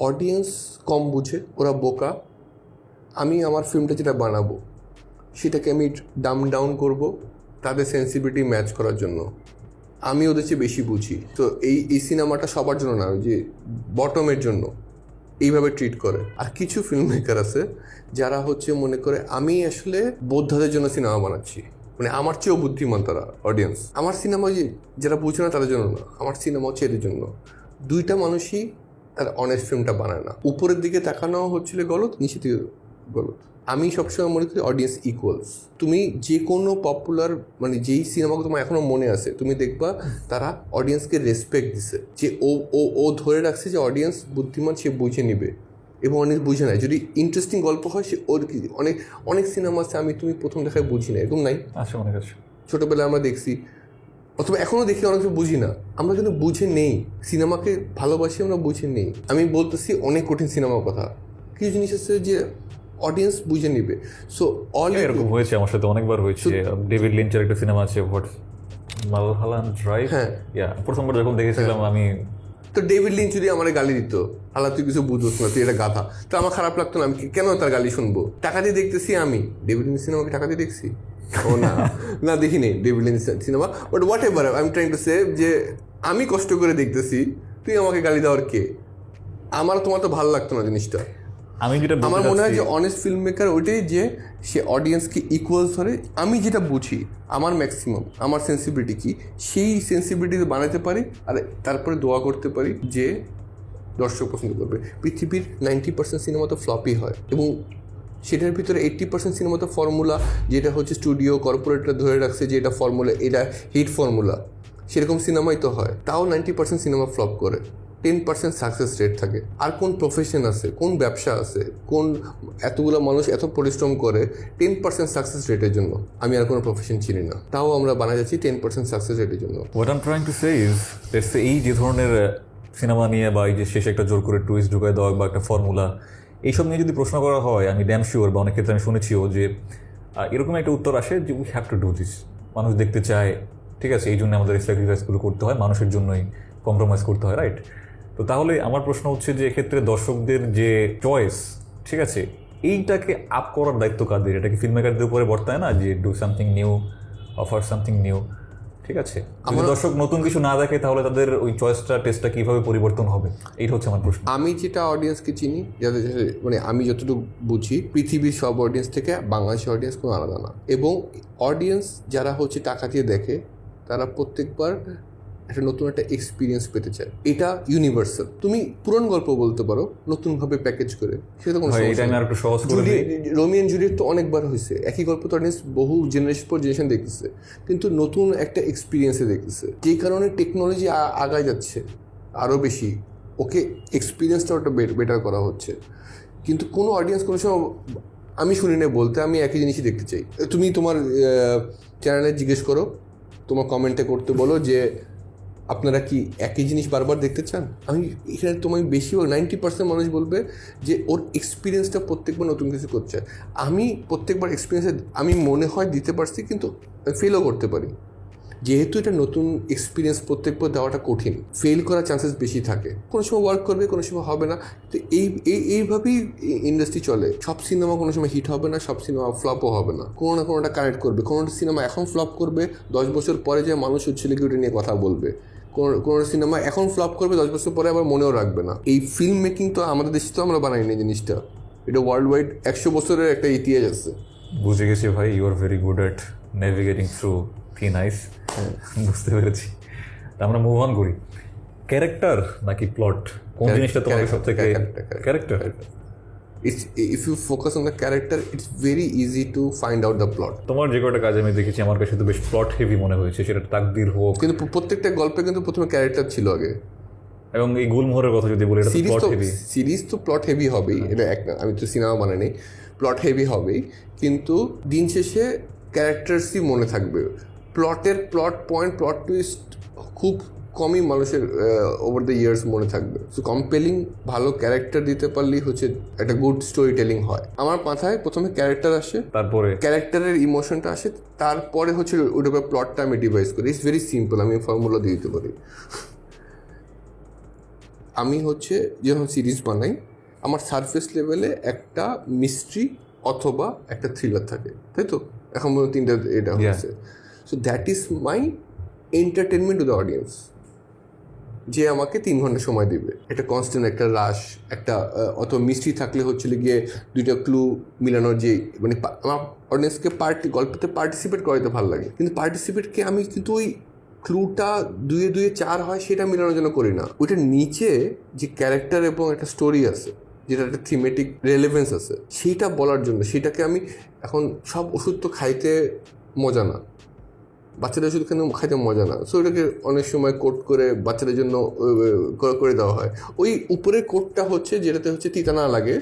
অডিয়েন্স কম বুঝে, ওরা বোকা, আমি আমার ফিল্মটা যেটা বানাবো সেটাকে আমি ডাম ডাউন করব তাদের সেন্সিবিলিটি ম্যাচ করার জন্য। আমি ওদের চেয়ে বেশি বুঝি, তো এই সিনেমাটা সবার জন্য না, যে বটমের জন্য এইভাবে ট্রিট করে। আর কিছু ফিল্ম মেকার আছে যারা হচ্ছে মনে করে আমি আসলে বোদ্ধাদের জন্য সিনেমা বানাচ্ছি, মানে আমার চেয়েও বুদ্ধিমান তারা অডিয়েন্স। আমার সিনেমা যারা বুঝে না তাদের জন্য না, আমার সিনেমা হচ্ছে এদের জন্য। দুইটা মানুষই তার অনেস্ট ফিল্মটা বানায় না। উপরের দিকে তাকানো হচ্ছিল গলত, নিচে দিকে গলত। আমি সবসময় মনে করি অডিয়েন্স ইকুয়ালস। তুমি যে কোনো পপুলার মানে যেই সিনেমাকে তোমার এখনো মনে আছে, তুমি দেখবা তারা অডিয়েন্সকে রেসপেক্ট দিছে, যে ও ও ও ধরে রাখছে যে অডিয়েন্স বুদ্ধিমান, সে বুঝে নিবে। এবং অনেক বুঝে নেয়, যদি ইন্টারেস্টিং গল্প হয় সে ওর কি অনেক অনেক সিনেমা আছে আমি তুমি প্রথম দেখায় বুঝি না, এরকম নাই? আচ্ছা, অনেক আছে। ছোটোবেলায় আমরা দেখছি, অথবা এখনও দেখি, অনেক কিছু বুঝি না, আমরা কিন্তু বুঝে নেই। সিনেমাকে ভালোবাসি, আমরা বুঝে নেই। আমি বলতেছি অনেক কঠিন সিনেমার কথা, কিছু জিনিস আছে যে অডিয়েন্স বুঝে নিবে। সো এরকম হয়েছে আমার সাথে, অনেকবার হয়েছে। ডেভিড লিঞ্চের একটা সিনেমা আছে হোয়াট মালহালান্ড ড্রাইভ, হ্যাঁ, প্রথমবার যখন দেখেছিলাম আমি, তো ডেভিড লিঞ্চ যদি আমার গালি দিত, আল্লাহ তুই কিছু বুঝোস না, তুই এটা গাধা, তো আমার খারাপ লাগতো না? আমি কেন তার গালি শুনবো? টাকা দিয়ে দেখতেছি আমি ডেভিড লিঞ্চ সিনেমাকে, টাকা দিয়ে দেখছি? ও না, না দেখিনি David Lynch cinema. But what ever I am trying to say, যে আমি কষ্ট করে দেখতেছি, তুই আমাকে গালি দেওয়ার কে? আমার তোমার তো ভালো লাগতো না জিনিসটা। আমি যেটা আমার মনে হয় যে অনেস্ট ফিল্ম মেকার ওইটাই, যে সে অডিয়েন্সকে ইকুয়াল ধরে। আমি যেটা বুঝি, আমার ম্যাক্সিমাম আমার সেন্সিবিলিটি কি, সেই সেন্সিবিলিটি বানাতে পারি, আর তারপরে দোয়া করতে পারি যে দর্শক পছন্দ করবে। পৃথিবীর 90% সিনেমা তো ফ্লপই হয়, এবং সেটার ভিতরে 80% সিনেমা তো ফর্মুলা, যেটা হচ্ছে স্টুডিও কর্পোরেটরা ধরে রাখছে যে এটা ফর্মুলা, এটা হিট ফর্মুলা, সেরকম সিনেমাই তো হয়। তাও 90% সিনেমা ফ্লপ করে, 10% সাকসেস রেট থাকে। আর কোন প্রফেশন আছে, কোন ব্যবসা আছে, কোন এতগুলো মানুষ এত পরিশ্রম করে 10% সাকসেস রেটের জন্য? আমি আর কোনো প্রফেশন চিনি না, তাও আমরা বানা যাচ্ছি 10% সাকসেস রেটের জন্য। What I am trying to say is, এই যে ধরনের সিনেমা নিয়ে বা এই যে শেষে একটা জোর করে টুইস্ট ঢুকায় দেওয়া বা একটা ফর্মুলা, এইসব নিয়ে যদি প্রশ্ন করা হয়, আমি ড্যাম শিওর বা অনেক ক্ষেত্রে আমি শুনেছিও যে এরকম একটা উত্তর আসে যে we have to do this. মানুষ দেখতে চায়, ঠিক আছে, এই জন্য আমাদের স্যাক্রিফাইসগুলো করতে হয়, মানুষের জন্যই কম্প্রোমাইজ করতে হয়, রাইট? তো তাহলে আমার প্রশ্ন হচ্ছে যে এক্ষেত্রে দর্শকদের যে চয়েস, ঠিক আছে, এইটাকে আপ করার দায়িত্ব কাদের? এটা কি ফিল্ম মেকারদের উপরে বর্তায় না, যে do something new, offer something new? ঠিক আছে, যদি দর্শক নতুন কিছু না দেখে তাহলে তাদের ওই চয়েসটা, টেস্টটা কিভাবে পরিবর্তন হবে? এইটা হচ্ছে আমার প্রশ্ন। আমি যেটা অডিয়েন্সকে চিনি, যাদের মানে আমি যতটুকু বুঝি, পৃথিবীর সব অডিয়েন্স থেকে বাংলাদেশের অডিয়েন্স কোনো আলাদা না। এবং অডিয়েন্স যারা হচ্ছে টাকা দিয়ে দেখে, তারা প্রত্যেকবার একটা নতুন একটা এক্সপিরিয়েন্স পেতে চায়। এটা ইউনিভার্সাল। তুমি পুরনো গল্প বলতে পারো নতুনভাবে প্যাকেজ করে, সেটা কোনো রোমিও এন্ড জুলিয়েট তো অনেকবার হয়েছে, একই গল্প তো অডিয়েন্স বহু জেনারেশন পর জেনারেশন দেখতেছে, কিন্তু নতুন একটা এক্সপিরিয়েন্সে দেখতেছে। যেই কারণে টেকনোলজি আগায় যাচ্ছে আরও বেশি, ওকে এক্সপিরিয়েন্সটা ওটা বেটার করা হচ্ছে। কিন্তু কোনো অডিয়েন্স কোনো সময় আমি শুনি না বলতে, আমি একই জিনিসই দেখতে চাই। তুমি তোমার চ্যানেলে জিজ্ঞেস করো, তোমার কমেন্টে করতে বলো যে আপনারা কি একই জিনিস বারবার দেখতে চান? আমি এখানে তোমায় বেশিরভাগ 90% মানুষ বলবে যে ওর এক্সপিরিয়েন্সটা প্রত্যেকবার নতুন কিছু করছে। আমি প্রত্যেকবার এক্সপিরিয়েন্সে আমি মনে হয় দিতে পারছি, কিন্তু ফেলও করতে পারি। যেহেতু এটা নতুন এক্সপিরিয়েন্স প্রত্যেকবার দেওয়াটা কঠিন, ফেল করার চান্সেস বেশি থাকে। কোনো সময় ওয়ার্ক করবে, কোনো সময় হবে না। তো এইভাবেই ইন্ডাস্ট্রি চলে। সব সিনেমা কোনো সময় হিট হবে না, সব সিনেমা ফ্লপও হবে না। কোনো না কোনোটা কানেক্ট করবে। কোনো সিনেমা এখন ফ্লপ করবে, 10 বছর পরে যে মানুষ হচ্ছে ওটা নিয়ে কথা বলবে। কোনো সিনেমা এখন ফ্লপ করবে, 10 বছর পরে আবার মনেও রাখবে না। এই ফিল্ম মেকিং তো আমাদের দেশে তো আমরা বানাইনি জিনিসটা, এটা ওয়ার্ল্ড ওয়াইড 100 বছরের একটা ইতিহাস আছে। বুঝে গেছি ভাই, you are very good at navigating through thin ice. বুঝতে পেরেছি। আমরা মুভ অন করি। ক্যারেক্টার নাকি প্লট, কোন জিনিসটা তোমাকে সবথেকে? Character. If you focus on the character, it's very easy to find out the plot. তোমার যে কটা কাজ আমি দেখেছি, আমার কাছে তো বেশ প্লট হেভি মনে হয়েছে, সেটা তাকদির হোক। কিন্তু প্রত্যেকটা গল্পে কিন্তু প্রথমে ক্যারেক্টার ছিল আগে। এবং এই গুলমোহরের কথা যদি বলি, এটা তো প্লট হেভি। সিরিজ তো প্লট হেভি হবেই, এটা আমি তো সিনেমা বানাইনি, প্লট হেভি হবেই। কিন্তু দিন শেষে ক্যারেক্টার্সই মনে থাকবে। প্লট পয়েন্ট, প্লট টুইস্ট খুব কমই মানুষের ওভার দ্য ইয়ার্স মনে থাকবে। সো কম্পেলিং ভালো ক্যারেক্টার দিতে পারলেই হচ্ছে একটা গুড স্টোরি টেলিং হয়। আমার মাথায় প্রথমে ক্যারেক্টার আসে, তারপরে ক্যারেক্টারের ইমোশনটা আসে, তারপরে হচ্ছে ওটার উপর প্লটটা আমি ডিভাইস করি। ইটস ভেরি সিম্পল, আমি ফর্মুলা দিয়ে দিতে পারি। আমি হচ্ছে যখন সিরিজ বানাই, আমার সারফেস লেভেলে একটা মিস্ট্রি অথবা একটা থ্রিলার থাকে, তাই তো? এখন পর্যন্ত 3টা এটা হচ্ছে। So that is my entertainment to the audience, যে আমাকে 3 ঘন্টা সময় দিবে, একটা কনস্ট্যান্ট একটা রাশ, একটা অত মিস্ট্রি থাকলে হচ্ছিল গিয়ে 2টা ক্লু মিলানোর, যে মানে আমার অডিয়েন্সকে গল্পতে পার্টিসিপেট করাইতে ভালো লাগে, কিন্তু পার্টিসিপেটকে আমি কিন্তু ওই ক্লুটা 2 2 4 হয় সেটা মিলানোর জন্য করি না, ওইটার নিচে যে ক্যারেক্টার এবং একটা স্টোরি আছে, যেটা একটা থিমেটিক রেলেভেন্স আছে, সেইটা বলার জন্য। সেটাকে আমি এখন সব ওষুধ তো খাইতে মজা না, বাচ্চাদের ওষুধ খাইতে মজা না, সো এটাকে অনেক সময় কোট করে বাচ্চাদের জন্য করে দেওয়া হয়। ওই উপরের কোটটা হচ্ছে যেটাতে হচ্ছে তিতা না লাগে,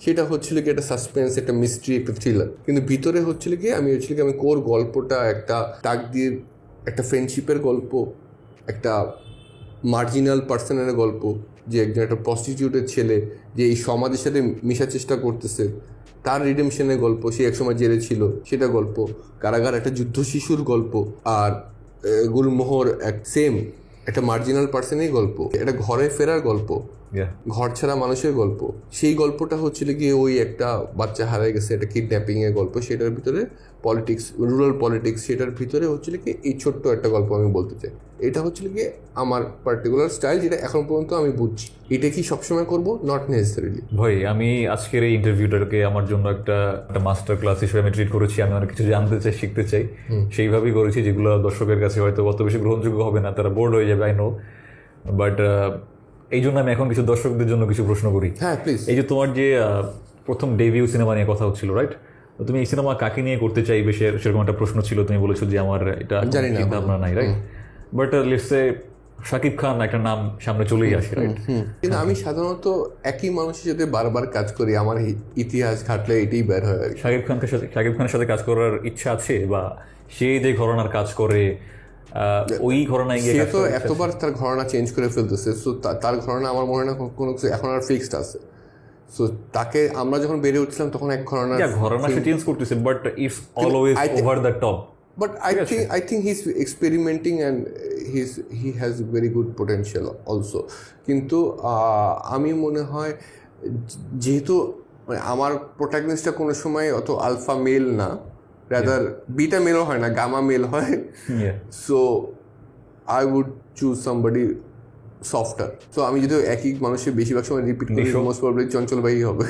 সেটা হচ্ছিল কি একটা সাসপেন্স, একটা মিস্ট্রি, একটা থ্রিলার, কিন্তু ভিতরে হচ্ছিল কি আমি কোর গল্পটা একটা তাকদীর, একটা ফ্রেন্ডশিপের গল্প, একটা মার্জিনাল পার্সনের গল্প, যে একজন একটা প্রস্টিটিউটের ছেলে যে এই সমাজের সাথে মেশার চেষ্টা করতেছে, তার রিডেমশনের গল্প, সে একসময় জেলে ছিল সেটা গল্প, কারাগার একটা যুদ্ধ শিশুর গল্প, আর গুলমোহর সেম একটা মার্জিনাল পার্সনের গল্প, একটা ঘরে ফেরার গল্প, ঘর ছাড়া মানুষের গল্প। সেই গল্পটা হচ্ছিল গিয়ে ওই একটা বাচ্চা হারিয়ে গেছে, একটা কিডন্যাপিংয়ের গল্প, সেটার ভিতরে পলিটিক্স, রুরাল পলিটিক্স, সেটার ভিতরে হচ্ছিল কি এই ছোট্ট একটা গল্প আমি বলতে চাই। এটা হচ্ছিল গিয়ে আমার পার্টিকুলার স্টাইল, যেটা এখন পর্যন্ত আমি বুঝছি। এটা কি সবসময় করবো? Not necessarily. ভাই, আমি আজকের এই ইন্টারভিউটাকে আমার জন্য একটা মাস্টার ক্লাস হিসেবে আমি ট্রিট করেছি। আমি অনেক কিছু জানতে চাই, শিখতে চাই, সেইভাবেই করেছি, যেগুলো দর্শকের কাছে হয়তো অত বেশি গ্রহণযোগ্য হবে না, তারা বোর্ড হয়ে যাবে, আই নো। বাট এই জন্য আমি এখন কিছু দর্শকদের জন্য কিছু প্রশ্ন করি। হ্যাঁ, প্লিজ। এই যে তোমার যে প্রথম ডেবিউ সিনেমা নিয়ে কথা হচ্ছিল, রাইট? তুমি এই সিনেমা কাকে নিয়ে করতে চাইবে সেরকম একটা প্রশ্ন ছিল। তুমি বলেছো যে আমার এটা চিন্তা ভাবনা নাই, right? But let's say Shakib Khan একটা নাম সামনে চলেই আসে, রাইট? কিন্তু আমি সাধারণত একই মানুষের সাথে বারবার কাজ করি, আমার ইতিহাস ঘাটলে এটাই বের হয়। শাকিব খানের সাথে কাজ করার ইচ্ছা আছে, বা সে যে ঘরানার কাজ করে ওই ঘরানায় গিয়ে সে তো এতবার তার ঘরানা চেঞ্জ করে ফেলতেছে, সো তার ঘরানা আমার মনে হয় না কোনো কিছু এখন আর ফিক্সড আছে। সো তাকে আমরা যখন বেড়ে উঠছিলাম তখন এক ঘরানা সে চেঞ্জ করতেছে, but it's always over the top. But I think he's experimenting and he has very good potential also. কিন্তু আমি মনে হয় যেহেতু মানে আমার প্রোটাগনিস্টটা কোনো সময় অত আলফা মেল না, রাদার বিটা মেলও হয় না, গামা মেল হয়। So I would choose somebody softer. So আমি যদি একই মানুষের বেশিরভাগ সময় রিপিট করি, মোস্ট প্রবাবলি চঞ্চল ভাই হবে।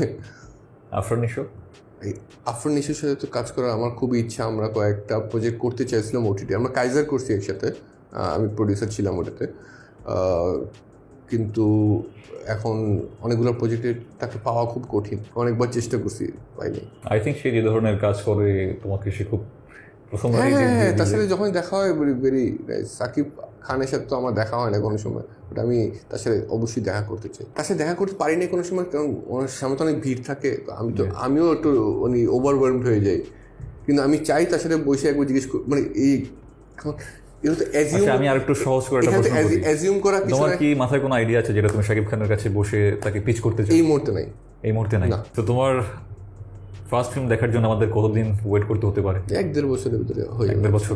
আফরান নিশোর সাথে তো কাজ করার আমার খুবই ইচ্ছা। আমরা কয়েকটা প্রজেক্ট করতে চাইছিলাম ওটিটি, আমরা কাইজার করছি একসাথে, আমি প্রডিউসার ছিলাম ওটাতে, কিন্তু এখন অনেকগুলো প্রজেক্টে তাকে পাওয়া খুব কঠিন, অনেকবার চেষ্টা করছি, পাইনি। আই থিঙ্ক সে যে ধরনের কাজ করে তোমাকে সে খুব হ্যাঁ, তার সাথে যখন দেখা হয় ভেরি সাকিব খানের সাথে তো আমার দেখা হয় না কোনো সময়, বাট আমি তার সাথে অবশ্যই দেখা করতে চাই। তার সাথে দেখা করতে পারি না কোনো সময়, কারণ ওনার সামনে তো অনেক ভিড় থাকে, আমিও একটু ওভারওয়েলমড হয়ে যাই, কিন্তু আমি চাই তার সাথে বসে একবার জিজ্ঞেস করি, মানে এই এখন আমি আর একটু সহজ করে একটা প্রশ্ন করি। অ্যাজিউম করা কিছু, তোমার কি মাথায় কোনো আইডিয়া আছে যেটা তুমি শাকিব খানের কাছে বসে তাকে পিচ করতে চাও? এই মুহূর্তে নাই। তো তোমার ফার্স্ট ফিল্ম দেখার জন্য আমাদের কতদিন ওয়েট করতে হতে পারে? 1-1.5 বছরের ভিতরে হয়ে যাবে। 1-1.5 বছর।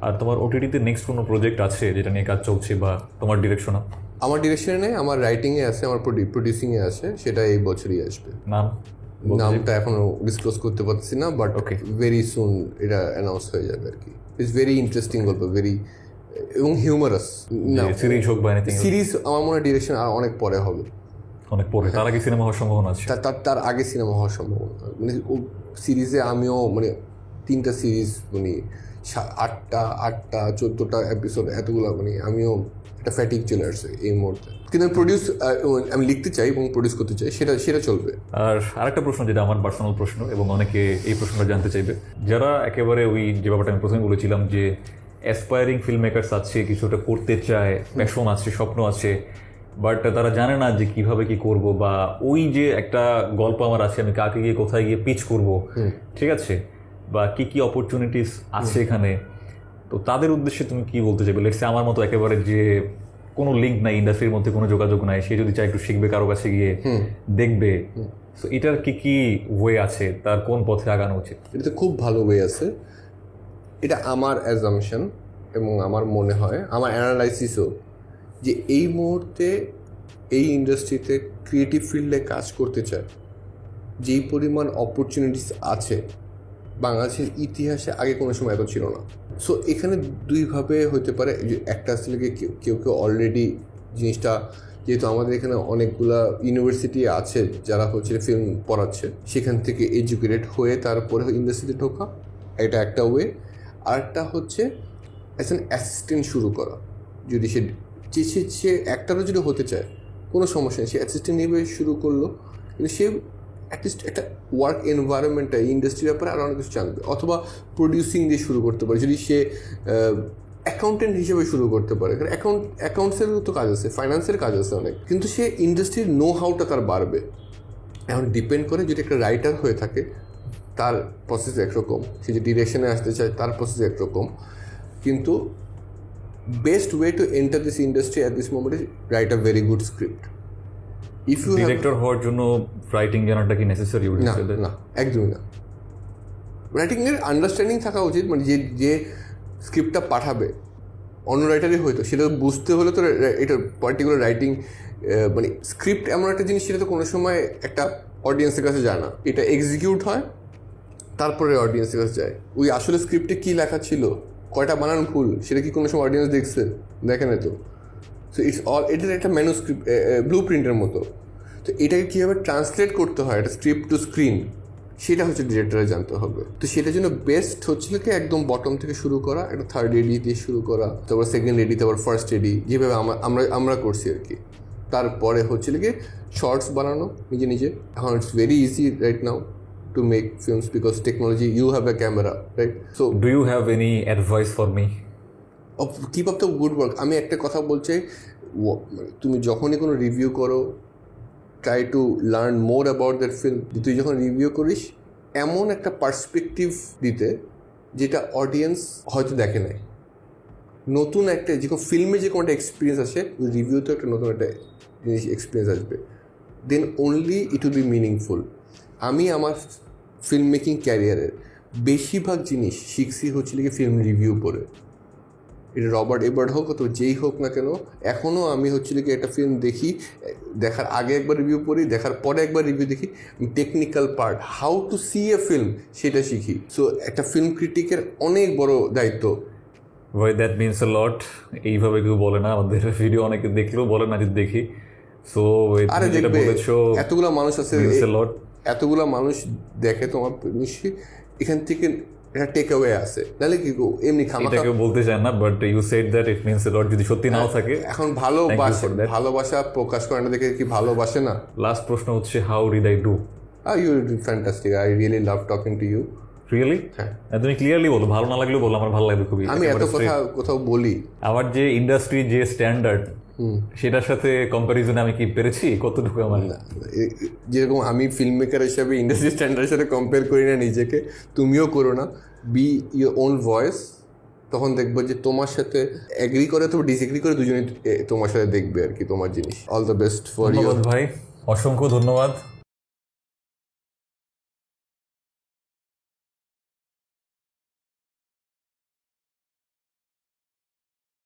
আর তোমার ওটিটিতে নেক্সট কোনো প্রজেক্ট আছে যেটা নিয়ে কাজ চলছে, বা তোমার ডিরেকশন? আমার ডিরেকশনে নেই, আমার রাইটিংয়ে আছে, আমার প্রডিউসিংয়ে আছে, সেটা এই বছরই আসবে। নামটা এখনো ডিসক্লোজ করতে পারছি না, বাট ভেরি সুন এটা অ্যানাউন্স হয়ে যাবে আর কি। ইটস ভেরি ইন্টারেস্টিং গল্প, ভেরি এবং হিউমারাস। সিরিজ হোক বা এনিথিং? সিরিজ আমার মনে হয় ডিরেকশন আর অনেক পরে হবে, অনেক পরে। তার আগে সিনেমা হওয়ার সম্ভাবনা আছে? তার আগে সিনেমা হওয়ার সম্ভাবনা, মানে ও সিরিজে আমিও মানে 3টা সিরিজ, মানে 8টা 14টা এপিসোড, এতগুলো, মানে আমিও একটা ফ্যাটিক চলে আসছে এই মুহূর্তে। কিন্তু আমি লিখতে চাই এবং প্রডিউস করতে চাই, সেটা চলবে। আর আরেকটা প্রশ্ন, যেটা আমার পার্সোনাল প্রশ্ন এবং অনেকে এই প্রশ্নটা জানতে চাইবে, যারা একেবারে ওই যে ব্যাপারটা আমি প্রথমে বলেছিলাম যে অ্যাসপায়ারিং ফিল্ম মেকার্স আছে, কিছুটা করতে চায়, প্যাশন আছে, স্বপ্ন আছে, বাট তারা জানে না যে কিভাবে কি করব, বা ওই যে একটা গল্প আমার আছে, আমি কাকে গিয়ে কোথায় গিয়ে পিচ করব, ঠিক আছে, বা কি কি অপরচুনিটিস আছে এখানে। তো তাদের উদ্দেশ্যে তুমি কি বলতে চাইবে? লেটস সে আমার মতো একেবারে যে কোনো লিঙ্ক নাই, ইন্ডাস্ট্রির মধ্যে কোনো যোগাযোগ নাই, সে যদি চায় একটু শিখবে, কারো কাছে গিয়ে দেখবে, তো এটার কি কি ওয়ে আছে, তার কোন পথে আগানো উচিত? এটা খুব ভালো ওয়ে আছে। এটা আমার অ্যাজাম্পশন এবং আমার মনে হয়, আমার অ্যানালাইসিসও, যে এই মুহূর্তে এই ইন্ডাস্ট্রিতে ক্রিয়েটিভ ফিল্ডে কাজ করতে চায় যেই পরিমাণ অপরচুনিটিস আছে বাংলাদেশের ইতিহাসে আগে কোনো সময় এত ছিল না। সো এখানে দুইভাবে হতে পারে, যে একটা আসলে কেউ কেউ অলরেডি জিনিসটা, যেহেতু আমাদের এখানে অনেকগুলা ইউনিভার্সিটি আছে যারা হচ্ছে ফিল্ম পড়াচ্ছে, সেখান থেকে এডুকেটেড হয়ে তারপরে ইন্ডাস্ট্রিতে ঢোকা, এটা একটা ওয়ে। আরেকটা হচ্ছে অ্যাজ অ্যান অ্যাসিস্ট্যান্ট শুরু করা। যদি সে একটারও যদি হতে চায় কোনো সমস্যা নেই, সে অ্যাসিস্ট্যান্ট নিয়ে শুরু করলো, কিন্তু সে অ্যাটলিস্ট একটা ওয়ার্ক এনভায়রনমেন্টটা ইন্ডাস্ট্রির ব্যাপারে আরও অনেক কিছু জানবে। অথবা প্রডিউসিং দিয়ে শুরু করতে পারে, যদি সে অ্যাকাউন্টেন্ট হিসেবে শুরু করতে পারে, কারণ অ্যাকাউন্টসেরও তো কাজ আছে, ফাইন্যান্সের কাজ আছে অনেক, কিন্তু সে ইন্ডাস্ট্রির নো হাউটা তার বাড়বে। এখন ডিপেন্ড করে, যদি একটা রাইটার হয়ে থাকে তার প্রসেস একরকম, সে যে ডিরেকশনে আসতে চায় তার প্রসেস একরকম, কিন্তু best way to enter this industry at this moment is write a very good script. If you director হওয়ার জন্য রাইটিং জানাটা কি নেসেসারি? না, একদমই না। রাইটিংয়ের আন্ডারস্ট্যান্ডিং থাকা উচিত, মানে যে স্ক্রিপ্টটা পাঠাবে অন্য রাইটারই হয়তো, সেটা বুঝতে হলে তো এটা পার্টিকুলার রাইটিং, মানে স্ক্রিপ্ট এমন একটা জিনিস, সেটা তো কোনো সময় একটা অডিয়েন্সের কাছে যায় না, এটা এক্সিকিউট হয় তারপরে অডিয়েন্সের কাছে যায়। ওই আসলে স্ক্রিপ্টে কী লেখা ছিল, কয়টা বানান ভুল, সেটা কি কোনো সময় অডিয়েন্স দেখছে? দেখে না তো। সো ইটস অল, এটার একটা ম্যানুস্ক্রিপ্ট, ব্লু প্রিন্টের মতো। তো এটাকে কীভাবে ট্রান্সলেট করতে হয় একটা স্ক্রিপ্ট টু স্ক্রিন, সেটা হচ্ছে ডিরেক্টরে জানতে হবে। তো সেটার জন্য বেস্ট হচ্ছিল কি একদম বটম থেকে শুরু করা, একটা থার্ড এডি দিয়ে শুরু করা, তারপর সেকেন্ড এডি, তারপর ফার্স্ট এডি, যেভাবে আমরা করছি আর কি। তারপরে হচ্ছিল কি শর্টস বানানো নিজে নিজে। এখন it's very easy right now to make films because technology, you have a camera, right? So do you have any advice for me? Keep up the good work. আমি একটা কথা বলছি, তুমি যখনই কোনো রিভিউ করো, try to learn more about that film. তুই যখন রিভিউ করিস এমন একটা পার্সপেক্টিভ দিতে যেটা অডিয়েন্স হয়তো দেখে নাই। নতুন একটা যে কোনো ফিল্মে যে কোনো একটা এক্সপিরিয়েন্স আসে, ওই রিভিউতে একটা নতুন একটা জিনিস এক্সপিরিয়েন্স আসবে, then only it will be meaningful. আমি আমার ফিল্ম মেকিং ক্যারিয়ারের বেশিরভাগ জিনিস শিখছি হচ্ছে কি ফিল্ম রিভিউ পড়ে। এটা রবার্ট এবার্ট হোক অথবা যেই হোক না কেন, এখনও আমি হচ্ছে কি একটা ফিল্ম দেখি, দেখার আগে একবার রিভিউ পড়ি, দেখার পরে একবার রিভিউ দেখি, technical part, how to see a film, সেটা শিখি। সো একটা ফিল্ম ক্রিটিকের অনেক বড় দায়িত্ব। ভাই দ্যাট মিনস আ লট। এইভাবে কেউ বলে না, আমাদের ভিডিও অনেকে দেখলেও বলে না যে দেখি। সো আরে দেখবে, এতগুলো মানুষ আছে, এতগুলো মানুষ দেখে, তোমার নিশ্চয়ই এখান থেকে একটা টেক অ্যাওয়ে আছে, তাহলে কি এমনি খামাখা কেউ বলতে চায় না, but you said that it means a lot. যদি সত্যি নাও থাকে, এখন ভালোবাসা প্রকাশ করে না দেখে কি ভালোবাসে না? লাস্ট প্রশ্ন হচ্ছে, how did I do? You did fantastic, I really love talking to you. Really? হ্যাঁ, তুমি ক্লিয়ারলি বলো, ভালো না লাগলেও বলো, আমার ভালো লাগবে খুবই। আমি এত কথা কোথাও বলি, আমার যে ইন্ডাস্ট্রি যে স্ট্যান্ডার্ড, সেটার সাথে কম্প্যারিজনে আমি কি পেরেছি কতটুকু? আমার যেরকম আমি ফিল্ম মেকার হিসাবে ইন্ডাস্ট্রি স্ট্যান্ডার্ডের সাথে কম্পেয়ার করি না নিজেকে, তুমিও করো না। বি ইউর ওন ভয়েস, তখন দেখবো যে তোমার সাথে এগ্রি করে অথবা ডিসএগ্রি করে দুজনেই তোমার সাথে দেখবে আর কি তোমার জিনিস। All the best for you. ভাই, অসংখ্য ধন্যবাদ।